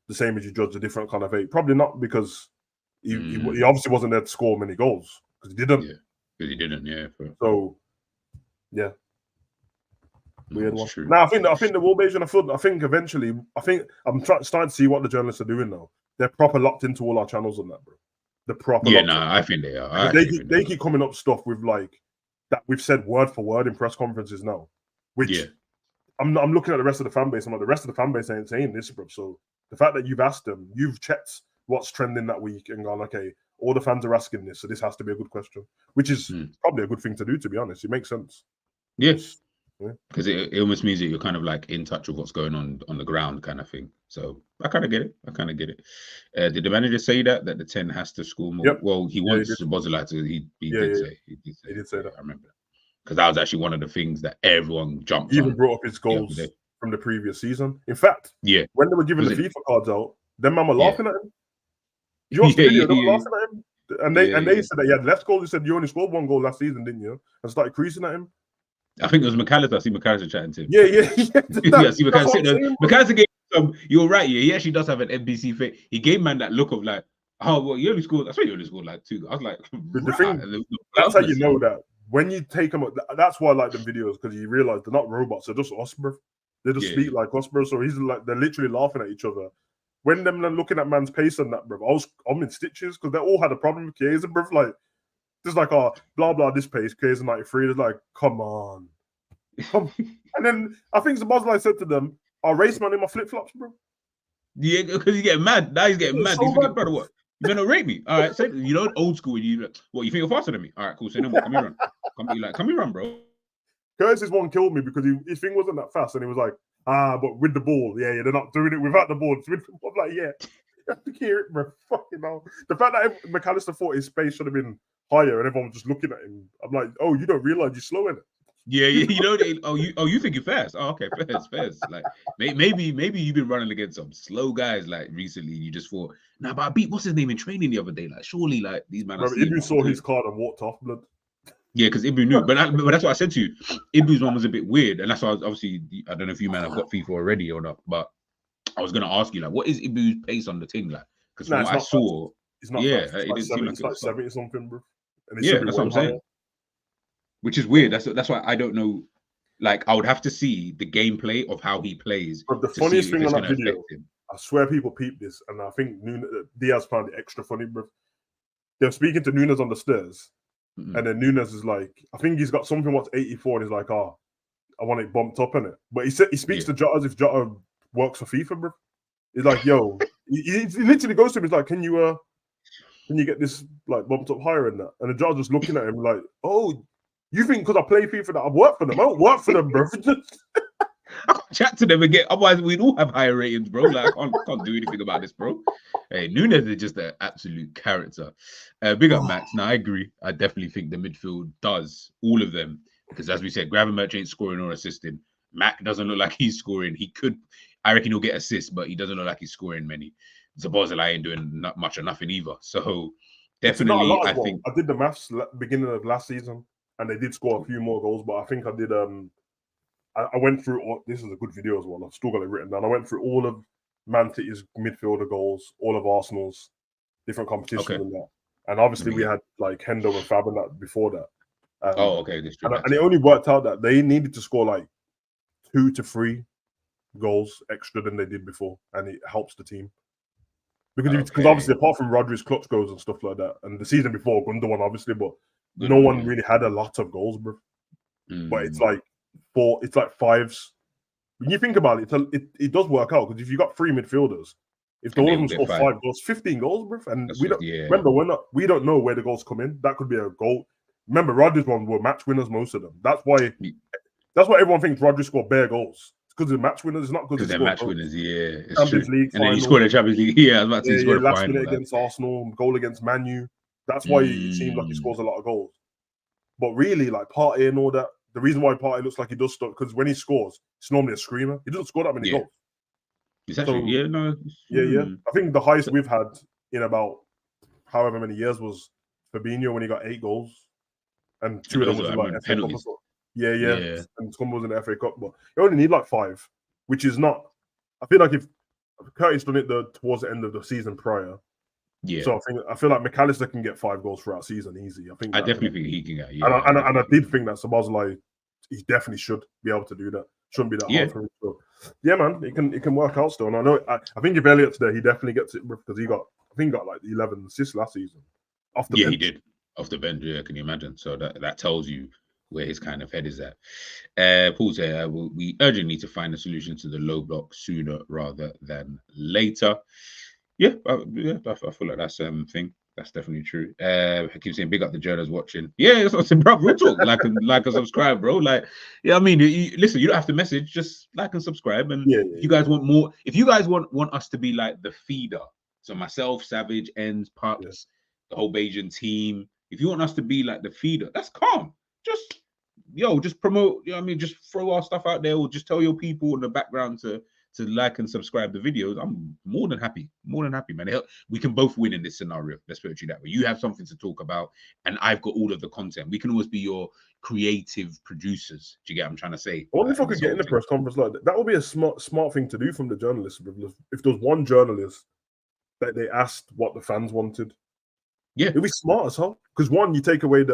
[SPEAKER 3] the same as you judge a different kind of 8? Probably not, because he obviously wasn't there to score many goals because he didn't.
[SPEAKER 2] Yeah, because he didn't. Yeah.
[SPEAKER 3] So, yeah. Weird one.
[SPEAKER 2] True.
[SPEAKER 3] Now I think the wall based on the foot. I think eventually, I'm starting to see what the journalists are doing now. They're proper locked into all our channels on that, bro. the proper.
[SPEAKER 2] Yeah, no, I think they are.
[SPEAKER 3] They keep coming up stuff with like that we've said word for word in press conferences now, which I'm looking at the rest of the fan base. I'm like, the rest of the fan base ain't saying this, bro. So the fact that you've asked them, you've checked what's trending that week and gone, okay, all the fans are asking this, so this has to be a good question, which is probably a good thing to do, to be honest. It makes sense.
[SPEAKER 2] Yes. Because it almost means that you're kind of like in touch with what's going on the ground kind of thing. So I kind of get it. Did the manager say that the 10 has to score more?
[SPEAKER 3] Yep.
[SPEAKER 2] Well, he wants Szoboszlai to. He did say that. I remember that. Because that was actually one of the things that everyone jumped on.
[SPEAKER 3] He even brought up his goals from the previous season. In fact, when they were giving the FIFA cards out, them man were laughing at him. You watched the video, they were laughing at him. And they said that he had less goals. They said, you only scored 1 goal last season, didn't you? And started creasing at him.
[SPEAKER 2] I think it was McAllister. I see McAllister chatting to him.
[SPEAKER 3] Yeah.
[SPEAKER 2] I see McAllister. McAllister gave some. You're right. Yeah, he actually does have an NBC face. He gave man that look of like, oh, well, you only scored. I swear you only scored like 2. I was like,
[SPEAKER 3] that's how you know that when you take them. That's why I like the videos, because you realize they're not robots. They're just us, bro. They just speak like us, bro. So he's like, they're literally laughing at each other. When them looking at man's pace and that, bro, I'm in stitches because they all had a problem with Chiesa, bro. Like, just like, oh, blah, blah, this pace, Chiesa 93. They're like, come on. And then I think Szoboszlai said to them, I'll race man in my flip-flops, bro.
[SPEAKER 2] Yeah, because he's getting mad. Now he's getting mad. He's thinking, brother, what? You're going to rate me? All right, so you know, old school. You what, you think you're faster than me? All right, cool. Say no more. Come here, run. Come here, run, bro.
[SPEAKER 3] Curtis's one killed me because his thing wasn't that fast. And he was like, but with the ball. Yeah, they're not doing it without the ball. I'm like, yeah. You have to hear it, bro. Fucking hell. The fact that McAllister thought his pace should have been higher and everyone was just looking at him. I'm like, oh, you don't realize you're slow in it.
[SPEAKER 2] Yeah, you know, you think you're fast. Oh, okay, fast. Like maybe you've been running against some slow guys like recently. You just thought, nah, but I beat what's his name in training the other day. Like surely, like these men.
[SPEAKER 3] Ibu saw his card and walked off, blood.
[SPEAKER 2] Yeah, because Ibu knew, but that's what I said to you. Ibu's one was a bit weird, and that's why obviously I don't know if you man have got FIFA already or not, but I was gonna ask you like, what is Ibu's pace on the thing like? Because from what I saw,
[SPEAKER 3] it's not.
[SPEAKER 2] Yeah,
[SPEAKER 3] it didn't seem like it's like 70 something, bro.
[SPEAKER 2] And that's what I'm saying. Which is weird. That's why I don't know. Like, I would have to see the gameplay of how he plays.
[SPEAKER 3] But the funniest thing on that video, I swear people peep this, and I think Diaz found it extra funny, bro. They're speaking to Nunes on the stairs, and then Nunes is like, I think he's got something what's 84, and he's like, I want it bumped up in it. But he speaks to Jota as if Jota works for FIFA, bro. He's like, yo, he literally goes to him. He's like, can you get this like bumped up higher in that? And the Jota's just looking at him like, oh. You think because I play FIFA that I've worked for them? I don't work for them, bro.
[SPEAKER 2] I can't chat to them again. Otherwise, we'd all have higher ratings, bro. Like, I can't do anything about this, bro. Hey, Nunes is just an absolute character. Big up, Max. Now, I agree. I definitely think the midfield does, all of them. Because as we said, Gravenberch ain't scoring or assisting. Mac doesn't look like he's scoring. He could, I reckon he'll get assists, but he doesn't look like he's scoring many. Szoboszlai ain't doing not much or nothing either. So, definitely, I think.
[SPEAKER 3] I did the maths beginning of last season. And they did score a few more goals, but I think I did. I went through. This is a good video as well. I've still got it written down. I went through all of Man City's midfielder goals, all of Arsenal's different competitions, and that. And obviously, we had like Hendo and Fab and that before that. And it only worked out that they needed to score like 2 to 3 goals extra than they did before, and it helps the team. Because obviously, apart from Rodri's clutch goals and stuff like that, and the season before, Gundogan obviously, but no one really had a lot of goals, bro. But it's like 4, it's like 5s. When you think about it, it does work out because if you got 3 midfielders, if all of them score 5 goals, 15 goals, bro. And remember, we don't know where the goals come in. That could be a goal. Remember, Rodri's one were match winners, most of them. That's why everyone thinks Rodri scored bare goals. It's because they're match winners. It's not because
[SPEAKER 2] they're match winners. Yeah, it's
[SPEAKER 3] Champions League,
[SPEAKER 2] and then you scored a Champions League. Yeah, I was about to say
[SPEAKER 3] last minute against Arsenal, goal against Man U. That's why it seems like he scores a lot of goals. But really, like Partey and all that, the reason why Partey looks like he does stuff, because when he scores, it's normally a screamer. He doesn't score that many goals.
[SPEAKER 2] It's actually,
[SPEAKER 3] I think the highest we've had in about however many years was Fabinho when he got 8 goals. And 2 of them was like FA Cup. Yeah. And some was in the FA Cup. But you only need like 5, which is not. I feel like if Curtis done it towards the end of the season prior. Yeah. So I feel like McAllister can get 5 goals throughout season easy. I definitely think he can get. Yeah. And I did think that Szoboszlai, he definitely should be able to do that. Shouldn't be that hard for him. So, yeah, man, it can work out still. And I know I think if Elliott's there, he definitely gets it because he got like 11 assists last season. off the
[SPEAKER 2] Yeah,
[SPEAKER 3] bench.
[SPEAKER 2] he did off the bench. Yeah, can you imagine? So that tells you where his kind of head is at. Paul said, we urgently need to find a solution to the low block sooner rather than later. Yeah, I feel like that's thing. That's definitely true. I keep saying, big up the journalists watching. Yeah, that's what I said, bro. Real talk. Like and subscribe, bro. Like, yeah, I mean, listen, you don't have to message. Just like and subscribe. And if you guys want more, if you guys want us to be like the feeder, so myself, Savage, Ends, Pups, the whole Bayesian team. If you want us to be like the feeder, that's calm. Just promote. You know what I mean, just throw our stuff out there, or just tell your people in the background to like and subscribe the videos. I'm more than happy, man. We can both win in this scenario. Let's put it that way. You have something to talk about, and I've got all of the content. We can always be your creative producers. Do you get what I'm trying to say?
[SPEAKER 3] I wonder if I could get in the press conference like that. That would be a smart thing to do from the journalists. If there was one journalist that they asked what the fans wanted,
[SPEAKER 2] yeah,
[SPEAKER 3] it'd be smart as hell. Because one, you take away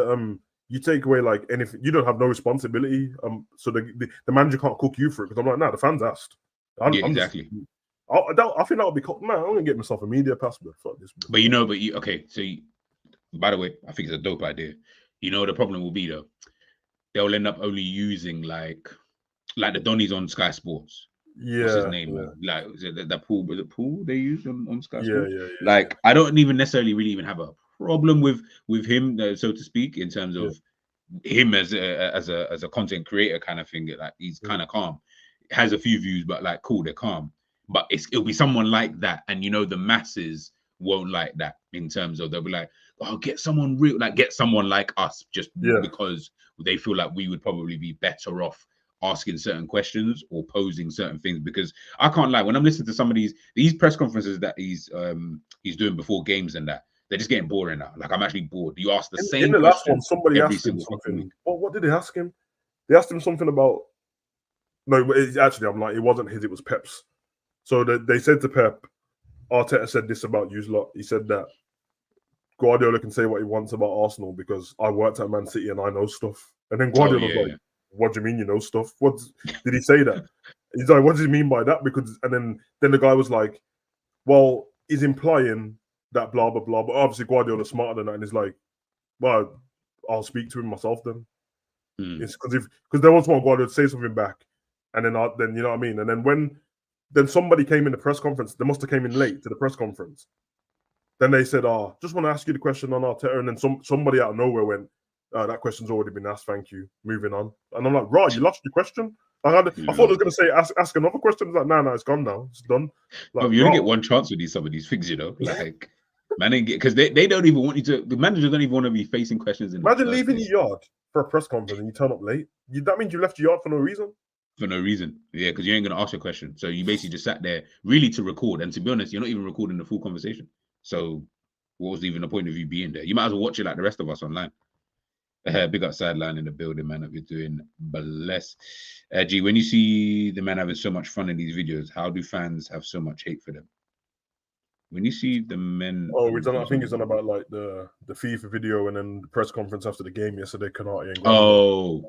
[SPEAKER 3] like anything. You don't have no responsibility. So the manager can't cook you for it. Because I'm like, nah, the fans asked.
[SPEAKER 2] Exactly.
[SPEAKER 3] I think that would be cool. Man, I'm gonna get myself a media pass, but fuck this.
[SPEAKER 2] But okay. So, by the way, I think it's a dope idea. You know, the problem will be though, they'll end up only using like the Donnies on Sky Sports.
[SPEAKER 3] Yeah.
[SPEAKER 2] What's his name? Like, is it the Pool? Was it Pool they use on Sky Sports?
[SPEAKER 3] Yeah.
[SPEAKER 2] Like, I don't even necessarily really even have a problem with him, so to speak, in terms of him as a content creator kind of thing. Like, he's kind of calm. Has a few views, but like, cool, they're calm. But it'll be someone like that, and the masses won't like that. In terms of, they'll be like, oh, get someone real, like get someone like us, just because they feel like we would probably be better off asking certain questions or posing certain things. Because I can't lie, when I'm listening to some of these press conferences that he's doing before games and that, they're just getting boring now. Like, I'm actually bored. You ask the same.
[SPEAKER 3] In the last one, somebody asked him something. What did they ask him? They asked him something about. No, actually, I'm like, it wasn't his. It was Pep's. So they said to Pep, Arteta said this about you lot. He said that Guardiola can say what he wants about Arsenal because I worked at Man City and I know stuff. And then Guardiola was like, what do you mean you know stuff? What did he say that? He's like, what does he mean by that? Because and then the guy was like, well, he's implying that blah blah blah. But obviously Guardiola's smarter than that, and he's like, well, I'll speak to him myself then. It's because there was one Guardiola to say something back, and then you know what I mean. And then somebody came in the press conference. They must have came in late to the press conference. Then they said, just want to ask you the question on Arteta. And then somebody out of nowhere went, that question's already been asked, thank you. Moving on. And I'm like, right, you lost your question? I thought I was going to say, ask another question. It's like, no, it's gone now. It's done. Like,
[SPEAKER 2] you only get one chance with some of these things, Like, man, because they don't even want you to, the managers don't even want to be facing questions.
[SPEAKER 3] Imagine leaving your yard for a press conference and you turn up late. That means you left your yard for no reason.
[SPEAKER 2] For no reason. Yeah, because you ain't going to ask a question. So you basically just sat there really to record. And to be honest, you're not even recording the full conversation. So what was even the point of you being there? You might as well watch it like the rest of us online. Big up Sideline in the building, man. That we're doing bless. G, when you see the man having so much fun in these videos, how do fans have so much hate for them? When you see the men,
[SPEAKER 3] I think it's on about like the FIFA video and then the press conference after the game yesterday. Canati and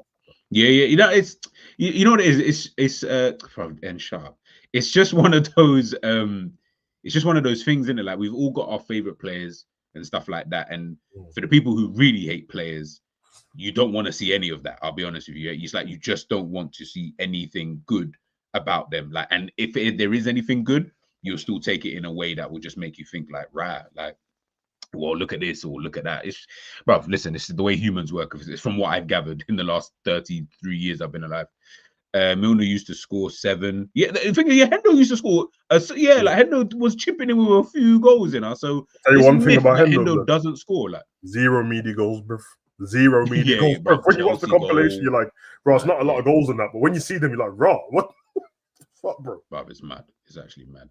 [SPEAKER 2] yeah. It's you know what it is. It's and sharp. It's just one of those. It's just one of those things, isn't it? Like, we've all got our favorite players and stuff like that. And for the people who really hate players, you don't want to see any of that. I'll be honest with you. It's like you just don't want to see anything good about them. Like, and if there is anything good, you'll still take it in a way that will just make you think like, right, like, well, look at this or look at that. It's, bro, listen, this is the way humans work. It's from what I've gathered in the last 33 years I've been alive. Milner used to score 7. Yeah, the thing is, Hendo used to score. Like, Hendo was chipping in with a few goals in us. So
[SPEAKER 3] tell you one thing about
[SPEAKER 2] Hendo doesn't score like
[SPEAKER 3] 0 meaty goals, bro. 0 meaty goals, bro. When you watch the compilation, you're like, bro, it's not a lot of goals in that. But when you see them, you're like, raw. What? Fuck, bro.
[SPEAKER 2] Bro, it's mad. It's actually mad.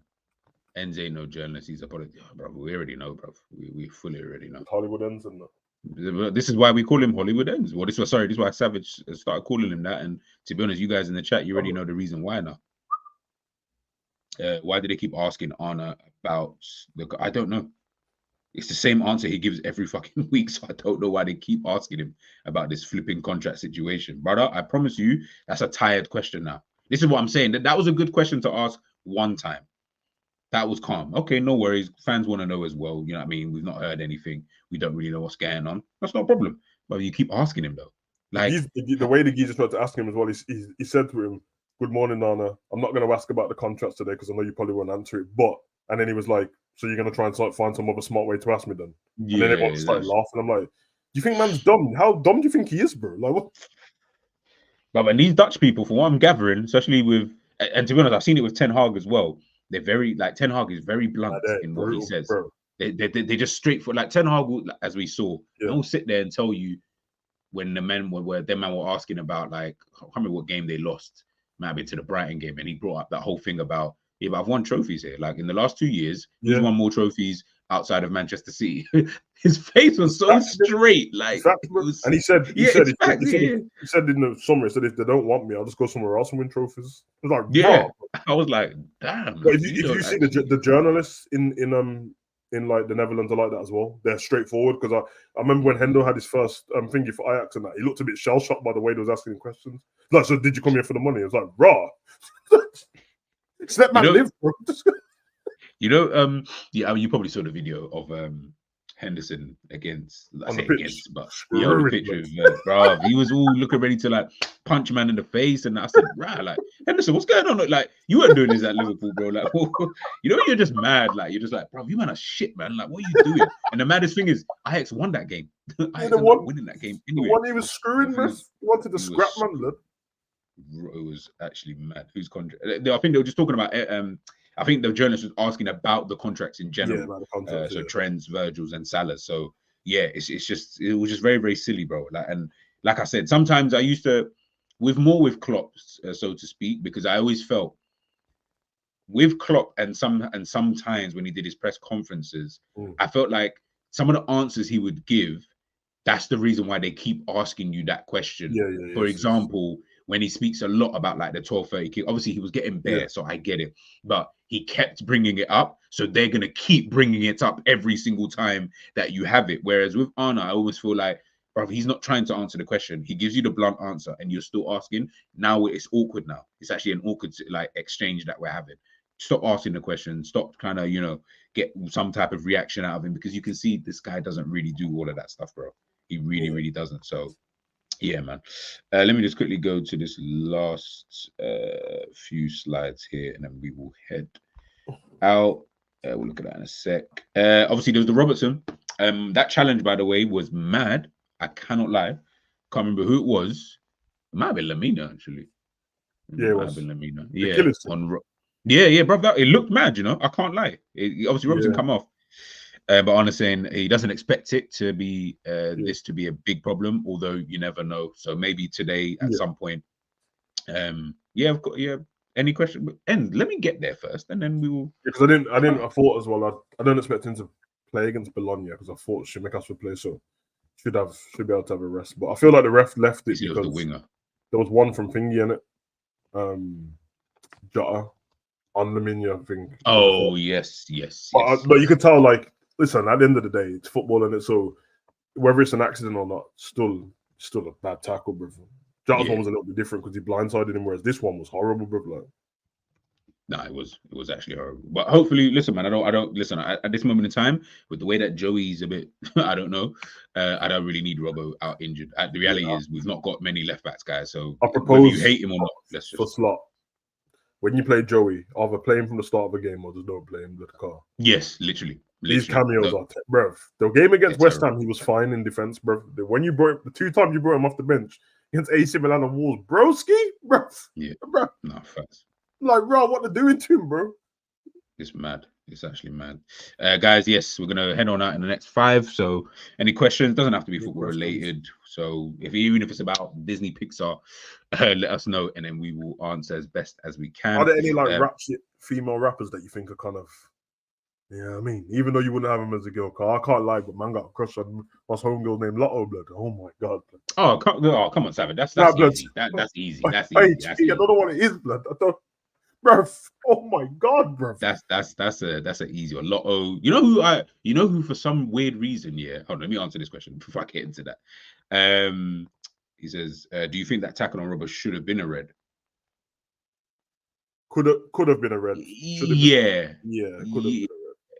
[SPEAKER 2] Ends ain't no journalist. He's a politician, bro. We already know, bro. We fully already know.
[SPEAKER 3] Hollywood Ends and that.
[SPEAKER 2] This is why we call him Hollywood Ends. Well, this is why Savage started calling him that. And to be honest, you guys in the chat, you already know the reason why now. Why do they keep asking Arna about I don't know. It's the same answer he gives every fucking week. So I don't know why they keep asking him about this flipping contract situation. Brother, I promise you, that's a tired question now. This is what I'm saying. That was a good question to ask one time. That was calm. Okay, no worries. Fans want to know as well. You know what I mean? We've not heard anything. We don't really know what's going on. That's not a problem. But you keep asking him though. Like
[SPEAKER 3] the way the geezer tried to ask him as well, he said to him, "Good morning, Nana. I'm not going to ask about the contracts today because I know you probably won't answer it." But and then he was like, "So you're going to try and find some other smart way to ask me then?" And then everyone started laughing. I'm like, "Do you think man's dumb? How dumb do you think he is, bro? Like what?"
[SPEAKER 2] But these Dutch people, from what I'm gathering, especially with, and to be honest, I've seen it with Ten Hag as well. They're very like Ten Hag is very blunt in what he says.
[SPEAKER 3] Bro.
[SPEAKER 2] They just straightforward. Like Ten Hag, as we saw, they'll sit there and tell you when the men were asking about, like, I can't remember what game they lost, maybe to the Brighton game, and he brought up that whole thing about, yeah, but I've won trophies here. Like in the last 2 years, who's won more trophies outside of Manchester City? His face was so straight, like,
[SPEAKER 3] and he said in the summary, said if they don't want me, I'll just go somewhere else and win trophies. I was like,
[SPEAKER 2] yeah, bro. I was like, damn.
[SPEAKER 3] But if you see the journalists in like the Netherlands are like that as well. They're straightforward because I remember when Hendo had his first thingy for Ajax and that, he looked a bit shell shocked by the way they was asking questions. Like, so did you come here for the money? It was like, raw. Just let man live, bro.
[SPEAKER 2] You probably saw the video of Henderson against, on the picture of bro, he was all looking ready to like punch man in the face, and I said, right, like Henderson, what's going on? Like you weren't doing this at Liverpool, bro. Like, you're just mad, like you're just like, bro, you man are shit, man. Like, what are you doing? And the maddest thing is, Ajax won that game. Ajax ended up winning that game anyway.
[SPEAKER 3] The one he was screwing, bro. He wanted to scrap man, blood.
[SPEAKER 2] It was actually mad. Whose contract? I think they were just talking about I think the journalist was asking about the contracts in general.
[SPEAKER 3] About the contracts,
[SPEAKER 2] so Trent's, Virgil's, and Salah's. So yeah, it was just very, very silly, bro. Like I said, sometimes I used to with Klopp, so to speak, because I always felt with Klopp and sometimes when he did his press conferences, I felt like some of the answers he would give, that's the reason why they keep asking you that question. For example, when he speaks a lot about like the 12:30 kick, obviously he was getting bare, so I get it. But he kept bringing it up, so they're gonna keep bringing it up every single time that you have it. Whereas with Arna, I always feel like, bro, he's not trying to answer the question. He gives you the blunt answer, and you're still asking. Now it's awkward. Now it's actually an awkward like exchange that we're having. Stop asking the question. Stop trying to get some type of reaction out of him, because you can see this guy doesn't really do all of that stuff, bro. He really, really doesn't. So. Yeah, man. Let me just quickly go to this last few slides here, and then we will head out. We'll look at that in a sec. Obviously, there was the Robertson. That challenge, by the way, was mad. I cannot lie. Can't remember who it was. It might have been Lamina, actually.
[SPEAKER 3] It might
[SPEAKER 2] have been Lamina.
[SPEAKER 3] Yeah,
[SPEAKER 2] bro. It looked mad, I can't lie. Obviously, Robertson come off. But Arna's saying he doesn't expect it to be this to be a big problem, although you never know. So maybe today at some point. Of course, Any question? And let me get there first, and then we will.
[SPEAKER 3] Because I thought as well. I don't expect him to play against Bologna because I thought Shimikas would play, so should be able to have a rest. But I feel like the ref left it because
[SPEAKER 2] the winger.
[SPEAKER 3] There was one from Thingy in it, Jota on Lamina, I think.
[SPEAKER 2] Oh yes.
[SPEAKER 3] But you could tell, like. Listen, at the end of the day, it's football, and so whether it's an accident or not, still a bad tackle, bro. Jota's one was a little bit different because he blindsided him, whereas this one was horrible, bro. Like,
[SPEAKER 2] no, it was actually horrible. But hopefully, listen, man, I don't listen at this moment in time with the way that Joey's a bit. I don't know. I don't really need Robbo out injured. The reality is we've not got many left backs, guys. So
[SPEAKER 3] I propose
[SPEAKER 2] whether you hate him or not, let's just
[SPEAKER 3] for slot. When you play Joey, either play him from the start of a game or just don't play him with the car.
[SPEAKER 2] Yes, literally.
[SPEAKER 3] These cameos are, bruv. The game against West Ham, he was fine in defense, bruv. When you brought the 2 times you brought him off the bench against AC Milan and Wolves, broski, bruv.
[SPEAKER 2] Yeah,
[SPEAKER 3] bruv.
[SPEAKER 2] No, facts.
[SPEAKER 3] Like, bro, what they're doing to him, bro?
[SPEAKER 2] It's mad. It's actually mad. Guys, yes, we're gonna head on out in the next 5. So, any questions? Doesn't have to be football related. So, even if it's about Disney, Pixar, let us know, and then we will answer as best as we can.
[SPEAKER 3] Are there any like female rappers that you think are kind of? Yeah, I mean, even though you wouldn't have him as a girl, I can't lie, but man got a crush on my homegirl named Lotto, blood. Oh my god. Blood.
[SPEAKER 2] Oh, come on, Savage. That's easy. That's easy. That's easy.
[SPEAKER 3] I don't know what it is, blood. I don't, bro. Oh my god, bro.
[SPEAKER 2] That's an easy one. Lotto. You know who for some weird reason, Hold on, let me answer this question before I get into that. He says, do you think that tackle on Robert should have been a red?
[SPEAKER 3] Could have been a red.
[SPEAKER 2] Yeah,
[SPEAKER 3] it could have been a red.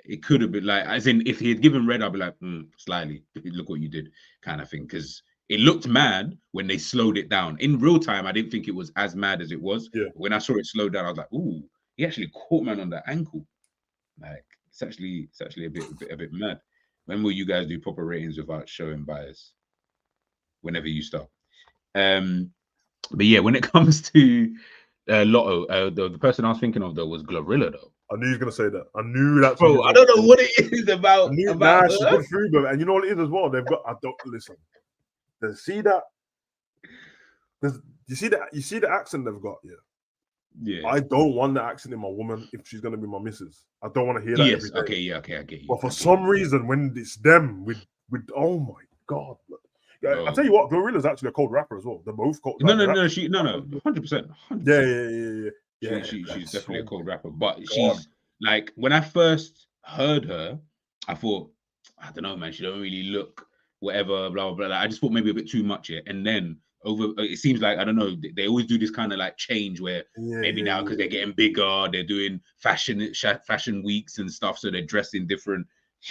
[SPEAKER 2] It could have been like, as in, if he had given red, I'd be like, slightly. Look what you did, kind of thing. Because it looked mad when they slowed it down. In real time, I didn't think it was as mad as it was.
[SPEAKER 3] Yeah.
[SPEAKER 2] When I saw it slow down, I was like, ooh, he actually caught man on the ankle. Like, it's actually a bit mad. When will you guys do proper ratings without showing bias? Whenever you start. But yeah, when it comes to Lotto, the person I was thinking of though was Glorilla though.
[SPEAKER 3] I knew he was gonna say that. I knew that's.
[SPEAKER 2] Bro, I don't know what it is about.
[SPEAKER 3] Nah, she's good food, bro. And you know what it is as well. They've got. I don't listen. You see that? You see the accent they've got.
[SPEAKER 2] Yeah.
[SPEAKER 3] I don't want the accent in my woman if she's gonna be my missus. I don't want to hear that.
[SPEAKER 2] Yes.
[SPEAKER 3] Every day.
[SPEAKER 2] Okay. I get you.
[SPEAKER 3] But for some reason, when it's them with oh my god. Yeah, I tell you what, Glorilla's actually a cold rapper as well. They're both cold.
[SPEAKER 2] No, 100%.
[SPEAKER 3] Yeah.
[SPEAKER 2] She's definitely a cold rapper. But she's like, when I first heard her, I thought, I don't know, man, she don't really look whatever, blah blah blah. Like, I just thought maybe a bit too much here. And then it seems like, I don't know, they always do this kind of like change where now because they're getting bigger, they're doing fashion weeks and stuff, so they're dressed in different.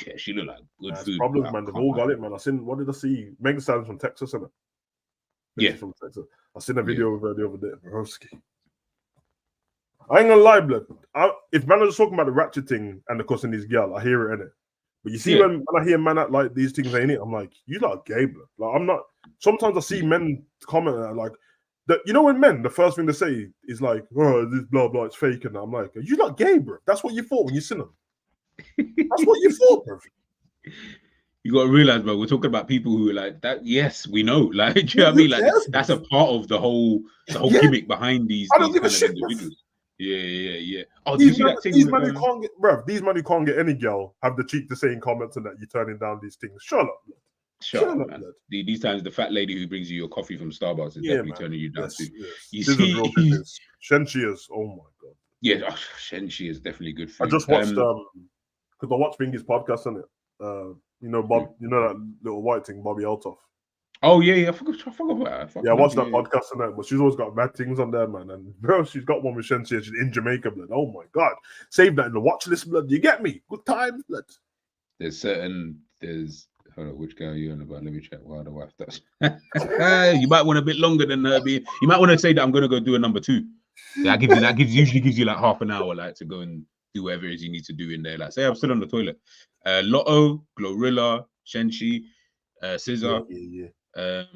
[SPEAKER 2] Yeah, she look like good food.
[SPEAKER 3] Problems, man. They've all got it, man. What did I see? Megan Stallion from Texas, isn't it?
[SPEAKER 2] Yeah,
[SPEAKER 3] from Texas. I seen a video of her the other day. Broski. I ain't gonna lie, blood. If man was talking about the ratchet thing and the cussing these girl, I hear it in it. But you see, when I hear man act like these things ain't it, I'm like, you lot gay, blood. Like, I'm not. Sometimes I see men comment like that. You know, when men, the first thing they say is like, "Oh, this blah blah, it's fake," and I'm like, you lot gay, bro. That's what you thought when you seen them. That's what you thought, bro.
[SPEAKER 2] You got to realize, bro, we're talking about people who are like that. Yes, we know. Like, do you know what I mean? Like, that's a part of the whole gimmick behind these kind of individuals. Yeah. Oh,
[SPEAKER 3] these men who can't get, bro. These men who can't get any girl have the cheek to say in comments and that you're turning down these things. Shut up, man.
[SPEAKER 2] These times, the fat lady who brings you your coffee from Starbucks is definitely turning you down too.
[SPEAKER 3] You see, Shenchi is. Oh my god.
[SPEAKER 2] Yeah, Shenchi is definitely good food.
[SPEAKER 3] I just watched because I watched Bingy's podcast on it. You know Bob, you know that little white thing, Bobby Altoff.
[SPEAKER 2] Oh yeah, I forgot about that.
[SPEAKER 3] I watched that podcast on that, but she's always got bad things on there, man. And bro, she's got one with Shensi. She's in Jamaica, blood. Oh my god, save that in the watch list, blood. You get me? Good times, blood.
[SPEAKER 2] There's hold on, which guy are you on about? Let me check. Wow, the wife does. You might want a bit longer than her. You might want to say that I'm gonna go do a number 2. Usually gives you like half an hour, like, to go and do whatever it is you need to do in there. Like, say I'm still on the toilet. Lotto, Glorilla, Shenchi, Scissor.
[SPEAKER 3] Yeah.
[SPEAKER 2] I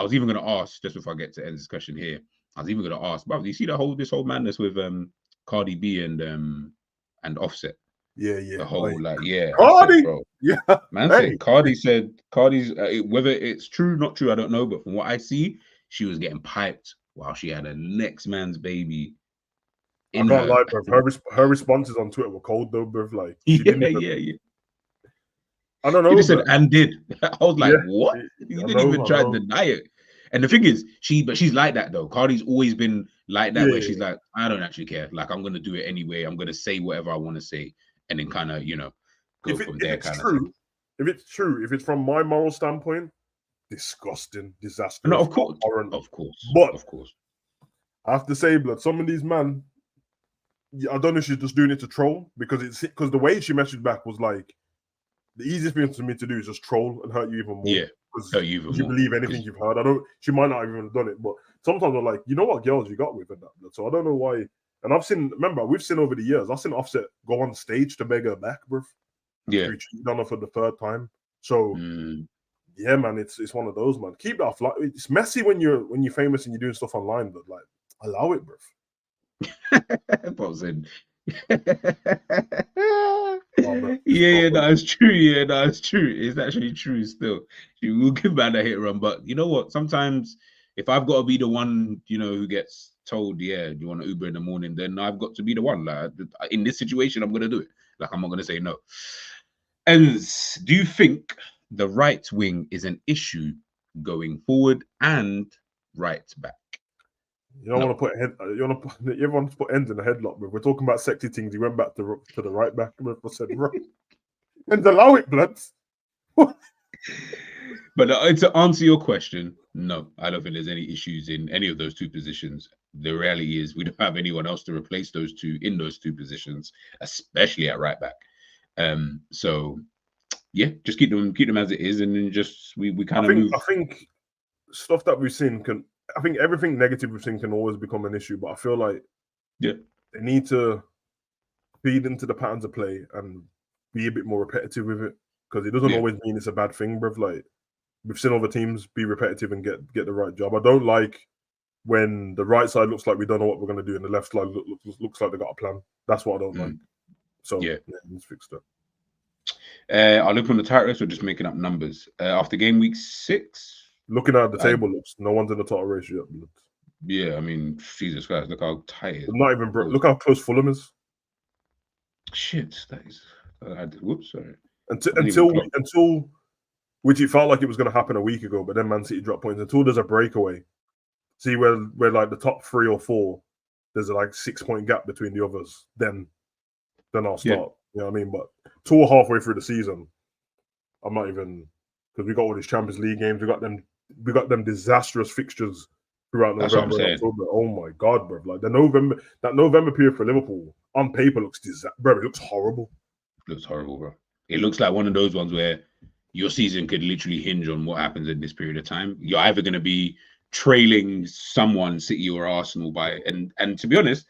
[SPEAKER 2] was even gonna ask, just before I get to end this question here, I was even gonna ask, but do you see this whole madness with Cardi B and Offset?
[SPEAKER 3] Yeah.
[SPEAKER 2] The whole
[SPEAKER 3] Cardi,
[SPEAKER 2] bro.
[SPEAKER 3] Yeah.
[SPEAKER 2] Man said Cardi's whether it's true, not true, I don't know, but from what I see, she was getting piped while she had a next man's baby.
[SPEAKER 3] I can't lie, bro. Her responses on Twitter were cold though, bro. Like,
[SPEAKER 2] yeah.
[SPEAKER 3] I don't know.
[SPEAKER 2] She just said and did. I was like, what? You didn't even try to deny it. And the thing is, she's like that though. Cardi's always been like that, where she's like, I don't actually care. Like, I'm gonna do it anyway. I'm gonna say whatever I want to say, and then kind of, go from there. Kind of thing.
[SPEAKER 3] If it's true, if it's from my moral standpoint, disgusting, disastrous.
[SPEAKER 2] No, of course.
[SPEAKER 3] But
[SPEAKER 2] of course,
[SPEAKER 3] I have to say, blood, some of these men, I don't know if she's just doing it to troll, because the way she messaged back was like, the easiest thing for me to do is just troll and hurt you even more.
[SPEAKER 2] Yeah,
[SPEAKER 3] because you believe anything you've heard. She might not have even done it, but sometimes I'm like, you know what girls you got with and that. So I don't know why. And we've seen over the years, I've seen Offset go on stage to beg her back, bro.
[SPEAKER 2] Yeah.
[SPEAKER 3] She cheated on her for the 3rd time. So yeah, man, it's one of those, man. Keep that flat. It's messy when you're famous and you're doing stuff online, but like, allow it, bro.
[SPEAKER 2] That's true. Yeah, that's true. It's actually true still. You will give man a hit run, but you know what? Sometimes if I've got to be the one, who gets told, do you want to Uber in the morning, then I've got to be the one. Like, in this situation, I'm gonna do it. Like, I'm not gonna say no. And do you think the right wing is an issue going forward and right back?
[SPEAKER 3] You don't want to put everyone to put ends in the headlock. But we're talking about sexy things. He went back to the right back. I said, right, and allow it, blood.
[SPEAKER 2] But to answer your question, no, I don't think there's any issues in any of those two positions. The reality is we don't have anyone else to replace those two in those two positions, especially at right back. So yeah, just keep them as it is, and then just we kind of move.
[SPEAKER 3] I think stuff that we've seen I think everything negative we've seen can always become an issue, but I feel like they need to feed into the patterns of play and be a bit more repetitive with it, because it doesn't always mean it's a bad thing, bruv. Like, we've seen other teams be repetitive and get the right job. I don't like when the right side looks like we don't know what we're going to do and the left side looks like they got a plan. That's what I don't like. So yeah, let's fix that.
[SPEAKER 2] I'll look on the title race. We're just making up numbers. After game week 6,
[SPEAKER 3] looking at the table, looks no one's in the title race yet.
[SPEAKER 2] Yeah, I mean, Jesus Christ, look how tight it is.
[SPEAKER 3] Not even look how close Fulham is.
[SPEAKER 2] Shit, that is. Whoops, sorry.
[SPEAKER 3] Until which it felt like it was going to happen a week ago, but then Man City dropped points. Until there's a breakaway, see where like the top 3 or 4, there's a like 6-point gap between the others. Then I'll start. You know what I mean? But 2 or halfway through the season, I'm not even, because we got all these Champions League games. We got them disastrous fixtures throughout November and October. Oh my God, bro! Like that November period for Liverpool on paper looks bro. It looks horrible.
[SPEAKER 2] Looks horrible, bro. It looks like one of those ones where your season could literally hinge on what happens in this period of time. You're either going to be trailing someone, City or Arsenal, by and to be honest,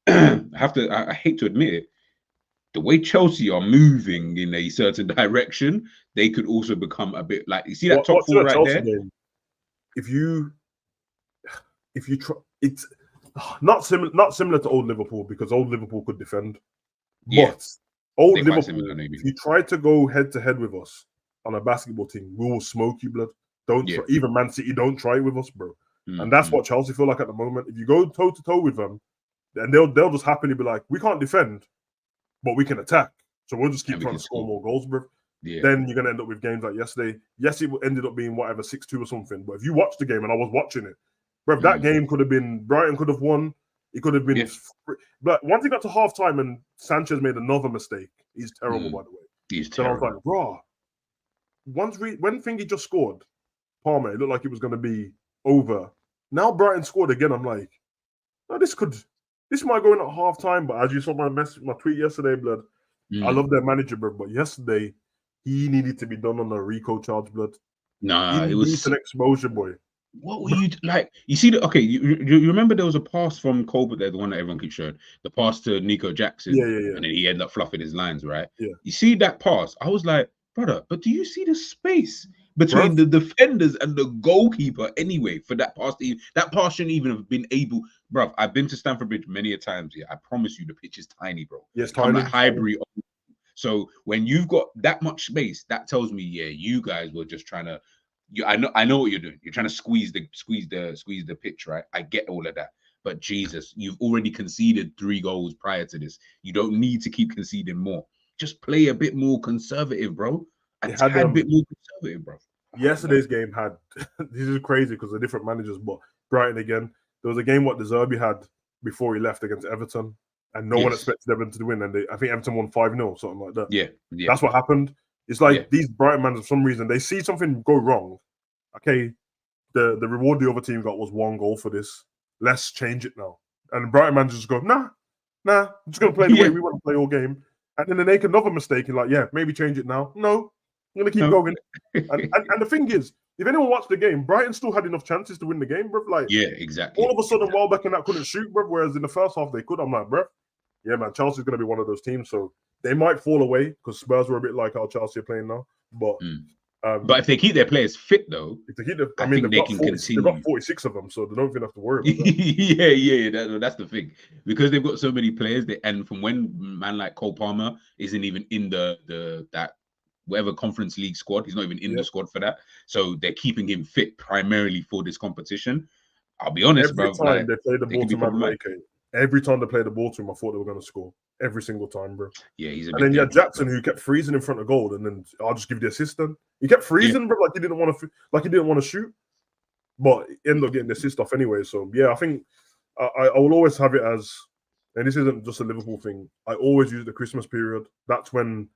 [SPEAKER 2] I hate to admit it, the way Chelsea are moving in a certain direction, they could also become a bit like, you see that top 4 right Chelsea there.
[SPEAKER 3] Game, if you try, it's not similar to old Liverpool, because old Liverpool could defend, but old Liverpool, similar, if you try to go head to head with us on a basketball team, we will smoke you, blood. Even Man City, don't try it with us, bro. And that's what Chelsea feel like at the moment. If you go toe to toe with them, then they'll just happily be like, we can't defend, but we can attack. So we'll just keep trying to score more goals, bro. Yeah. Then you're gonna end up with games like yesterday. Yes, it ended up being whatever 6-2 or something. But if you watch the game, and I was watching it, bro, that game could have been Brighton could have won. It could have been, but once he got to halftime and Sanchez made another mistake, he's terrible, by the way.
[SPEAKER 2] He's terrible.
[SPEAKER 3] So I was like, bro, when Thingy just scored, Palmer, it looked like it was going to be over. Now Brighton scored again. I'm like, no, this might go in at halftime. But as you saw my tweet yesterday, blood, I love their manager, bro. But yesterday, he needed to be done on a RICO charge, blood.
[SPEAKER 2] Nah, it was
[SPEAKER 3] an exposure, boy.
[SPEAKER 2] What were you like? You see that? Okay, you remember there was a pass from Colbert there, the one that everyone keeps showing, the pass to Nico Jackson, and then he ended up fluffing his lines, right?
[SPEAKER 3] Yeah.
[SPEAKER 2] You see that pass? I was like, brother, but do you see the space between the defenders and the goalkeeper anyway for that pass? That pass shouldn't even have been able, bro. I've been to Stamford Bridge many a times. Yeah, I promise you, the pitch is tiny, bro.
[SPEAKER 3] Yes, tiny.
[SPEAKER 2] Like Highbury. So when you've got that much space, that tells me, you guys were just trying to. I know what you're doing. You're trying to squeeze the pitch, right? I get all of that, but Jesus, you've already conceded 3 goals prior to this. You don't need to keep conceding more. Just play a bit more conservative, bro. A bit more conservative, bro.
[SPEAKER 3] Yesterday's game had this is crazy because of different managers, but Brighton again. There was a game what De Zerbi had before he left against Everton, and no one expected Everton to win, and I think Everton won 5-0, something like that.
[SPEAKER 2] Yeah.
[SPEAKER 3] That's what happened. It's like these Brighton managers, for some reason, they see something go wrong. Okay, the reward the other team got was 1 goal for this. Let's change it now. And Brighton managers go, nah, I'm just going to play the way we want to play all game. And then they make another mistake and maybe change it now. No, I'm going to keep going. And the thing is, if anyone watched the game, Brighton still had enough chances to win the game, bro. Like,
[SPEAKER 2] yeah, exactly.
[SPEAKER 3] All of a sudden, Welbeck and that couldn't shoot, bro, whereas in the first half they could. I'm like, bro, yeah, man, Chelsea's going to be one of those teams. So they might fall away because Spurs were a bit like how Chelsea are playing now. But
[SPEAKER 2] if they keep their players fit, though,
[SPEAKER 3] I mean, they can continue. They've got 46 of them, so they don't even have to worry about
[SPEAKER 2] that. That's the thing. Because they've got so many players, and from when man like Cole Palmer isn't even in that whatever Conference League squad, he's not even in the squad for that. So they're keeping him fit primarily for this competition. I'll be honest, bro.
[SPEAKER 3] Every time they play the ball to Madueke, every time they play the ball to him, I thought they were going to score. Every single time, bro.
[SPEAKER 2] Yeah, he's a
[SPEAKER 3] and then you had Jackson who kept freezing in front of goal, and then I'll just give you the assist. Then he kept freezing, bro, like he didn't want to shoot, but he ended up getting the assist off anyway. So yeah, I think I will always have it as, and this isn't just a Liverpool thing. I always use the Christmas period. That's when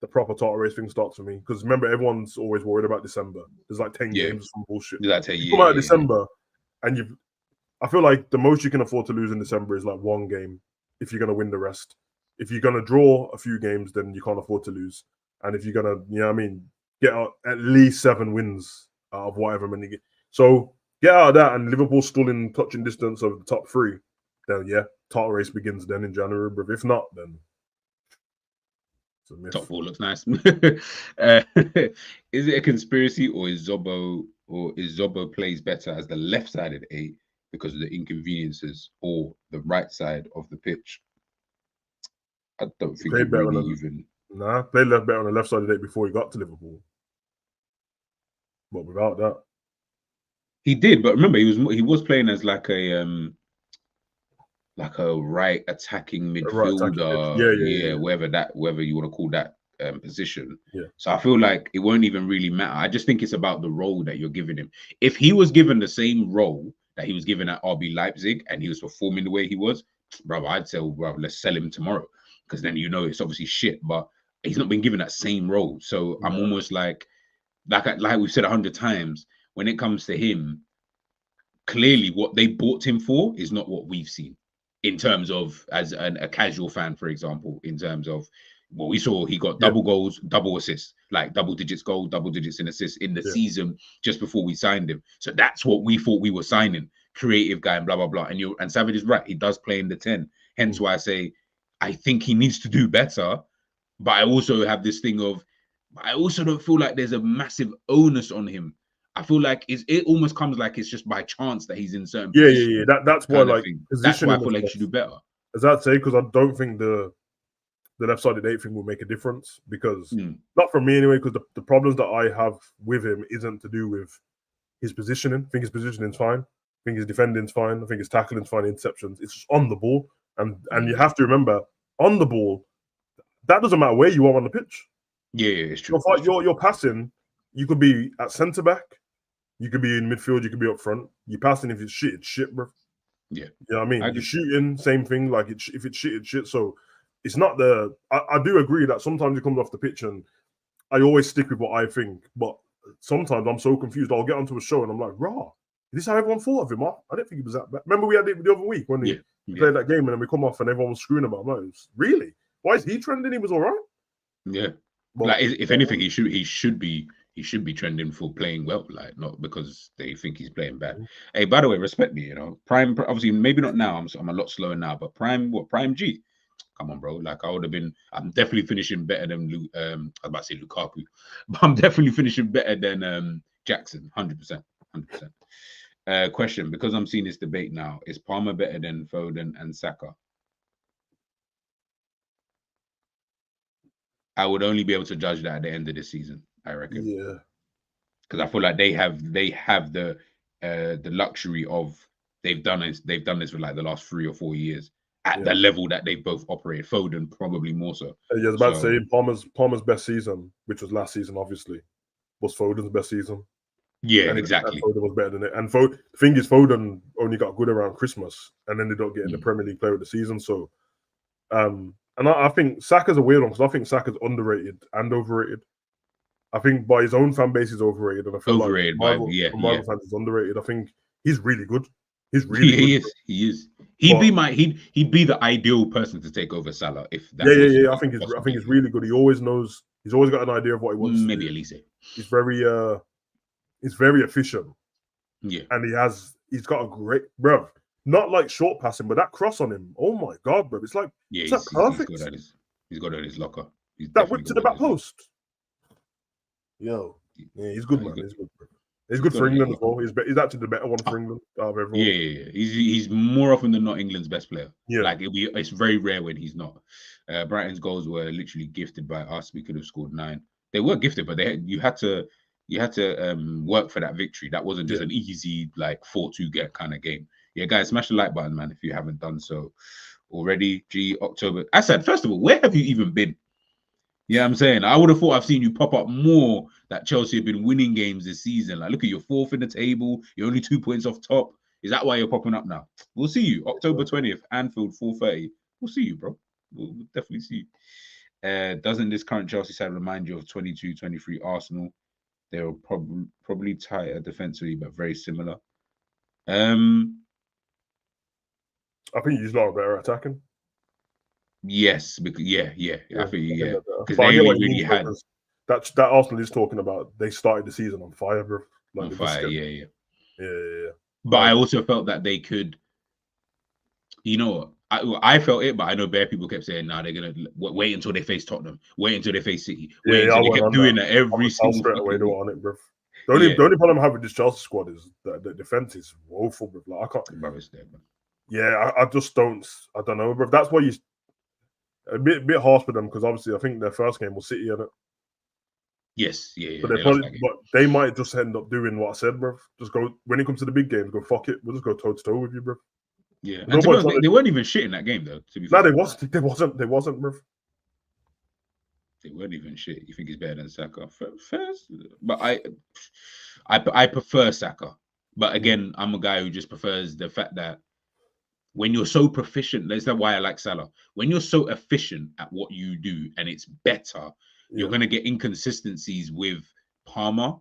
[SPEAKER 3] the proper title race thing starts for me. Because remember, everyone's always worried about December. There's like 10
[SPEAKER 2] Yeah.
[SPEAKER 3] games or some bullshit.
[SPEAKER 2] That's
[SPEAKER 3] You come out of December, and I feel like the most you can afford to lose in December is like one game if you're going to win the rest. If you're going to draw a few games, then you can't afford to lose. And if you're going to, you know what I mean, get out at least 7 wins out of whatever many games. So get out of that, and Liverpool still in touching distance of the top 3. Then, yeah, title race begins then in January. But if not, then it's a myth.
[SPEAKER 2] Top 4 looks nice. Is it a conspiracy, or is Zobo plays better as the left-sided 8 because of the inconveniences, or the right side of the pitch? I don't think he really even.
[SPEAKER 3] Nah, played left better on the left side of the 8 before he got to Liverpool. But without that,
[SPEAKER 2] he did. But remember, he was playing as like a right attacking midfielder. Yeah. Whether you want to call that position.
[SPEAKER 3] Yeah.
[SPEAKER 2] So I feel like it won't even really matter. I just think it's about the role that you're giving him. If he was given the same role that he was given at RB Leipzig and he was performing the way he was, brother, I'd say, well, let's sell him tomorrow, because then it's obviously shit. But he's not been given that same role. So I'm almost like we've said 100 times, when it comes to him, clearly what they bought him for is not what we've seen. In terms of, as a casual fan, for example, in terms of what we saw, he got double goals, double assists, like double digits goal, double digits in assists in the season just before we signed him. So that's what we thought we were signing, creative guy and blah, blah, blah. And Savage is right. He does play in the 10. Hence why I say, I think he needs to do better. But I also have this thing of, I also don't feel like there's a massive onus on him. I feel like it almost comes like it's just by chance that he's in certain positions.
[SPEAKER 3] Yeah. That's why, like,
[SPEAKER 2] that's why I feel like he should do better.
[SPEAKER 3] As I'd say, because I don't think the left-sided 8 thing will make a difference, because not for me anyway. Because the problems that I have with him isn't to do with his positioning. I think his positioning's fine. I think his defending's fine. I think his tackling's fine. Interceptions. It's just on the ball, and you have to remember, on the ball, that doesn't matter where you are on the pitch.
[SPEAKER 2] Yeah, it's true.
[SPEAKER 3] You're passing. You could be at centre back. You could be in midfield. You could be up front. You're passing. If it's shit, bro.
[SPEAKER 2] Yeah.
[SPEAKER 3] You know what I mean? You're shooting, same thing. Like, if it's shit, it's shit. So it's not the... I do agree that sometimes it comes off the pitch, and I always stick with what I think. But sometimes I'm so confused. I'll get onto a show and I'm like, rah, is this how everyone thought of him? I didn't think he was that bad. Remember we had it the other week when he played that game, and then we come off and everyone was screwing about him. Like, really? Why is he trending? He was all right.
[SPEAKER 2] Yeah. But, like, if anything, he should be trending for playing well, like, not because they think he's playing bad. Hey, by the way, respect me, Prime, obviously, maybe not now. I'm a lot slower now, but Prime G? Come on, bro. Like, I'm definitely finishing better than I was about to say Lukaku, but I'm definitely finishing better than Jackson, 100%. Question, because I'm seeing this debate now, is Palmer better than Foden and Saka? I would only be able to judge that at the end of the season, I reckon.
[SPEAKER 3] Yeah.
[SPEAKER 2] Because I feel like they have the luxury of they've done this for like the last 3 or 4 years at the level that they both operate. Foden probably more so.
[SPEAKER 3] Yeah, I was about to say Palmer's best season, which was last season, obviously, was Foden's best season.
[SPEAKER 2] Yeah, exactly.
[SPEAKER 3] Foden was better than it. And the thing is, Foden only got good around Christmas, and then they don't get in the Premier League player of the season. So, and I think Saka's a weird one, because I think Saka's underrated and overrated. I think by his own fan base, he's overrated, and I feel
[SPEAKER 2] overrated
[SPEAKER 3] like rival fans is underrated. I think he's really good. He's really good.
[SPEAKER 2] He is. He'd be the ideal person to take over Salah if that.
[SPEAKER 3] I think he's really good. He always knows. He's always got an idea of what he wants.
[SPEAKER 2] Maybe Elise.
[SPEAKER 3] He's very efficient.
[SPEAKER 2] Yeah,
[SPEAKER 3] and he's got a great, bro. Not like short passing, but that cross on him. Oh my god, bro! It's like
[SPEAKER 2] he's
[SPEAKER 3] perfect.
[SPEAKER 2] He's got it in his locker.
[SPEAKER 3] That whip to the back post. Yo, yeah, he's good, man. He's good, bro. He's good for England as well. He's actually the better one for England out of everyone.
[SPEAKER 2] Yeah. He's more often than not England's best player.
[SPEAKER 3] Yeah,
[SPEAKER 2] like it's very rare when he's not. Brighton's goals were literally gifted by us. We could have scored 9. They were gifted, but you had to work for that victory. That wasn't just an easy like 4-2 get kind of game. Yeah, guys, smash the like button, man, if you haven't done so already. October. I said, first of all, where have you even been? Yeah, I'm saying, I would have thought I've seen you pop up more that Chelsea have been winning games this season. Like, look at your 4th in the table. You're only 2 points off top. Is that why you're popping up now? We'll see you October 20th, Anfield, 4:30. We'll see you, bro. We'll definitely see Doesn't this current Chelsea side remind you of 22-23 Arsenal? They were probably tighter defensively, but very similar.
[SPEAKER 3] I think he's not better attacking.
[SPEAKER 2] Yes, because I think because
[SPEAKER 3] they
[SPEAKER 2] they really had
[SPEAKER 3] that Arsenal is talking about. They started the season on fire, bro.
[SPEAKER 2] On fire, yeah. But I also felt that they could. You know, I felt it, but I know bare people kept saying, "Nah, they're gonna wait until they face Tottenham, wait until they face City, wait until they kept doing that every single
[SPEAKER 3] straight away. They were on it, bro. The only problem I have with this Chelsea squad is that the defense is woeful, bro. Like, I can't.
[SPEAKER 2] Bro, it's there, bro.
[SPEAKER 3] Yeah, I just don't. I don't know, bro. That's why you a bit harsh with them because obviously I think their first game was City, in it.
[SPEAKER 2] Yes, yeah.
[SPEAKER 3] But they might just end up doing what I said, bro. Just go when it comes to the big games, go fuck it. We'll just go toe to toe with you, bro.
[SPEAKER 2] Yeah, and to be honest, they weren't even shit in that game, though. To be fair,
[SPEAKER 3] they wasn't, bro.
[SPEAKER 2] They weren't even shit. You think he's better than Saka? First, but I prefer Saka. But again, I'm a guy who just prefers the fact that when you're so proficient, that's why I like Salah. When you're so efficient at what you do and it's better, you're going to get inconsistencies with Palmer.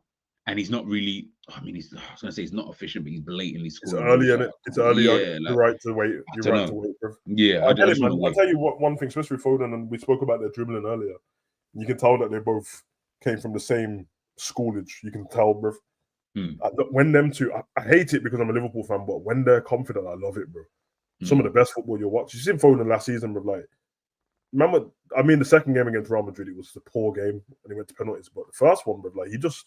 [SPEAKER 2] And he's not really, I was going to say he's not efficient, but he's blatantly scoring.
[SPEAKER 3] It's early, innit? It's early. You're right to wait. You're right to wait, bro.
[SPEAKER 2] Yeah,
[SPEAKER 3] I'll tell you one thing, especially with Foden, and we spoke about their dribbling earlier. You can tell that they both came from the same schoolage. You can tell, bro. When them two, I hate it because I'm a Liverpool fan, but when they're confident, I love it, bro. Some of the best football you'll watch. You seen Foden last season, bro. Like, remember, the second game against Real Madrid, it was a poor game, and he went to penalties. But the first one, bro, like, he just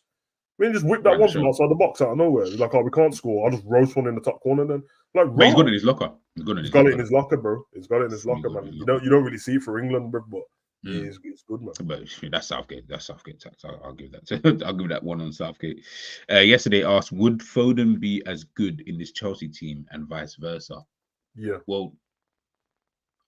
[SPEAKER 3] whipped that one from outside the box out of nowhere. He's like, oh, we can't score. I'll just roast one in the top corner then. Like,
[SPEAKER 2] but he's got it in his locker.
[SPEAKER 3] He's got it in his locker, bro. He's got it in his locker, man. You don't really see it for England, bro, but it's good, man.
[SPEAKER 2] But that's Southgate. That's Southgate tax. I'll give that. I'll give that one on Southgate. Yesterday asked, would Foden be as good in this Chelsea team and vice versa?
[SPEAKER 3] Yeah.
[SPEAKER 2] Well,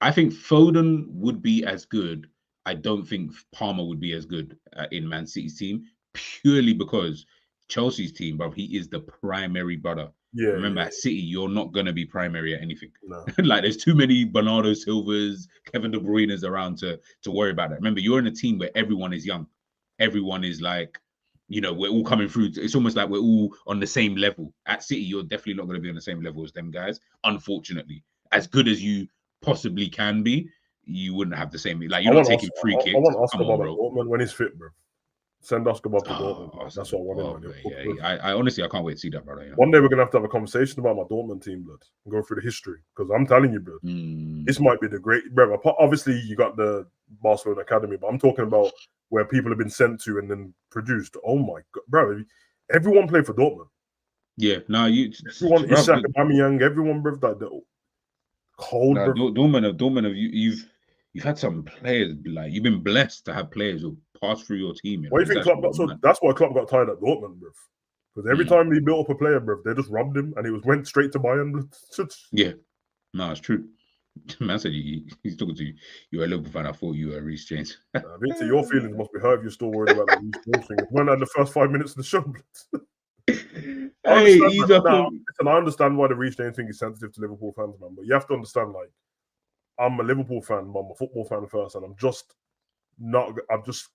[SPEAKER 2] I think Foden would be as good. I don't think Palmer would be as good in Man City's team, purely because Chelsea's team, bro, he is the primary brother.
[SPEAKER 3] Yeah.
[SPEAKER 2] Remember, at City, you're not going to be primary at anything.
[SPEAKER 3] No.
[SPEAKER 2] Like, there's too many Bernardo Silvas, Kevin De Bruyne's around to worry about that. Remember, you're in a team where everyone is young. Everyone is like, we're all coming through. It's almost like we're all on the same level. At City, you're definitely not going to be on the same level as them guys, unfortunately. As good as you possibly can be, you wouldn't have the same. Like, you're not taking free kicks.
[SPEAKER 3] I want Oscar Bob at Dortmund when he's fit, bro. Send Oscar Bob to Dortmund. That's what I want him.
[SPEAKER 2] Yeah. I honestly, I can't wait to see that, brother.
[SPEAKER 3] One day we're going to have a conversation about my Dortmund team, blood, and go through the history. Because I'm telling you, bro, this might be the great... Bro, obviously, you got the Barcelona Academy, but I'm talking about where people have been sent to and then produced. Oh, my God. Bro, everyone played for Dortmund.
[SPEAKER 2] Yeah, no,
[SPEAKER 3] everyone, Isak, Aubameyang, everyone, bro, like the cold, bro.
[SPEAKER 2] Dortmund, you've had some players, like, you've been blessed to have players who pass through your team.
[SPEAKER 3] What do you think Klopp got? So that's why Klopp got tired at Dortmund, bro. Because every time he built up a player, bro, they just robbed him, and it went straight to Bayern.
[SPEAKER 2] Yeah, no, it's true. Man said he's talking to you. You're a Liverpool fan. I thought you were Reece James.
[SPEAKER 3] Victor, your feelings must be hurt if you're still worried about the Reece James thing. It went out in the first 5 minutes of the show. I understand why the Reece James thing is sensitive to Liverpool fans, man. But you have to understand, like, I'm a Liverpool fan, but I'm a football fan first, and I'm just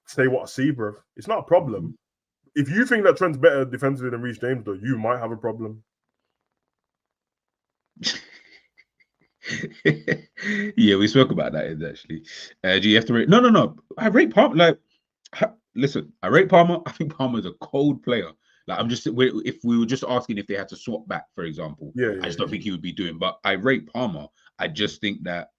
[SPEAKER 3] say what I see, bro. It's not a problem. If you think that Trent's better defensively than Reece James, though, you might have a problem.
[SPEAKER 2] Yeah, we spoke about that actually. Do you have to rate? No. I rate Palmer. Like, listen, I rate Palmer. I think Palmer's a cold player. Like, if we were just asking if they had to swap back, for example, I just don't think he would be doing. But I rate Palmer. I just think that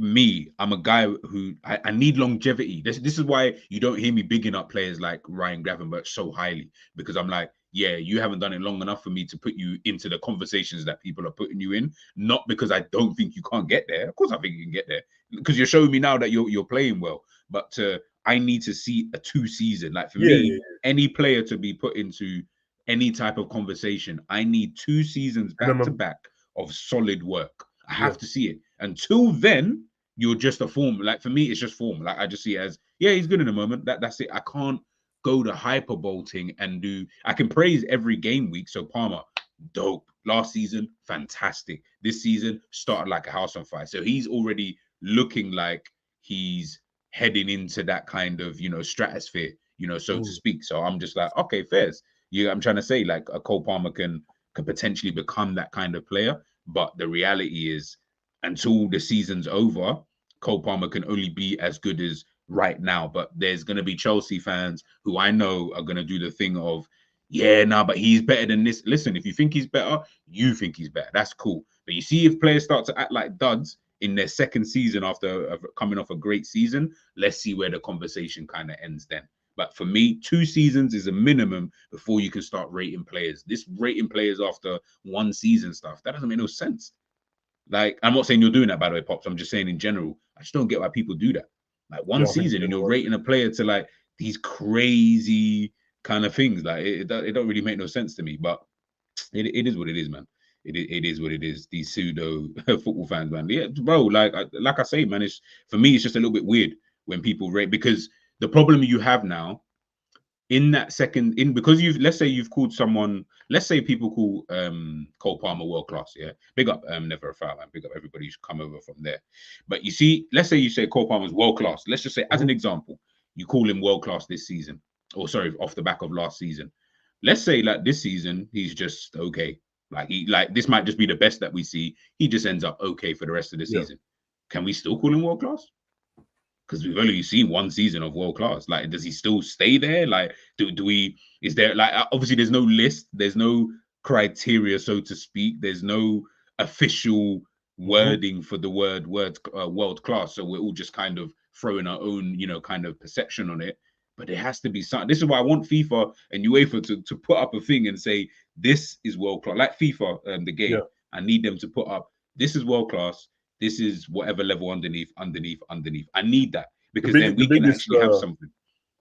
[SPEAKER 2] I'm a guy who I need longevity. This is why you don't hear me bigging up players like Ryan Gravenberch so highly, because I'm like, yeah, you haven't done it long enough for me to put you into the conversations that people are putting you in. Not because I don't think you can't get there. Of course, I think you can get there, because you're showing me now that you're playing well. But I need to see a 2 season. Like, for me, any player to be put into any type of conversation, I need 2 seasons back to back of solid work. I have to see it. Until then, you're just a form. Like, for me, it's just form. Like, I just see it as, yeah, he's good in the moment. That's it. I can't go to hyperbolting and do. I can praise every game week. So Palmer, dope. Last season, fantastic. This season started like a house on fire. So he's already looking like he's heading into that kind of, stratosphere, so to speak. So I'm just like, okay, fairs. I'm trying to say, like, a Cole Palmer can potentially become that kind of player. But the reality is, until the season's over, Cole Palmer can only be as good as right now. But there's going to be Chelsea fans who I know are going to do the thing of, yeah, no, but he's better than this. Listen, if you think he's better, you think he's better. That's cool. But you see, if players start to act like duds in their second season after coming off a great season, let's see where the conversation kind of ends then. But for me, 2 seasons is a minimum before you can start rating players. This rating players after 1 season stuff, that doesn't make no sense. Like, I'm not saying you're doing that, by the way, Pops. I'm just saying in general, I just don't get why people do that. Like, 1 season and you're rating a player to like these crazy kind of things. Like, it don't really make no sense to me. But it is what it is, man. It is what it is. These pseudo football fans, man. Yeah, bro. Like I say, man. It's, for me, it's just a little bit weird when people rate, because the problem you have now in that second, because let's say you've called someone, let's say people call Cole Palmer world class, yeah. Big up Never a Foul, man. Big up everybody who's come over from there. But you see, let's say you say Cole Palmer's world class. Let's just say, as an example, you call him world class this season, or sorry, off the back of last season. Let's say like this season, he's just okay. Like this might just be the best that we see. He just ends up okay for the rest of the season. Can we still call him world class? Because we've only seen 1 season of world class. Like, does he still stay there? Like, do we? Is there, like, obviously there's no list, there's no criteria, so to speak. There's no official wording for the word world class. So we're all just kind of throwing our own, kind of perception on it. But there has to be something. This is why I want FIFA and UEFA to put up a thing and say, this is world class. Like FIFA, the game, I need them to put up, this is world class. This is whatever level underneath. I need that, because then we can actually have something.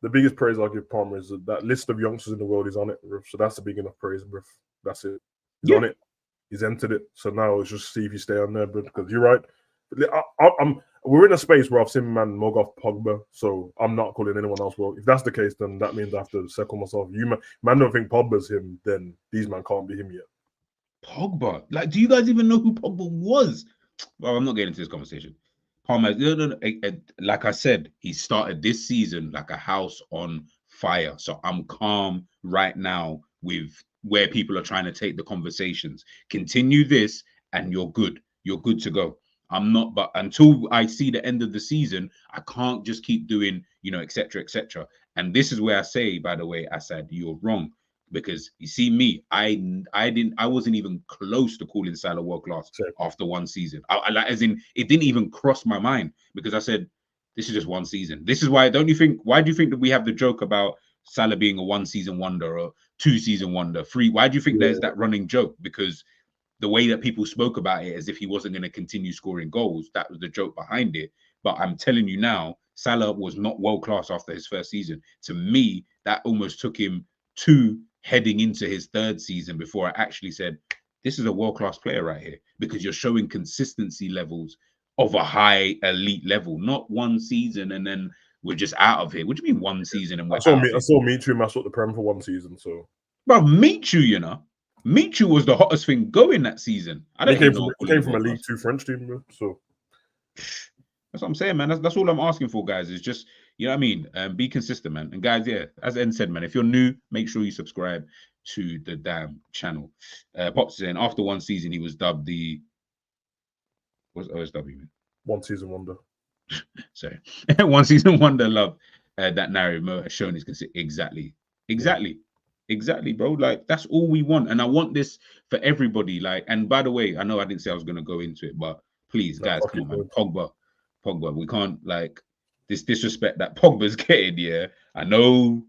[SPEAKER 3] The biggest praise I give Palmer is that list of youngsters in the world is on it, so that's a big enough praise, bro. That's it. He's on it. He's entered it. So now it's just see if you stay on there, bro. Because you're right. We're in a space where I've seen man mug off Pogba, so I'm not calling anyone else. Well, if that's the case, then that means I have to second myself. You man don't think Pogba's him, then these man can't be him yet.
[SPEAKER 2] Pogba, like, do you guys even know who Pogba was? Well, I'm not getting into this conversation. Palmer, like I said, he started this season like a house on fire. So I'm calm right now with where people are trying to take the conversations. Continue this and you're good. You're good to go. I'm not, but until I see the end of the season, I can't just keep doing, etc., etc. And this is where I say, by the way, Asad, you're wrong. Because you see me, I wasn't even close to calling Salah world class after 1 season. As in, it didn't even cross my mind, because I said, this is just 1 season. This is why, why do you think that we have the joke about Salah being a 1 season wonder or 2 season wonder, 3? Why do you think there's that running joke? Because the way that people spoke about it as if he wasn't going to continue scoring goals, that was the joke behind it. But I'm telling you now, Salah was not world class after his first season. To me, that almost took him 2 heading into his 3rd season before I actually said, this is a world-class player right here, because you're showing consistency levels of a high elite level, not 1 season and then we're just out of here. What do you mean 1 season and we're out of here?
[SPEAKER 3] I saw Michu mess up the Prem for 1 season, so.
[SPEAKER 2] Bro, Michu, Michu was the hottest thing going that season.
[SPEAKER 3] He came from a League 2 French team, bro, so.
[SPEAKER 2] That's what I'm saying, man. That's all I'm asking for, guys, is just, you know what I mean? Be consistent, man. And guys, yeah, as Ed said, man, if you're new, make sure you subscribe to the damn channel. Pops saying after 1 season, he was dubbed the, what's OSW mean?
[SPEAKER 3] 1 season wonder.
[SPEAKER 2] Sorry. 1 season wonder. Love that narrative. Mo has shown his exactly, bro. Like, that's all we want. And I want this for everybody. Like, and by the way, I know I didn't say I was going to go into it, but please, guys, come on, man. Pogba, we can't, like, this disrespect that Pogba's getting. Yeah, I know,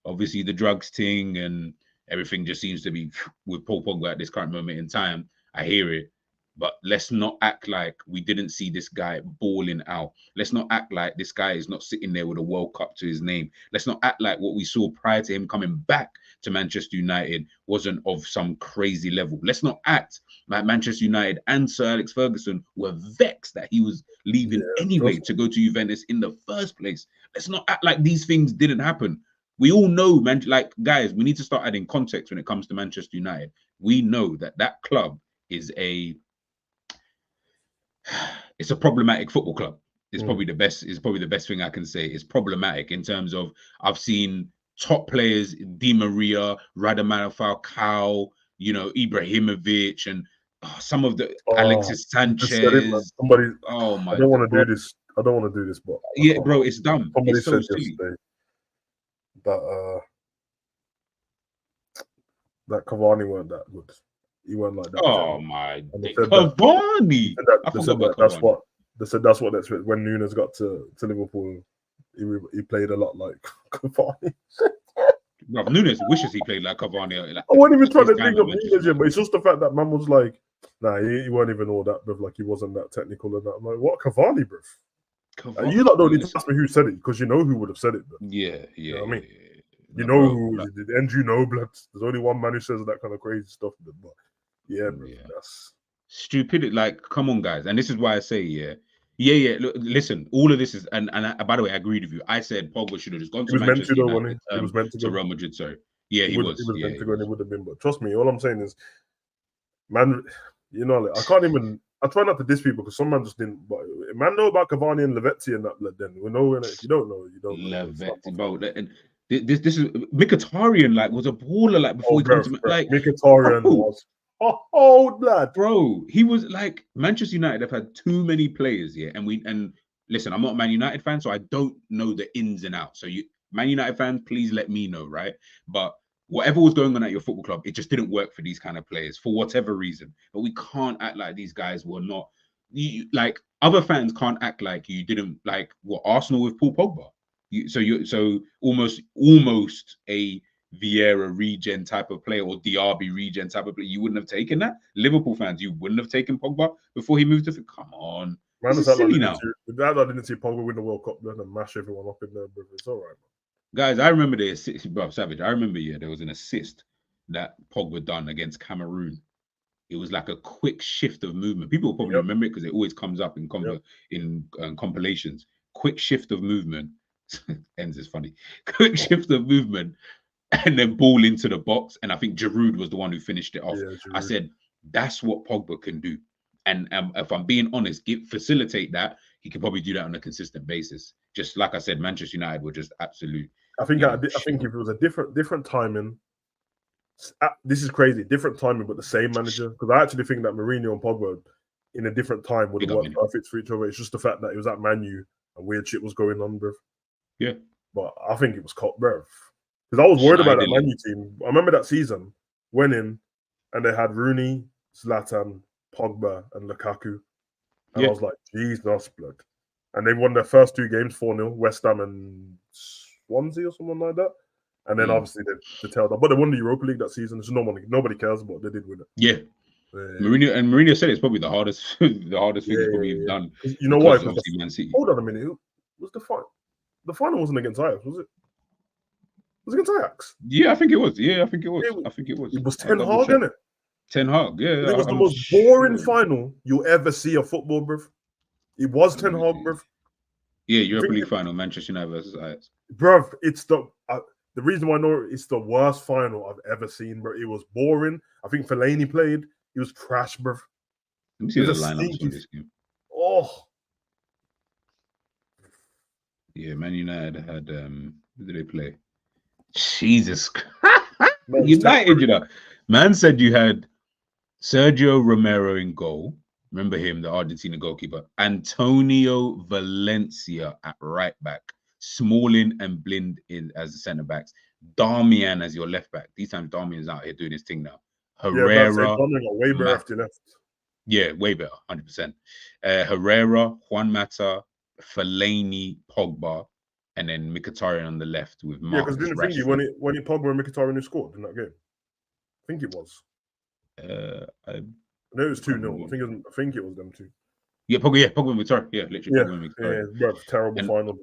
[SPEAKER 2] obviously the drugs thing and everything just seems to be with Paul Pogba at this current moment in time. I hear it, but let's not act like we didn't see this guy balling out. Let's not act like this guy is not sitting there with a World Cup to his name. Let's not act like what we saw prior to him coming back to Manchester United wasn't of some crazy level. Let's not act like Manchester United and Sir Alex Ferguson were vexed that he was leaving anyway to go to Juventus in the first place. Let's not act like these things didn't happen. We all know, man, like, guys, we need to start adding context when it comes to Manchester United. We know that club is it's a problematic football club. It's probably the best. It's probably the best thing I can say. It's problematic in terms of I've seen top players, Di Maria, Radamel Falcao, Ibrahimovic, and some of the Alexis Sanchez.
[SPEAKER 3] Somebody,
[SPEAKER 2] oh my!
[SPEAKER 3] I don't want to do this. I don't want to do this, but
[SPEAKER 2] yeah, bro, it's dumb.
[SPEAKER 3] Somebody
[SPEAKER 2] it's so
[SPEAKER 3] said
[SPEAKER 2] silly.
[SPEAKER 3] yesterday that Cavani weren't that good. He weren't like that.
[SPEAKER 2] Oh my! Cavani.
[SPEAKER 3] They said that's what that's when Nunes got to Liverpool. He played a lot like Cavani.
[SPEAKER 2] Bro, Nunes wishes he played like Cavani.
[SPEAKER 3] I wasn't even trying to dig up Nunes yet, but it's just the fact that man was like, nah, he weren't even all that, bruv. Like he wasn't that technical and that. I'm like, what Cavani, bruv? You lot don't need to ask me who said it because you know who would have said it. Bruv.
[SPEAKER 2] Yeah.
[SPEAKER 3] You know what I mean? You know who, and you know, blood. There's only one man who says that kind of crazy stuff, but yeah, bro, that's
[SPEAKER 2] stupidity. Like, come on, guys, and this is why I say, Look, listen, all of this is, and by the way, I agreed with you. I said Pogba should have just gone to Manchester United. He was meant to go to Real Madrid. Sorry, he was meant to go, and he would have been. But
[SPEAKER 3] trust me, all I'm saying is, man, I can't even. I try not to diss people because some man just didn't. But man, know about Cavani and Lavezzi and that. Then we know. If you don't know, you don't know.
[SPEAKER 2] Lavezzi, bro. And this is Mkhitaryan. Like, was a baller. Like before he came to like
[SPEAKER 3] Mkhitaryan was. Blood,
[SPEAKER 2] bro. He was like Manchester United have had too many players here, and listen, I'm not a Man United fan, so I don't know the ins and outs. So Man United fans, please let me know, right? But whatever was going on at your football club, it just didn't work for these kind of players for whatever reason. But we can't act like these guys were not. Like other fans can't act like you didn't like what Arsenal with Paul Pogba. So almost a Vieira regen type of player or Diaby regen type of player. You wouldn't have taken that. Liverpool fans, you wouldn't have taken Pogba before he moved to. Come on, man, this is silly now.
[SPEAKER 3] I didn't see Pogba win the World Cup and mash everyone up in there, but it's all right,
[SPEAKER 2] guys. I remember the assist, bro, Savage. I remember, there was an assist that Pogba done against Cameroon. It was like a quick shift of movement. People will probably remember it because it always comes up in compilations. Quick shift of movement. Ends is funny. Quick shift of movement. And then ball into the box. And I think Giroud was the one who finished it off. I said, that's what Pogba can do. And if I'm being honest, facilitate that, he can probably do that on a consistent basis. Just like I said, Manchester United were just absolute.
[SPEAKER 3] I think if it was a different timing, this is crazy, different timing, but the same manager. Because I actually think that Mourinho and Pogba in a different time would have worked perfect for each other. It's just the fact that it was at Man U and weird shit was going on, bruv.
[SPEAKER 2] Yeah.
[SPEAKER 3] But I think it was bruv. Because I was worried about that Man U team. I remember that season, went in, and they had Rooney, Zlatan, Pogba, and Lukaku. And I was like, Jesus, blood. And they won their first 2 games 4-0, West Ham and Swansea or someone like that. And then obviously they tailed up. But they won the Europa League that season, so nobody cares about it. They did win it.
[SPEAKER 2] Yeah. Mourinho said it's probably the hardest thing he's probably done.
[SPEAKER 3] You know why? Hold on a minute. Was the final? The final wasn't against Ajax, was it? Was it against Ajax?
[SPEAKER 2] Yeah, I think it was. I think it was.
[SPEAKER 3] It was Ten Hag, isn't it?
[SPEAKER 2] Ten Hag, yeah.
[SPEAKER 3] It was the most boring final you'll ever see of football, bruv. It was Ten Hag, bruv.
[SPEAKER 2] Yeah, Europa League final, Manchester United versus Ajax.
[SPEAKER 3] Bruv, it's the reason why I know it's the worst final I've ever seen, bro. It was boring. I think Fellaini played. It was trash, bruv.
[SPEAKER 2] Let me see the lineups on this game.
[SPEAKER 3] Oh.
[SPEAKER 2] Yeah, Man United had who did they play? Jesus United, Man said you had Sergio Romero in goal. Remember him, the Argentina goalkeeper. Antonio Valencia at right back. Smalling and Blind in as the centre backs. Darmian as your left back. These times Darmian's out here doing his thing now. Herrera.
[SPEAKER 3] Way better after left.
[SPEAKER 2] Yeah, way better, 100%. Herrera, Juan Mata, Fellaini, Pogba, and then Mkhitaryan on the left with Marcus.
[SPEAKER 3] Yeah, because didn't think when he Pogba and Mkhitaryan who scored in that game? I think it was.
[SPEAKER 2] I
[SPEAKER 3] know it was 2-0. I think it was them two.
[SPEAKER 2] Yeah, Pogba and Mkhitaryan. Yeah, literally.
[SPEAKER 3] Yeah,
[SPEAKER 2] Pogba and Mkhitaryan.
[SPEAKER 3] Yeah, bro, terrible final.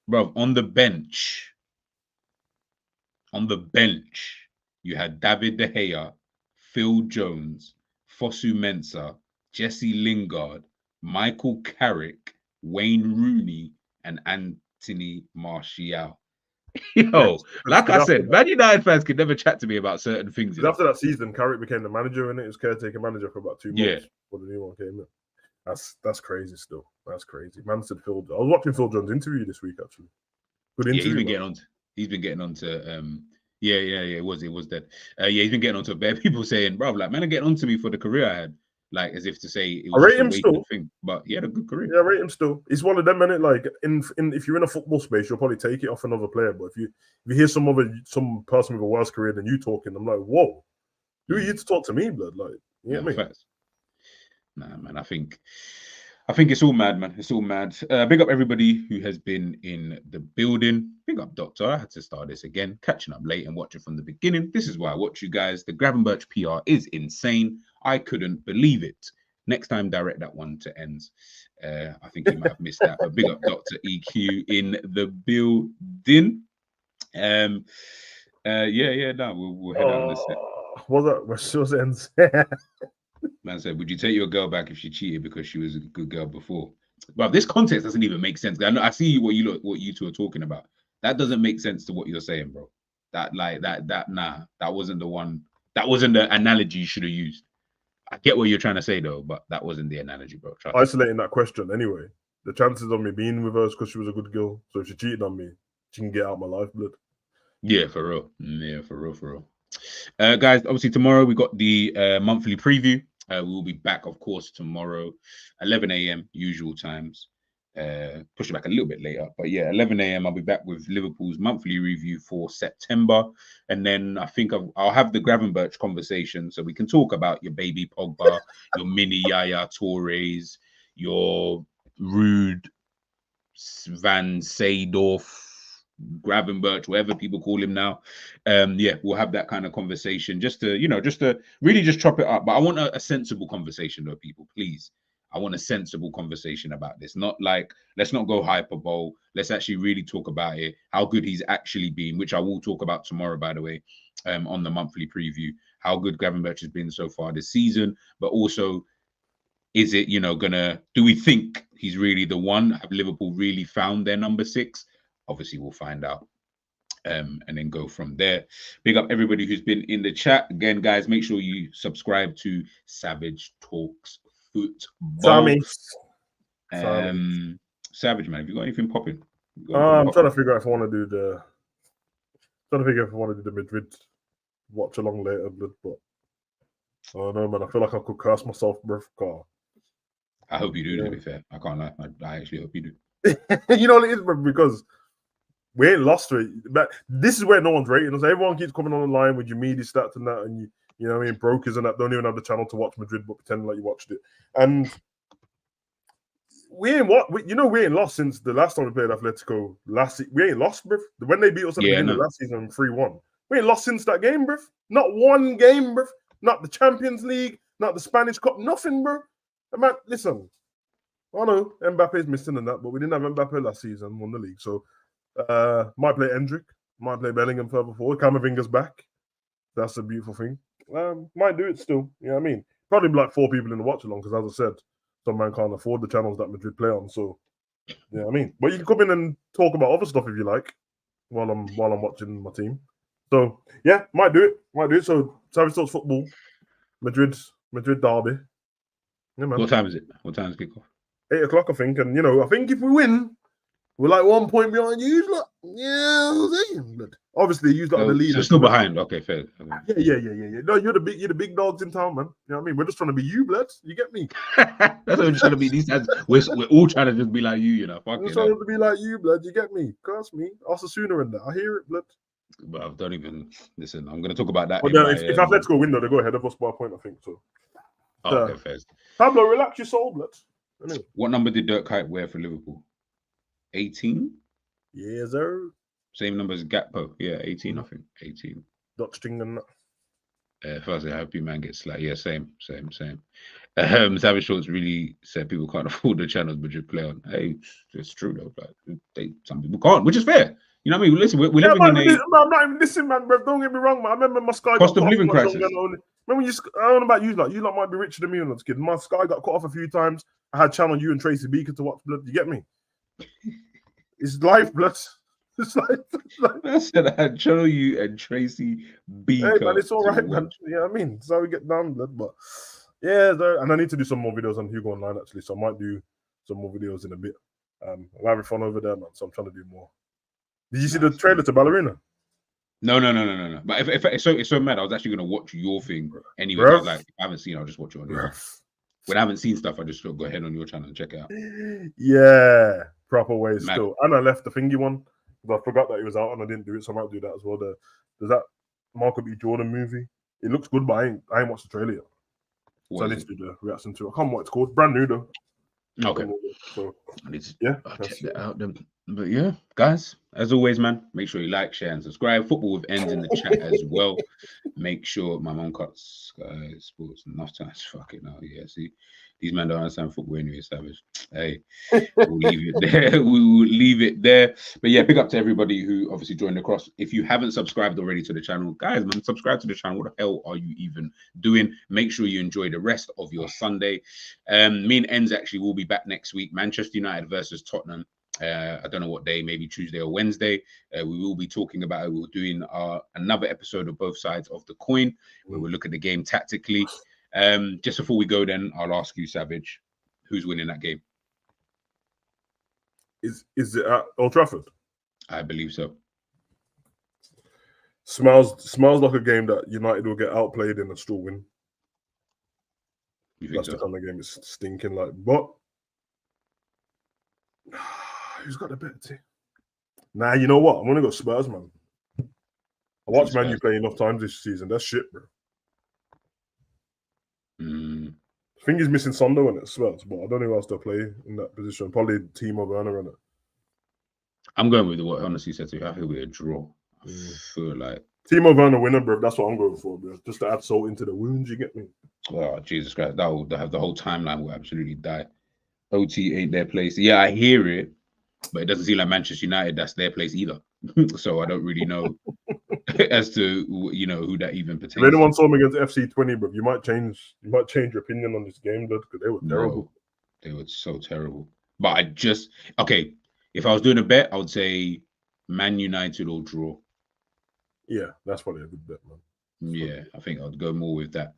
[SPEAKER 2] Bro, on the bench, you had David De Gea, Phil Jones, Fosu Mensah, Jesse Lingard, Michael Carrick, Wayne Rooney, and Anthony Martial. Yo, like I said, Man United fans could never chat to me about certain things.
[SPEAKER 3] After that season, Carrick became the manager, and it was caretaker manager for about 2 months before the new one came in. That's crazy still. That's crazy. Man said Phil. I was watching Phil Jones' interview this week, actually. Good interview.
[SPEAKER 2] Yeah, he's been getting on to it was that. He's been getting on to bare people saying, bro, like, man, getting on to me for the career I had. Like, as if to say it was just a wasted thing. But he had a good career.
[SPEAKER 3] Yeah, I rate him still. He's one of them, innit? Like, if you're in a football space, you'll probably take it off another player. But if you hear some person with a worse career than you talking, I'm like, whoa, who are you to talk to me, blood? Like, you know what I mean?
[SPEAKER 2] Nah, man, I think it's all mad, man. It's all mad. Big up everybody who has been in the building. Big up, Doctor. I had to start this again. Catching up late and watching from the beginning. This is why I watch you guys. The Gravenberch PR is insane. I couldn't believe it. Next time, direct that one to ends. I think you might have missed that. But big up, Dr. EQ in the building. No, we'll head out on this set.
[SPEAKER 3] What was ends?
[SPEAKER 2] Man said, would you take your girl back if she cheated because she was a good girl before? Well, this context doesn't even make sense. I see what you two are talking about. That doesn't make sense to what you're saying, bro. That wasn't the one. That wasn't the analogy you should have used. I get what you're trying to say though, but that wasn't the analogy, bro.
[SPEAKER 3] Isolating that question anyway. The chances of me being with her is because she was a good girl. So if she cheated on me, she can get out of my life, blood.
[SPEAKER 2] Yeah, for real. Yeah, for real. Guys, obviously tomorrow we got the monthly preview. We'll be back, of course, tomorrow, 11 a.m. usual times. Push it back a little bit later, but yeah, 11 a.m. I'll be back with Liverpool's monthly review for September, and then I think I'll have the Gravenberch conversation, so we can talk about your baby Pogba, your mini Yaya Torres, your Rude Van Seedorf, Gravenberch, whatever people call him now. We'll have that kind of conversation just to really just chop it up. But I want a sensible conversation though, people, please. I want a sensible conversation about this. Not like, let's not go hyperbole. Let's actually really talk about it, how good he's actually been, which I will talk about tomorrow, by the way, on the monthly preview, how good Gravenberch has been so far this season, but also, is it, do we think he's really the one? Have Liverpool really found their number 6? Obviously, we'll find out. And then go from there. Big up everybody who's been in the chat. Again, guys, make sure you subscribe to Savage Talks Football. Savage, man, have you got anything popping?
[SPEAKER 3] I'm trying to figure out if I want to do the Madrid watch along later, but I don't know, man. I feel like I could curse myself, bro.
[SPEAKER 2] I hope you do, to be fair. I can't lie. I actually hope you do.
[SPEAKER 3] You know what it is, bro, because we ain't lost to it. But this is where no one's rating us. Everyone keeps coming on the line with your media stats and that, and you know what I mean, brokers and that don't even have the channel to watch Madrid, but pretending like you watched it. And we ain't lost since the last time we played Atletico last. We ain't lost, bruv. When they beat us at the beginning of last season 3-1, we ain't lost since that game, bruv. Not one game, bruv. Not the Champions League, not the Spanish Cup, nothing, bruv. Man, listen, I know Mbappe's missing and that, but we didn't have Mbappe last season, won the league. So might play Endrick, might play Bellingham further forward. Camavinga's back. That's a beautiful thing. Might do it still. You know what I mean? Probably like 4 people in the watch along, because as I said, some man can't afford the channels that Madrid play on. So, you know what I mean? But you can come in and talk about other stuff if you like while I'm watching my team. So yeah, might do it. So Savage Talks Football, Madrid derby. Yeah, man.
[SPEAKER 2] What time is it? What time is kickoff?
[SPEAKER 3] 8 o'clock, I think. And I think if we win, we're like 1 point behind you. Like, yeah, but obviously you like the leader.
[SPEAKER 2] So still behind. Okay, fair. Okay.
[SPEAKER 3] Yeah. No, you're the big dogs in town, man. You know what I mean? We're just trying to be you, blood. You get me?
[SPEAKER 2] That's what we're trying to be. These guys, we're all trying to just be like you, Fuck
[SPEAKER 3] we're trying to be like you, blood. You get me? Curse me. Osasuna in that. I hear it, blood.
[SPEAKER 2] But I don't even listen. I'm going to talk about that.
[SPEAKER 3] Well, if Atletico win, though, they go ahead of us by a point, I think. So.
[SPEAKER 2] Okay, fair.
[SPEAKER 3] Pablo, relax your soul, blood. Anyway.
[SPEAKER 2] What number did Dirk Kuyt wear for Liverpool? 18?
[SPEAKER 3] Yes, sir.
[SPEAKER 2] Same number as Gakpo. Yeah, 18, I think. 18.
[SPEAKER 3] Dot string and that.
[SPEAKER 2] First, I hope you man gets like, yeah, same. Savage Shorts really said people can't afford the channels Madrid play on. Hey, it's true though. Like, some people can't, which is fair. You know what I mean? Listen, we're living in a...
[SPEAKER 3] I'm not even listening, man, bro. Don't get me wrong, man. I remember my Sky
[SPEAKER 2] cost of living crisis.
[SPEAKER 3] Remember I don't know about you, like, you lot might be richer than me when I was a kid. My Sky got cut off a few times. I had channel you and Tracy Beaker to watch, blood. You get me? It's life, blood. It's life.
[SPEAKER 2] I said I had channel you and Tracy Beaker.
[SPEAKER 3] Hey, man, it's all right, man. You know what I mean? That's how we get down, blood. But Yeah, and I need to do some more videos on Hugo Online actually, so I might do some more videos in a bit. I'm having fun over there, man. So I'm trying to do more. Did you see the trailer to Ballerina?
[SPEAKER 2] No. But if it's so mad, I was actually gonna watch your thing anyway. I was like, I haven't seen. I'll just watch it on yours. When I haven't seen stuff, I just go ahead on your channel and check it out.
[SPEAKER 3] Yeah, proper ways still. And I left the thingy one because I forgot that it was out and I didn't do it, so I might do that as well. There's that Michael B. Jordan movie. It looks good, but I ain't watched the trailer yet. So I need to do the reaction to it. I can't remember what it's called. Brand new though.
[SPEAKER 2] Okay.
[SPEAKER 3] So
[SPEAKER 2] I need to check that out then. But yeah, guys, as always, man, make sure you like, share, and subscribe. Football with ends in the chat as well. Make sure my mom cuts sports enough times. Fuck it now. Yeah, see, these men don't understand football anyway, Savage. Hey, we'll leave it there. We will leave it there. But yeah, big up to everybody who obviously joined across. If you haven't subscribed already to the channel, guys, man, subscribe to the channel. What the hell are you even doing? Make sure you enjoy the rest of your Sunday. Me and Ends actually will be back next week. Manchester United versus Tottenham. I don't know what day, maybe Tuesday or Wednesday. We will be talking about it. We're doing another episode of Both Sides of the Coin, where we'll look at the game tactically. Just before we go, then I'll ask you, Savage, who's winning that game?
[SPEAKER 3] Is it at Old Trafford?
[SPEAKER 2] I believe so.
[SPEAKER 3] Smells like a game that United will get outplayed in and still win.
[SPEAKER 2] You think
[SPEAKER 3] That's
[SPEAKER 2] so?
[SPEAKER 3] the kind of game it's stinking like. But who's got the better team? Nah, you know what? I'm gonna go Spurs, man. I watched Man U play enough times this season. That's shit, bro. I think he's missing Sondo when it Spurs, but I don't know who else to play in that position. Probably Timo Werner in it.
[SPEAKER 2] I'm going with what I honestly said to you. I feel we're a draw. I feel like
[SPEAKER 3] Timo Werner winner, bro. That's what I'm going for, bro. Just to add salt into the wounds, you get me?
[SPEAKER 2] Oh, Jesus Christ. That will have the whole timeline will absolutely die. OT ain't their place. Yeah, I hear it, but it doesn't seem like Manchester United, that's their place either. So I don't really know as to who that even pertains to.
[SPEAKER 3] If anyone saw them against FC20, bro, you might change your opinion on this game, dude, because they were terrible.
[SPEAKER 2] Bro, they were so terrible. But if I was doing a bet, I would say Man United or draw.
[SPEAKER 3] Yeah, that's probably a good bet, man.
[SPEAKER 2] Yeah, I think I'd go more with that.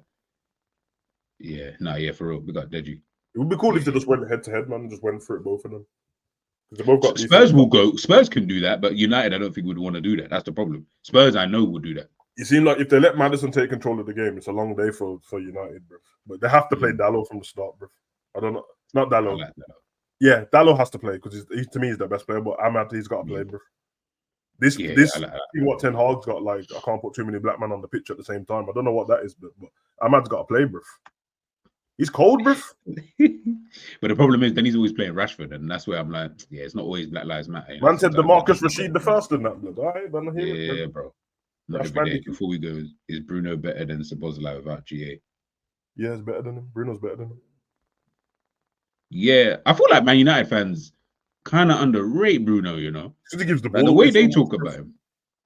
[SPEAKER 2] Yeah, for real. We got Deji.
[SPEAKER 3] It would be cool if they just went head to head, man, and just went for it, both of them. They both got
[SPEAKER 2] Spurs will go. Spurs can do that, but United, I don't think would want to do that. That's the problem. Spurs, I know, will do that.
[SPEAKER 3] It seems like if they let Maddison take control of the game, it's a long day for United, bro. But they have to play Dalot from the start, bro. I don't know. Not Dalot.
[SPEAKER 2] Like that.
[SPEAKER 3] Yeah, Dalot has to play because to me he's the best player. But Ahmad, he's got to play, bro. This what Ten Hag's got, like, I can't put too many black men on the pitch at the same time. I don't know what that is, but Ahmad's got to play, bro. He's cold, bro.
[SPEAKER 2] But the problem is, then he's always playing Rashford, and that's where I'm like, yeah, it's not always Black Lives Matter.
[SPEAKER 3] Man said DeMarcus Rashid the first in that, blood. All right, man.
[SPEAKER 2] Yeah, bro. Not every day. Before we go, is Bruno better than Szoboszlai without GA?
[SPEAKER 3] Yeah, it's better than him. Bruno's better than him.
[SPEAKER 2] Yeah, I feel like Man United fans kind of underrate Bruno, you know?
[SPEAKER 3] He gives the
[SPEAKER 2] ball the way they talk about him.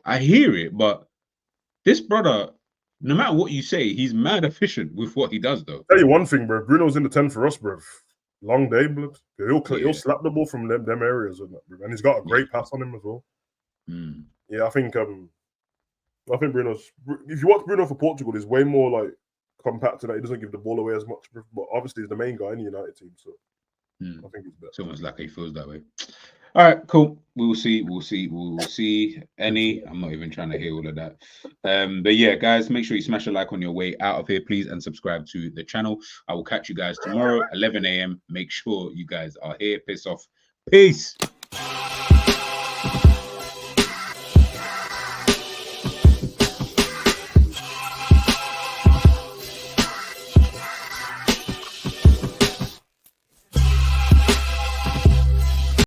[SPEAKER 2] I hear it, but this brother, no matter what you say, he's mad efficient with what he does, though.
[SPEAKER 3] Tell you one thing, bro. Bruno's in the 10 for us, bro. Long day, blood. He'll slap the ball from them areas, and he's got a great pass on him as well. Yeah, I think Bruno's. If you watch Bruno for Portugal, he's way more like compact to that. He doesn't give the ball away as much, but obviously he's the main guy in the United team, so I think he's better.
[SPEAKER 2] It's almost like he feels that way. All right, cool. We'll see. I'm not even trying to hear all of that. But yeah, guys, make sure you smash a like on your way out of here, please, and subscribe to the channel. I will catch you guys tomorrow, 11 a.m. Make sure you guys are here. Piss off. Peace.